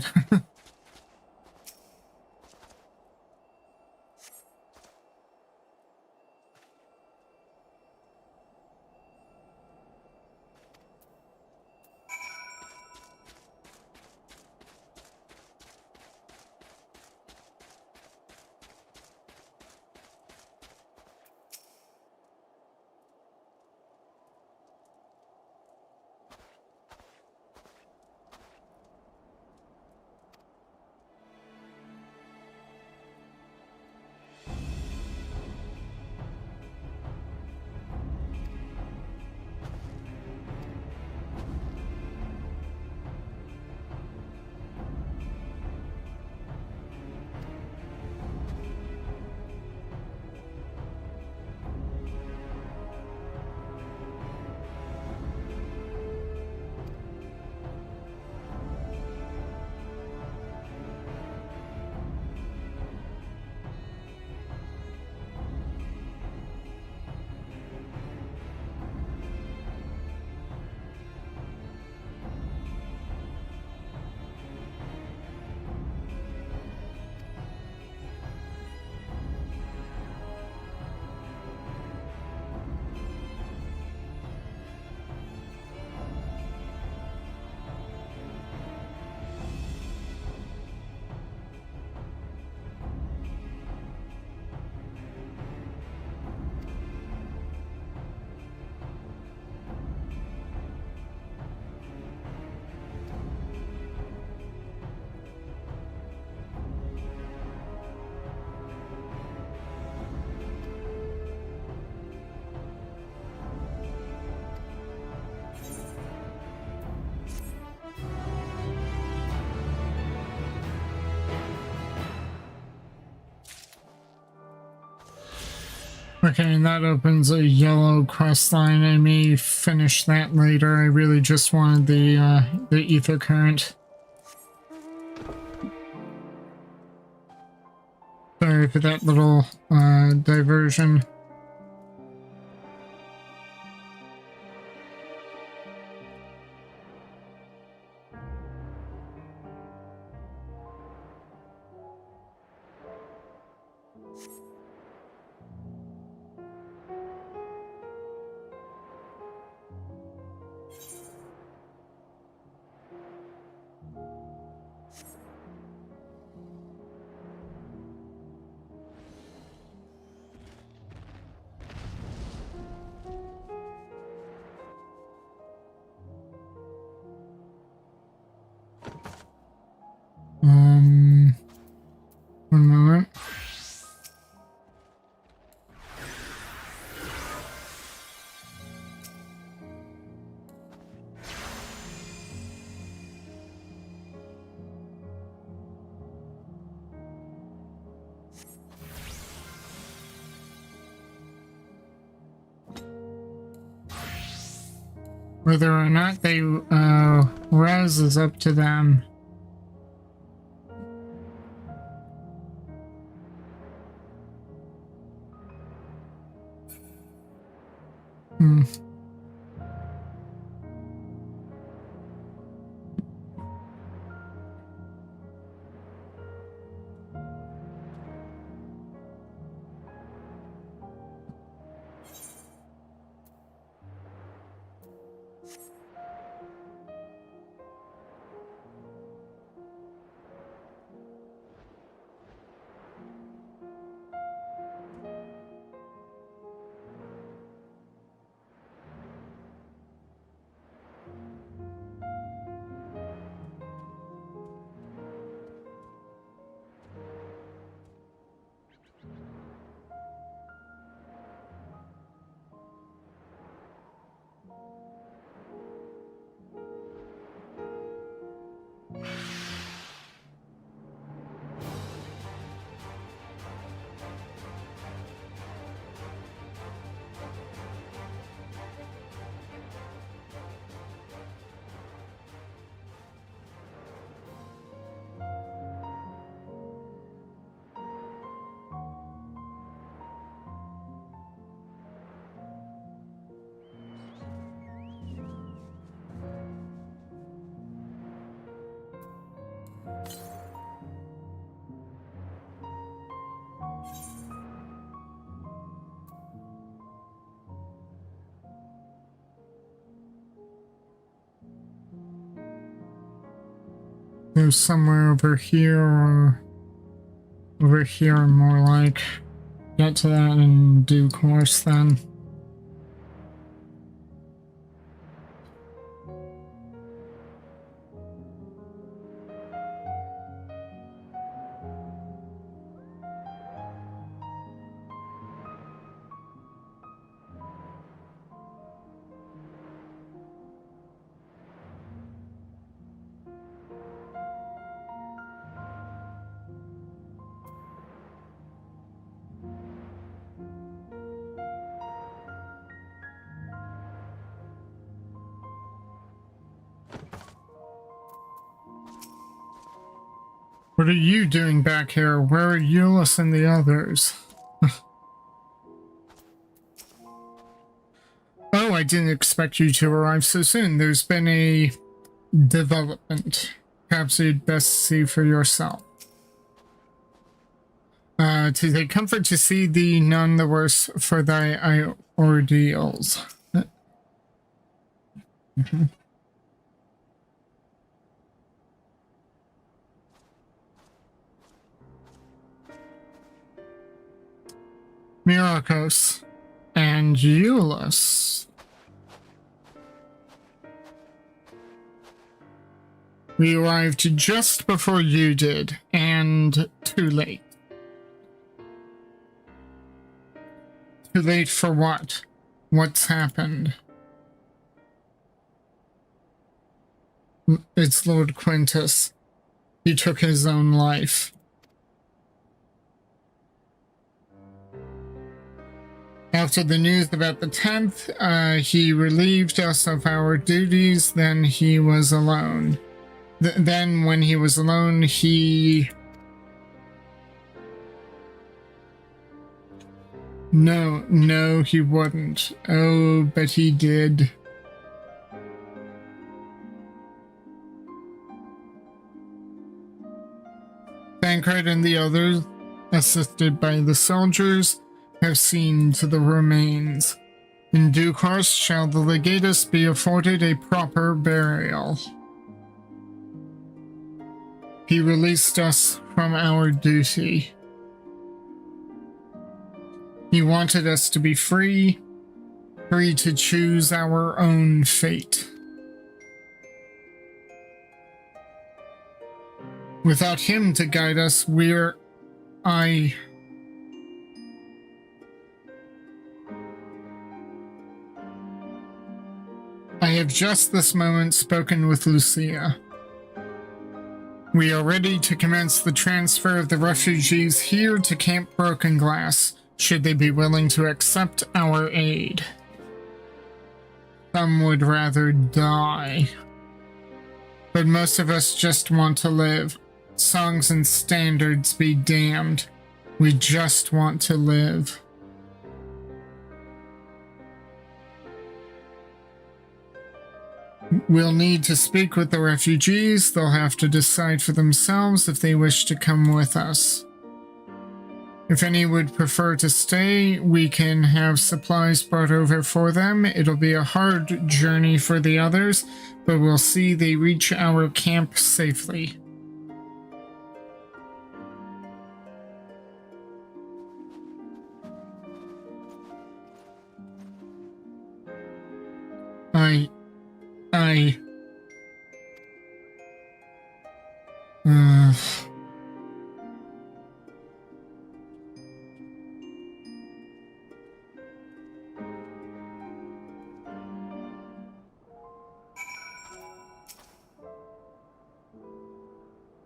Okay, and that opens a yellow quest line. I may finish that later. I really just wanted the ether current. Sorry for that little diversion. One moment. Whether or not they res is up to them. go somewhere over here or over here, more like. Get to that in due course then. What are you doing back here? Where are Euless and the others? Oh, I didn't expect you to arrive so soon. There's been a development. Perhaps you'd best see for yourself. To take comfort to see thee, none the worse for thy ordeals. Myrokos and Euless. We arrived just before you did, and too late. Too late for what? What's happened? It's Lord Quintus. He took his own life. After the news about the 10th, he relieved us of our duties, then he was alone. Then when he was alone, he... No, he wouldn't. Oh, but he did. Tancred and the others, assisted by the soldiers, have seen to the remains. In due course shall the legatus be afforded a proper burial. He released us from our duty. He wanted us to be free to choose our own fate. Without him to guide us, I have just this moment spoken with Lucia. We are ready to commence the transfer of the refugees here to Camp Broken Glass, should they be willing to accept our aid. Some would rather die. But most of us just want to live. Songs and standards be damned. We just want to live. We'll need to speak with the refugees. They'll have to decide for themselves if they wish to come with us. If any would prefer to stay, we can have supplies brought over for them. It'll be a hard journey for the others, but we'll see they reach our camp safely.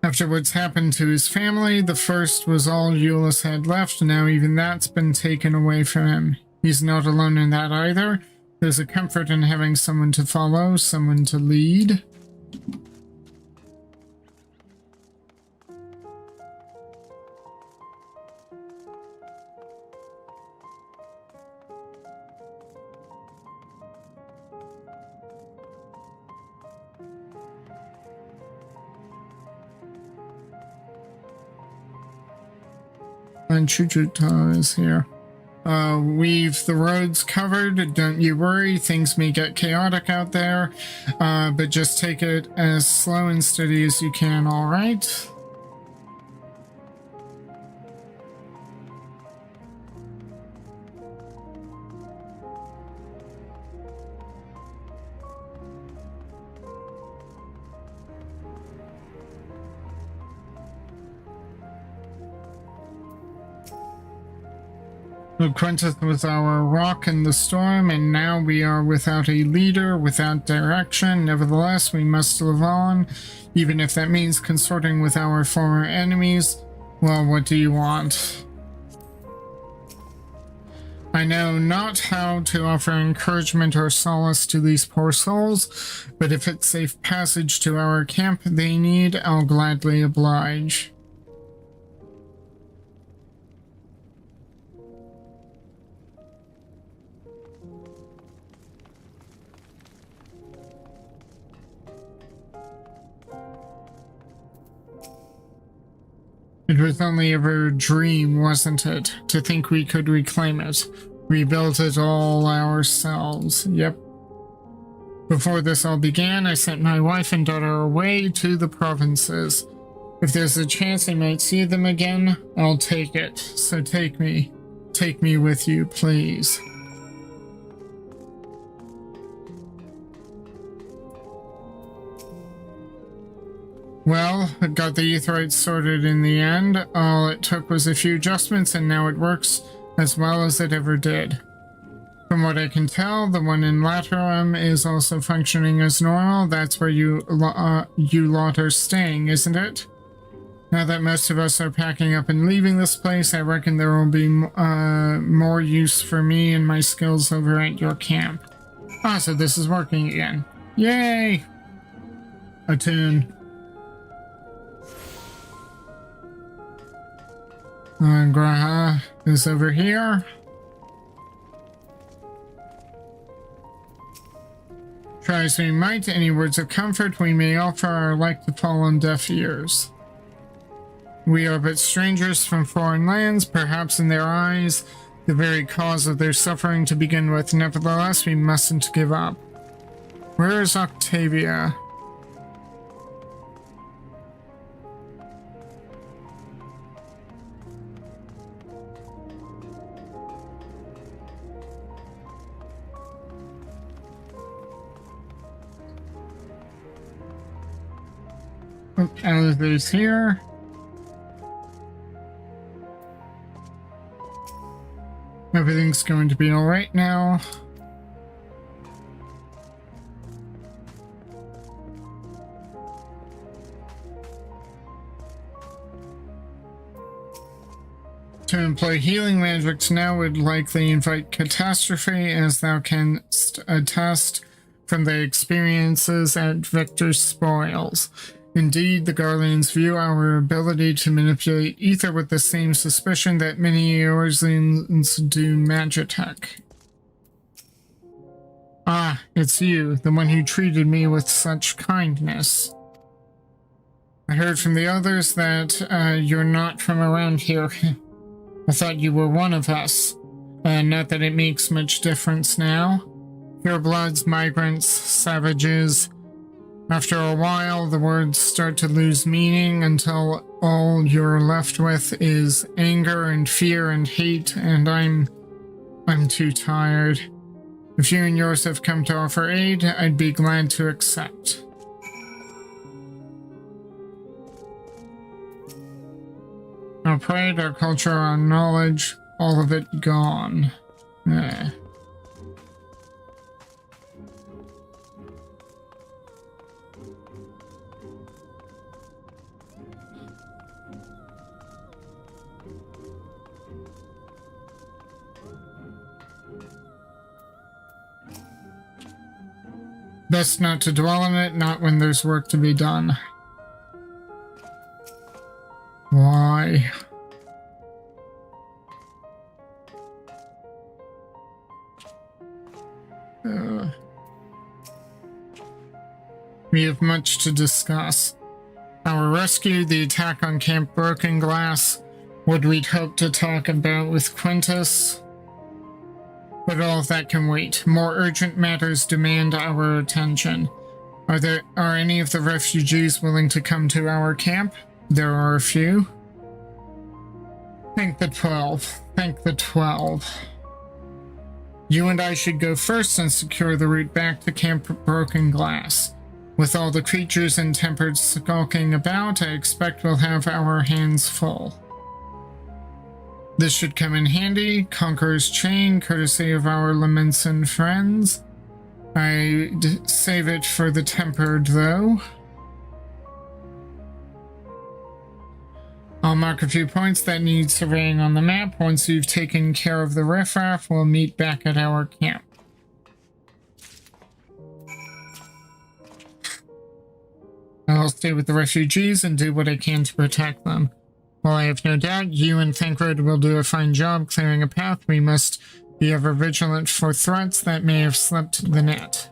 After what's happened to his family, the first was all Euless had left. Now even that's been taken away from him. He's not alone in that either. There's a comfort in having someone to follow, someone to lead. And Chuchuta is here. we've the roads covered. Don't you worry, things may get chaotic out there, but just take it as slow and steady as you can, alright? Quintus was our rock in the storm, and now we are without a leader, without direction. Nevertheless, we must live on, even if that means consorting with our former enemies. Well, what do you want? I know not how to offer encouragement or solace to these poor souls, but if it's safe passage to our camp they need, I'll gladly oblige. It was only ever a dream, wasn't it? To think we could reclaim it. We built it all ourselves. Yep. Before this all began, I sent my wife and daughter away to the provinces. If there's a chance I might see them again, I'll take it. So take me. Take me with you, please. Well, I got the Aetherites sorted in the end. All it took was a few adjustments and now it works as well as it ever did. From what I can tell, the one in Laterum is also functioning as normal. That's where you lot are staying, isn't it? Now that most of us are packing up and leaving this place, I reckon there will be more use for me and my skills over at your camp. Ah, so this is working again. Yay! Attune. Graha is over here. Try as we might, any words of comfort we may offer are like to fall on deaf ears. We are but strangers from foreign lands, perhaps in their eyes, the very cause of their suffering to begin with. Nevertheless, we mustn't give up. Where is Octavia? Elevator's here. Everything's going to be alright now. To employ healing magics now would likely invite catastrophe, as thou canst attest from the experiences at Victor's spoils. Indeed, the Guardians view our ability to manipulate ether with the same suspicion that many Eorzeans do Magitech. Ah, it's you, the one who treated me with such kindness. I heard from the others that you're not from around here. I thought you were one of us. Not that it makes much difference now. Purebloods, migrants, savages. After a while, the words start to lose meaning until all you're left with is anger and fear and hate, and I'm too tired. If you and yours have come to offer aid, I'd be glad to accept. Our pride, our culture, our knowledge, all of it gone. Best not to dwell on it, not when there's work to be done. Why? We have much to discuss. Our rescue, the attack on Camp Broken Glass, what we'd hoped to talk about with Quintus. But all of that can wait. More urgent matters demand our attention. Are any of the refugees willing to come to our camp? There are a few. Thank the 12. Thank the 12. You and I should go first and secure the route back to Camp Broken Glass. With all the creatures and tempered skulking about, I expect we'll have our hands full. This should come in handy. Conqueror's Chain, courtesy of our Lamenson friends. I'd save it for the tempered, though. I'll mark a few points that need surveying on the map. Once you've taken care of the riffraff, we'll meet back at our camp. I'll stay with the refugees and do what I can to protect them. While I have no doubt you and Thancred will do a fine job clearing a path, we must be ever vigilant for threats that may have slipped the net.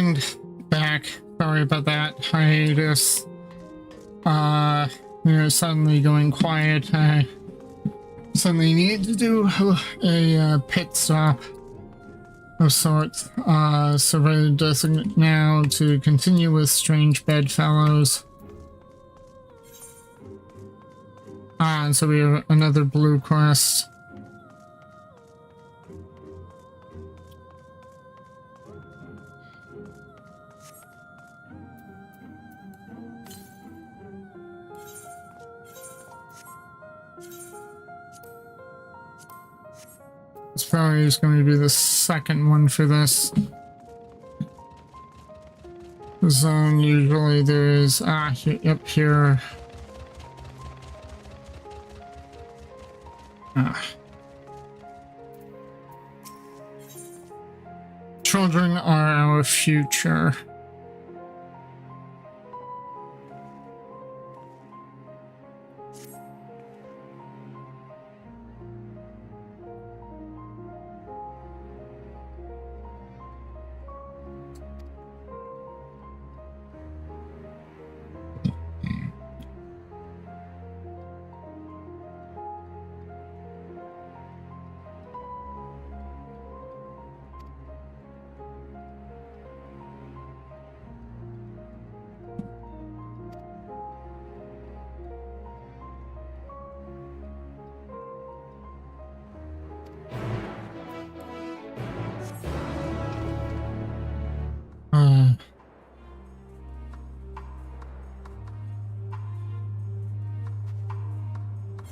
and back. Sorry about that hiatus. Suddenly going quiet. I suddenly need to do a pit stop of sorts. So we're designate now to continue with Strange Bedfellows. And so we have another blue quest. This probably is going to be the second one for this zone. Usually there is up here. Children are our future.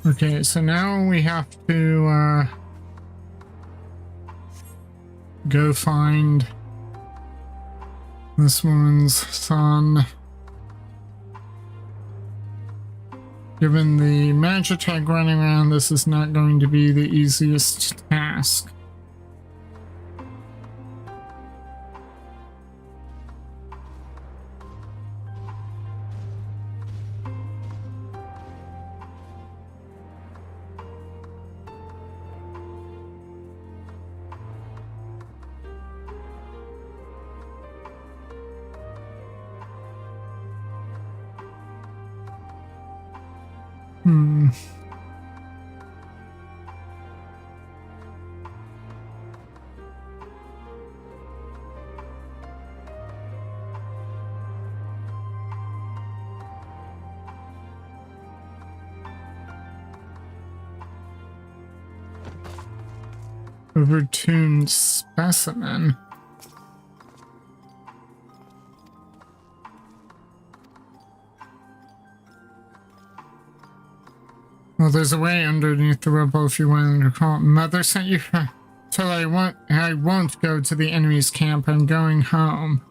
Okay, so now we have to go find this woman's son. Given the Magitech running around, this is not going to be the easiest task. Overtuned specimen. Well, there's a way underneath the rubble if you want to call it. Mother sent you. So I won't go to the enemy's camp. I'm going home.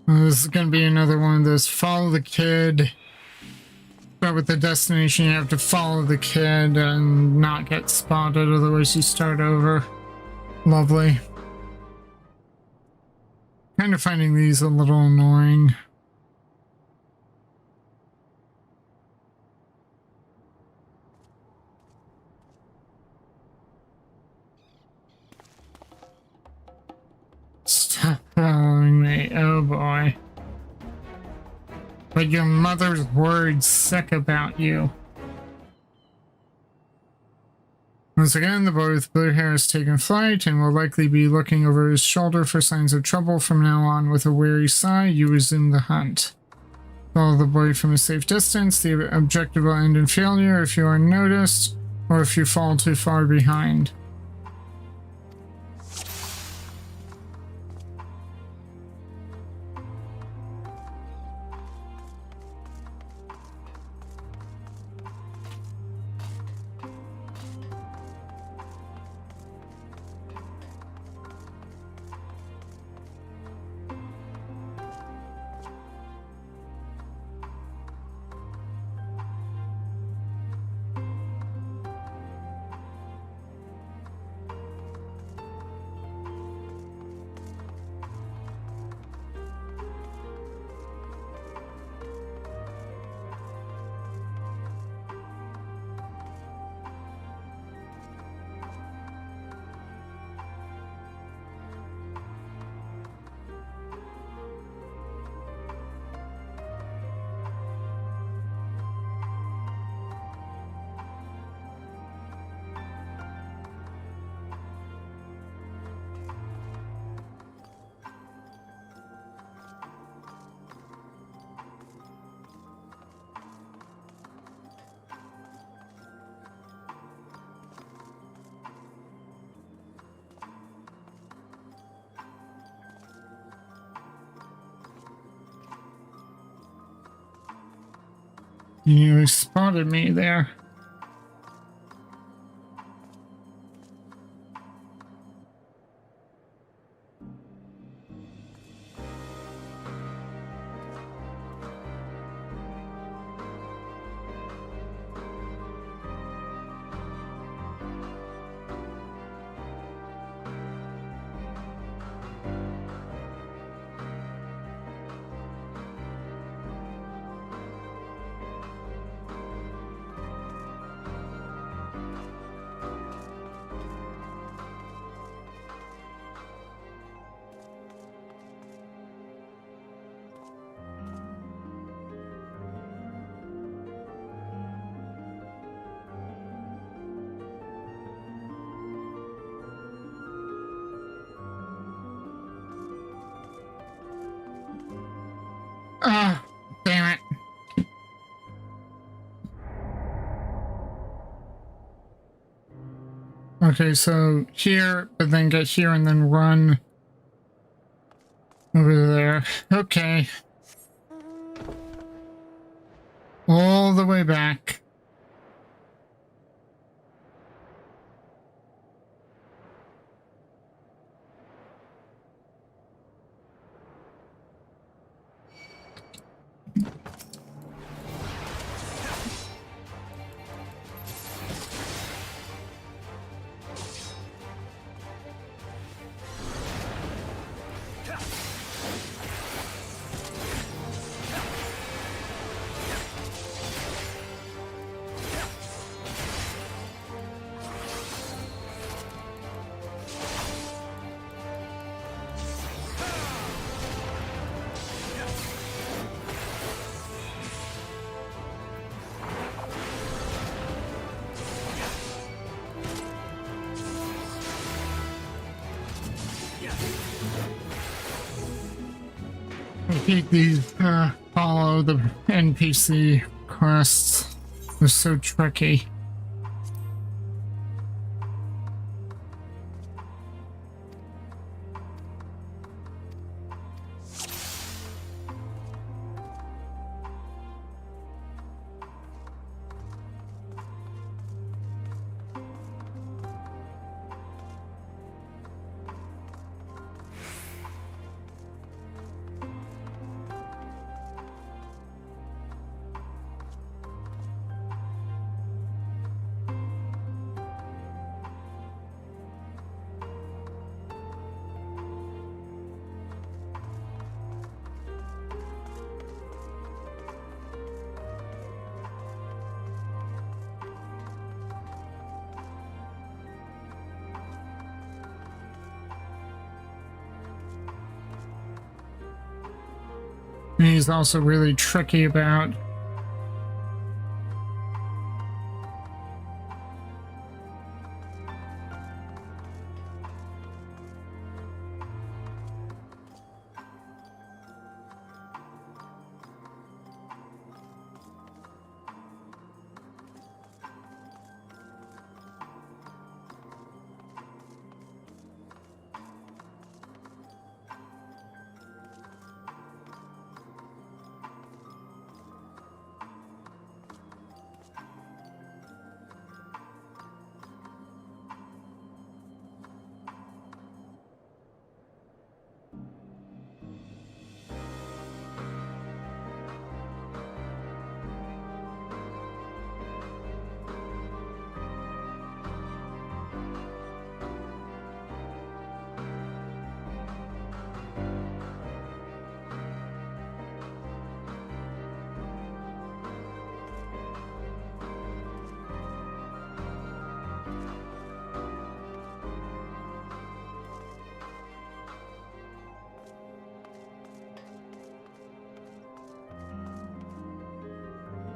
This is going to be another one of those follow the kid. Start with the destination, you have to follow the kid and not get spotted, otherwise you start over. Lovely. Kind of finding these a little annoying. Stop following me, oh boy. But your mother's words sick about you. Once again, the boy with blue hair has taken flight and will likely be looking over his shoulder for signs of trouble from now on. With a weary sigh, you resume the hunt. Follow the boy from a safe distance. The objective will end in failure if you are noticed or if you fall too far behind. You spotted me there. Ah, damn it. Okay, so here, but then get here and then run over there. Okay. All the way back. I hate these follow the NPC quests. They're so tricky. He's also really tricky about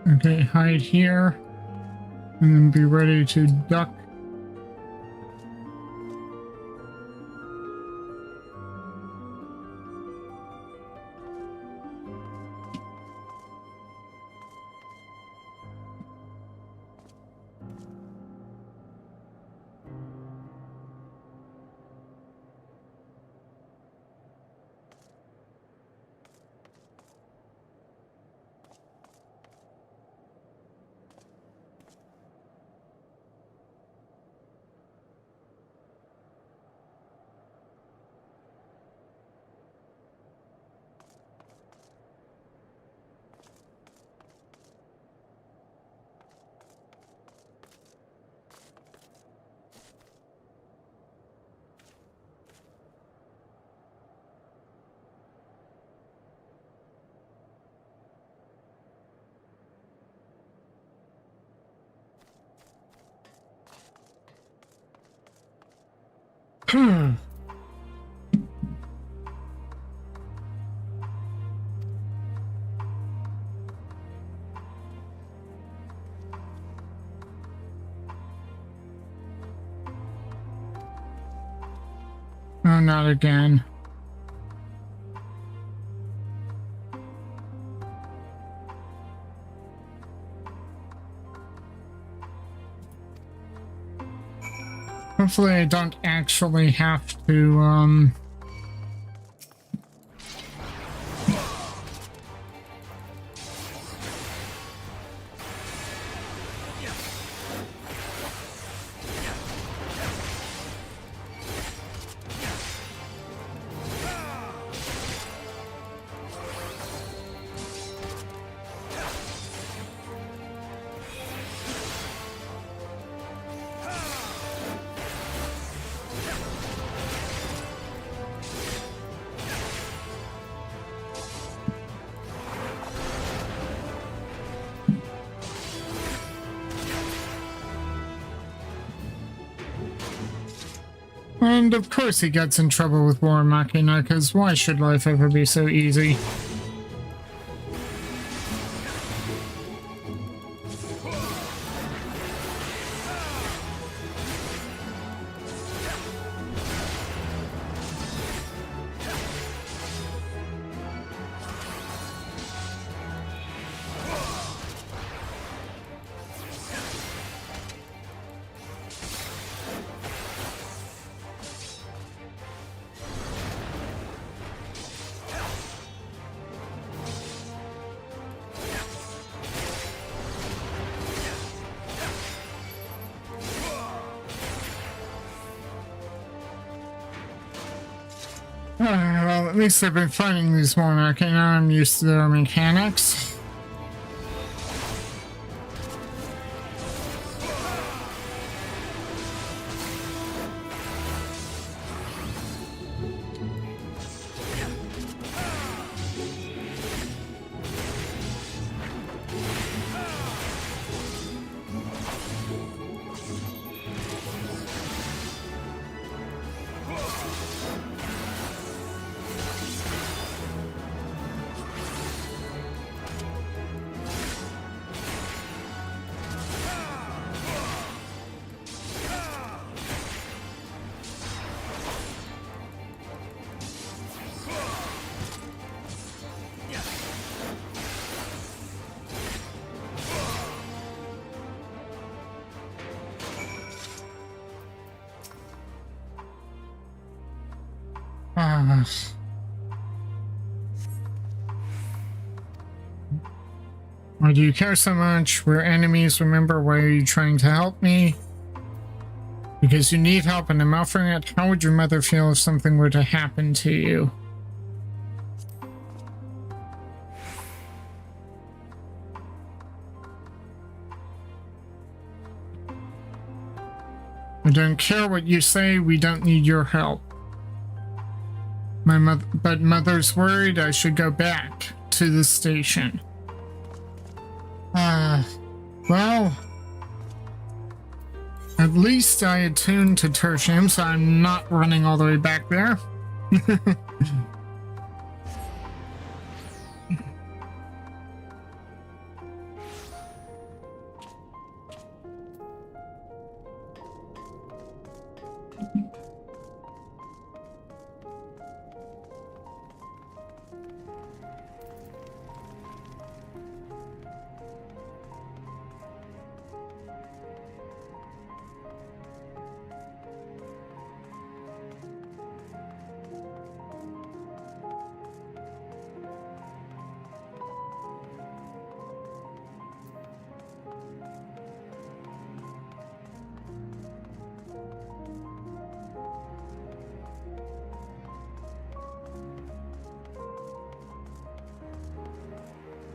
Okay, hide here. And then be ready to duck. Oh, not again. Hopefully I don't actually have to, And of course he gets in trouble with War Machina, because why should life ever be so easy? Well, at least I've been fighting these War Machina. I'm used to their mechanics. Why do you care so much? We're enemies, remember? Why are you trying to help me? Because you need help and I'm offering it. How would your mother feel if something were to happen to you? I don't care what you say, we don't need your help. But Mother's worried I should go back to the station. Well, at least I attuned to Tertium, so I'm not running all the way back there.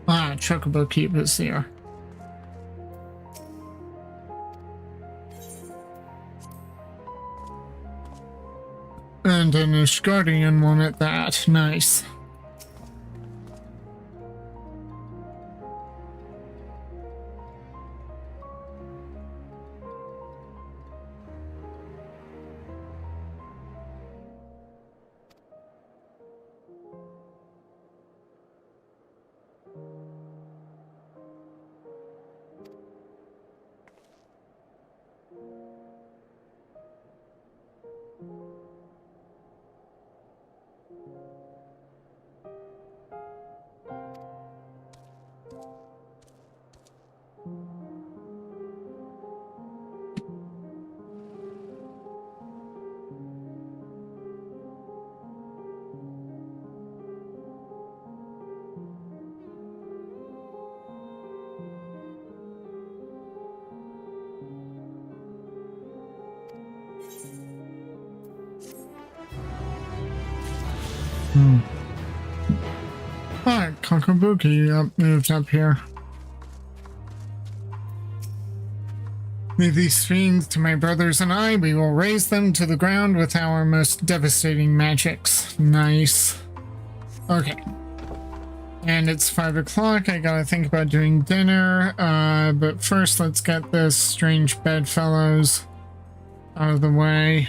Ah, Chocobo Keep is here. And an Ishgardian one at that. Nice. Alright, Kakabuki moved up here. Leave these fiends to my brothers and I. We will raise them to the ground with our most devastating magics. Nice. Okay. And it's 5 o'clock. I gotta think about doing dinner. But first, let's get this strange bedfellows out of the way.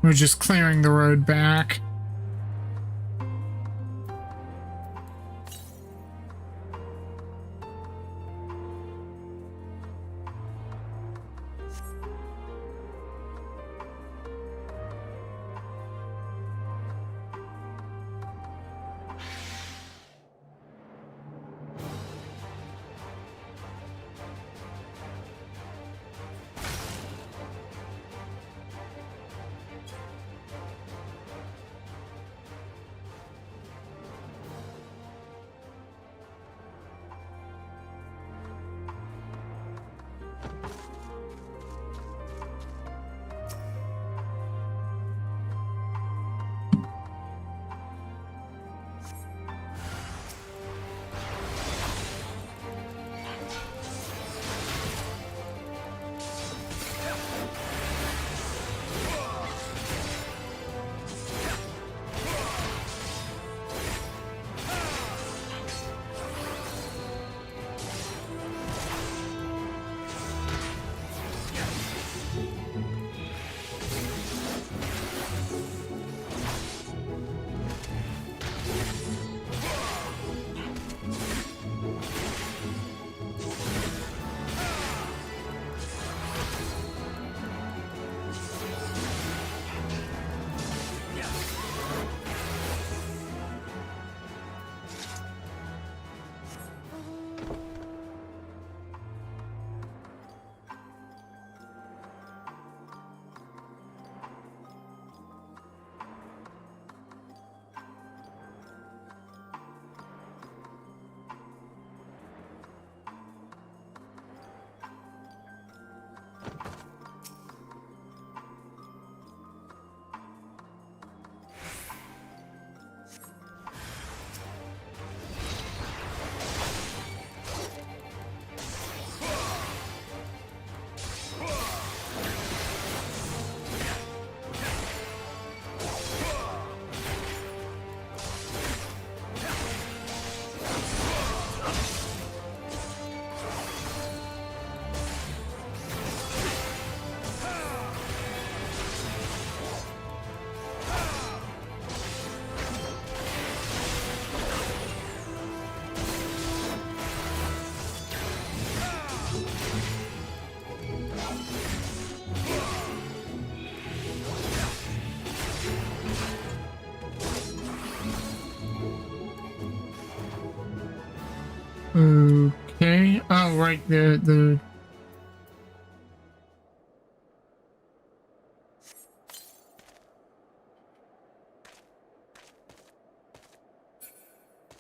We're just clearing the road back. Okay. Oh, right. The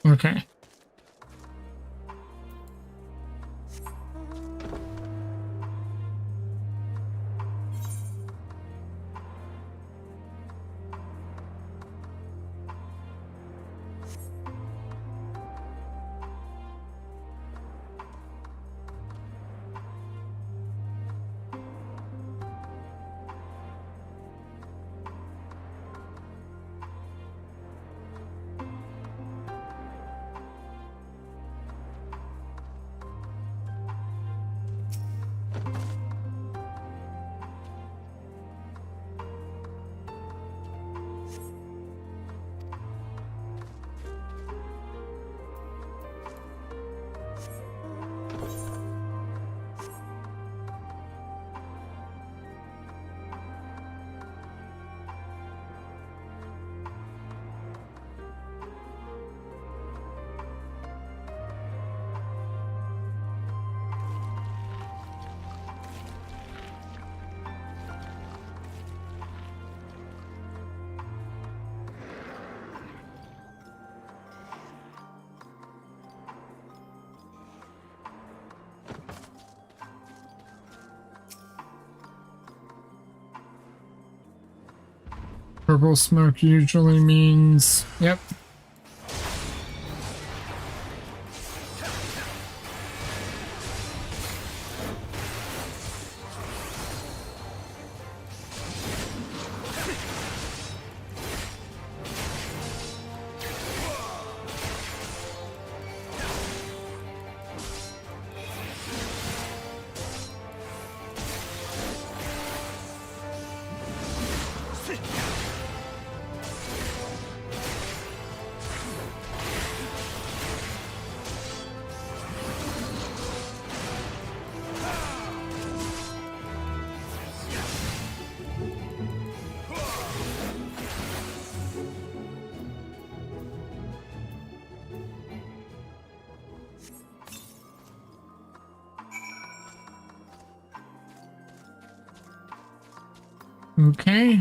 okay. Purple smoke usually means, yep. Okay.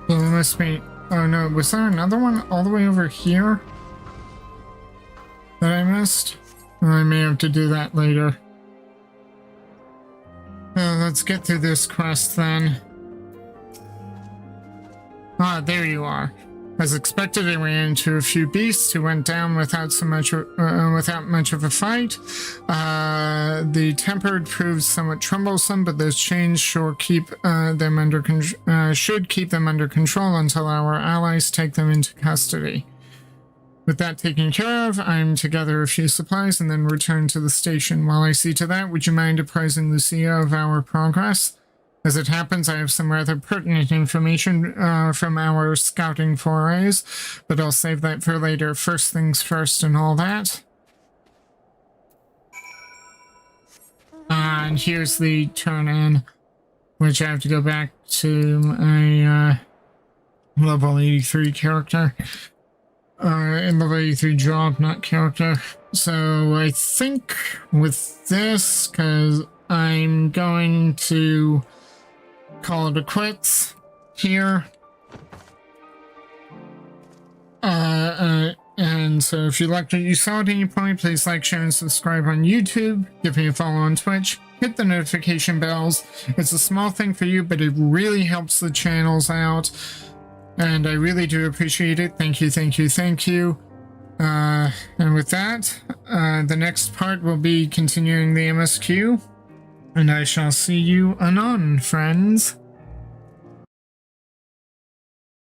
Well, it must be. Oh no, was there another one all the way over here that I missed? Well, I may have to do that later. Let's get through this quest then. Ah, there you are. As expected, I ran into a few beasts who went down without much of a fight. The tempered proved somewhat troublesome, but those chains should keep them under control until our allies take them into custody. With that taken care of, I'm to gather a few supplies and then return to the station. While I see to that, would you mind apprising Lucia of our progress? As it happens, I have some rather pertinent information from our scouting forays, but I'll save that for later. First things first and all that. And here's the turn-in, which I have to go back to my level 83 character. In level 83 job, not character. So I think with this, because I'm going to call it quits here. And so if you liked what you saw at any point, please like, share, and subscribe on YouTube. Give me a follow on Twitch. Hit the notification bells. It's a small thing for you, but it really helps the channels out. And I really do appreciate it. Thank you, thank you, thank you. And with that, the next part will be continuing the MSQ. And I shall see you anon, friends.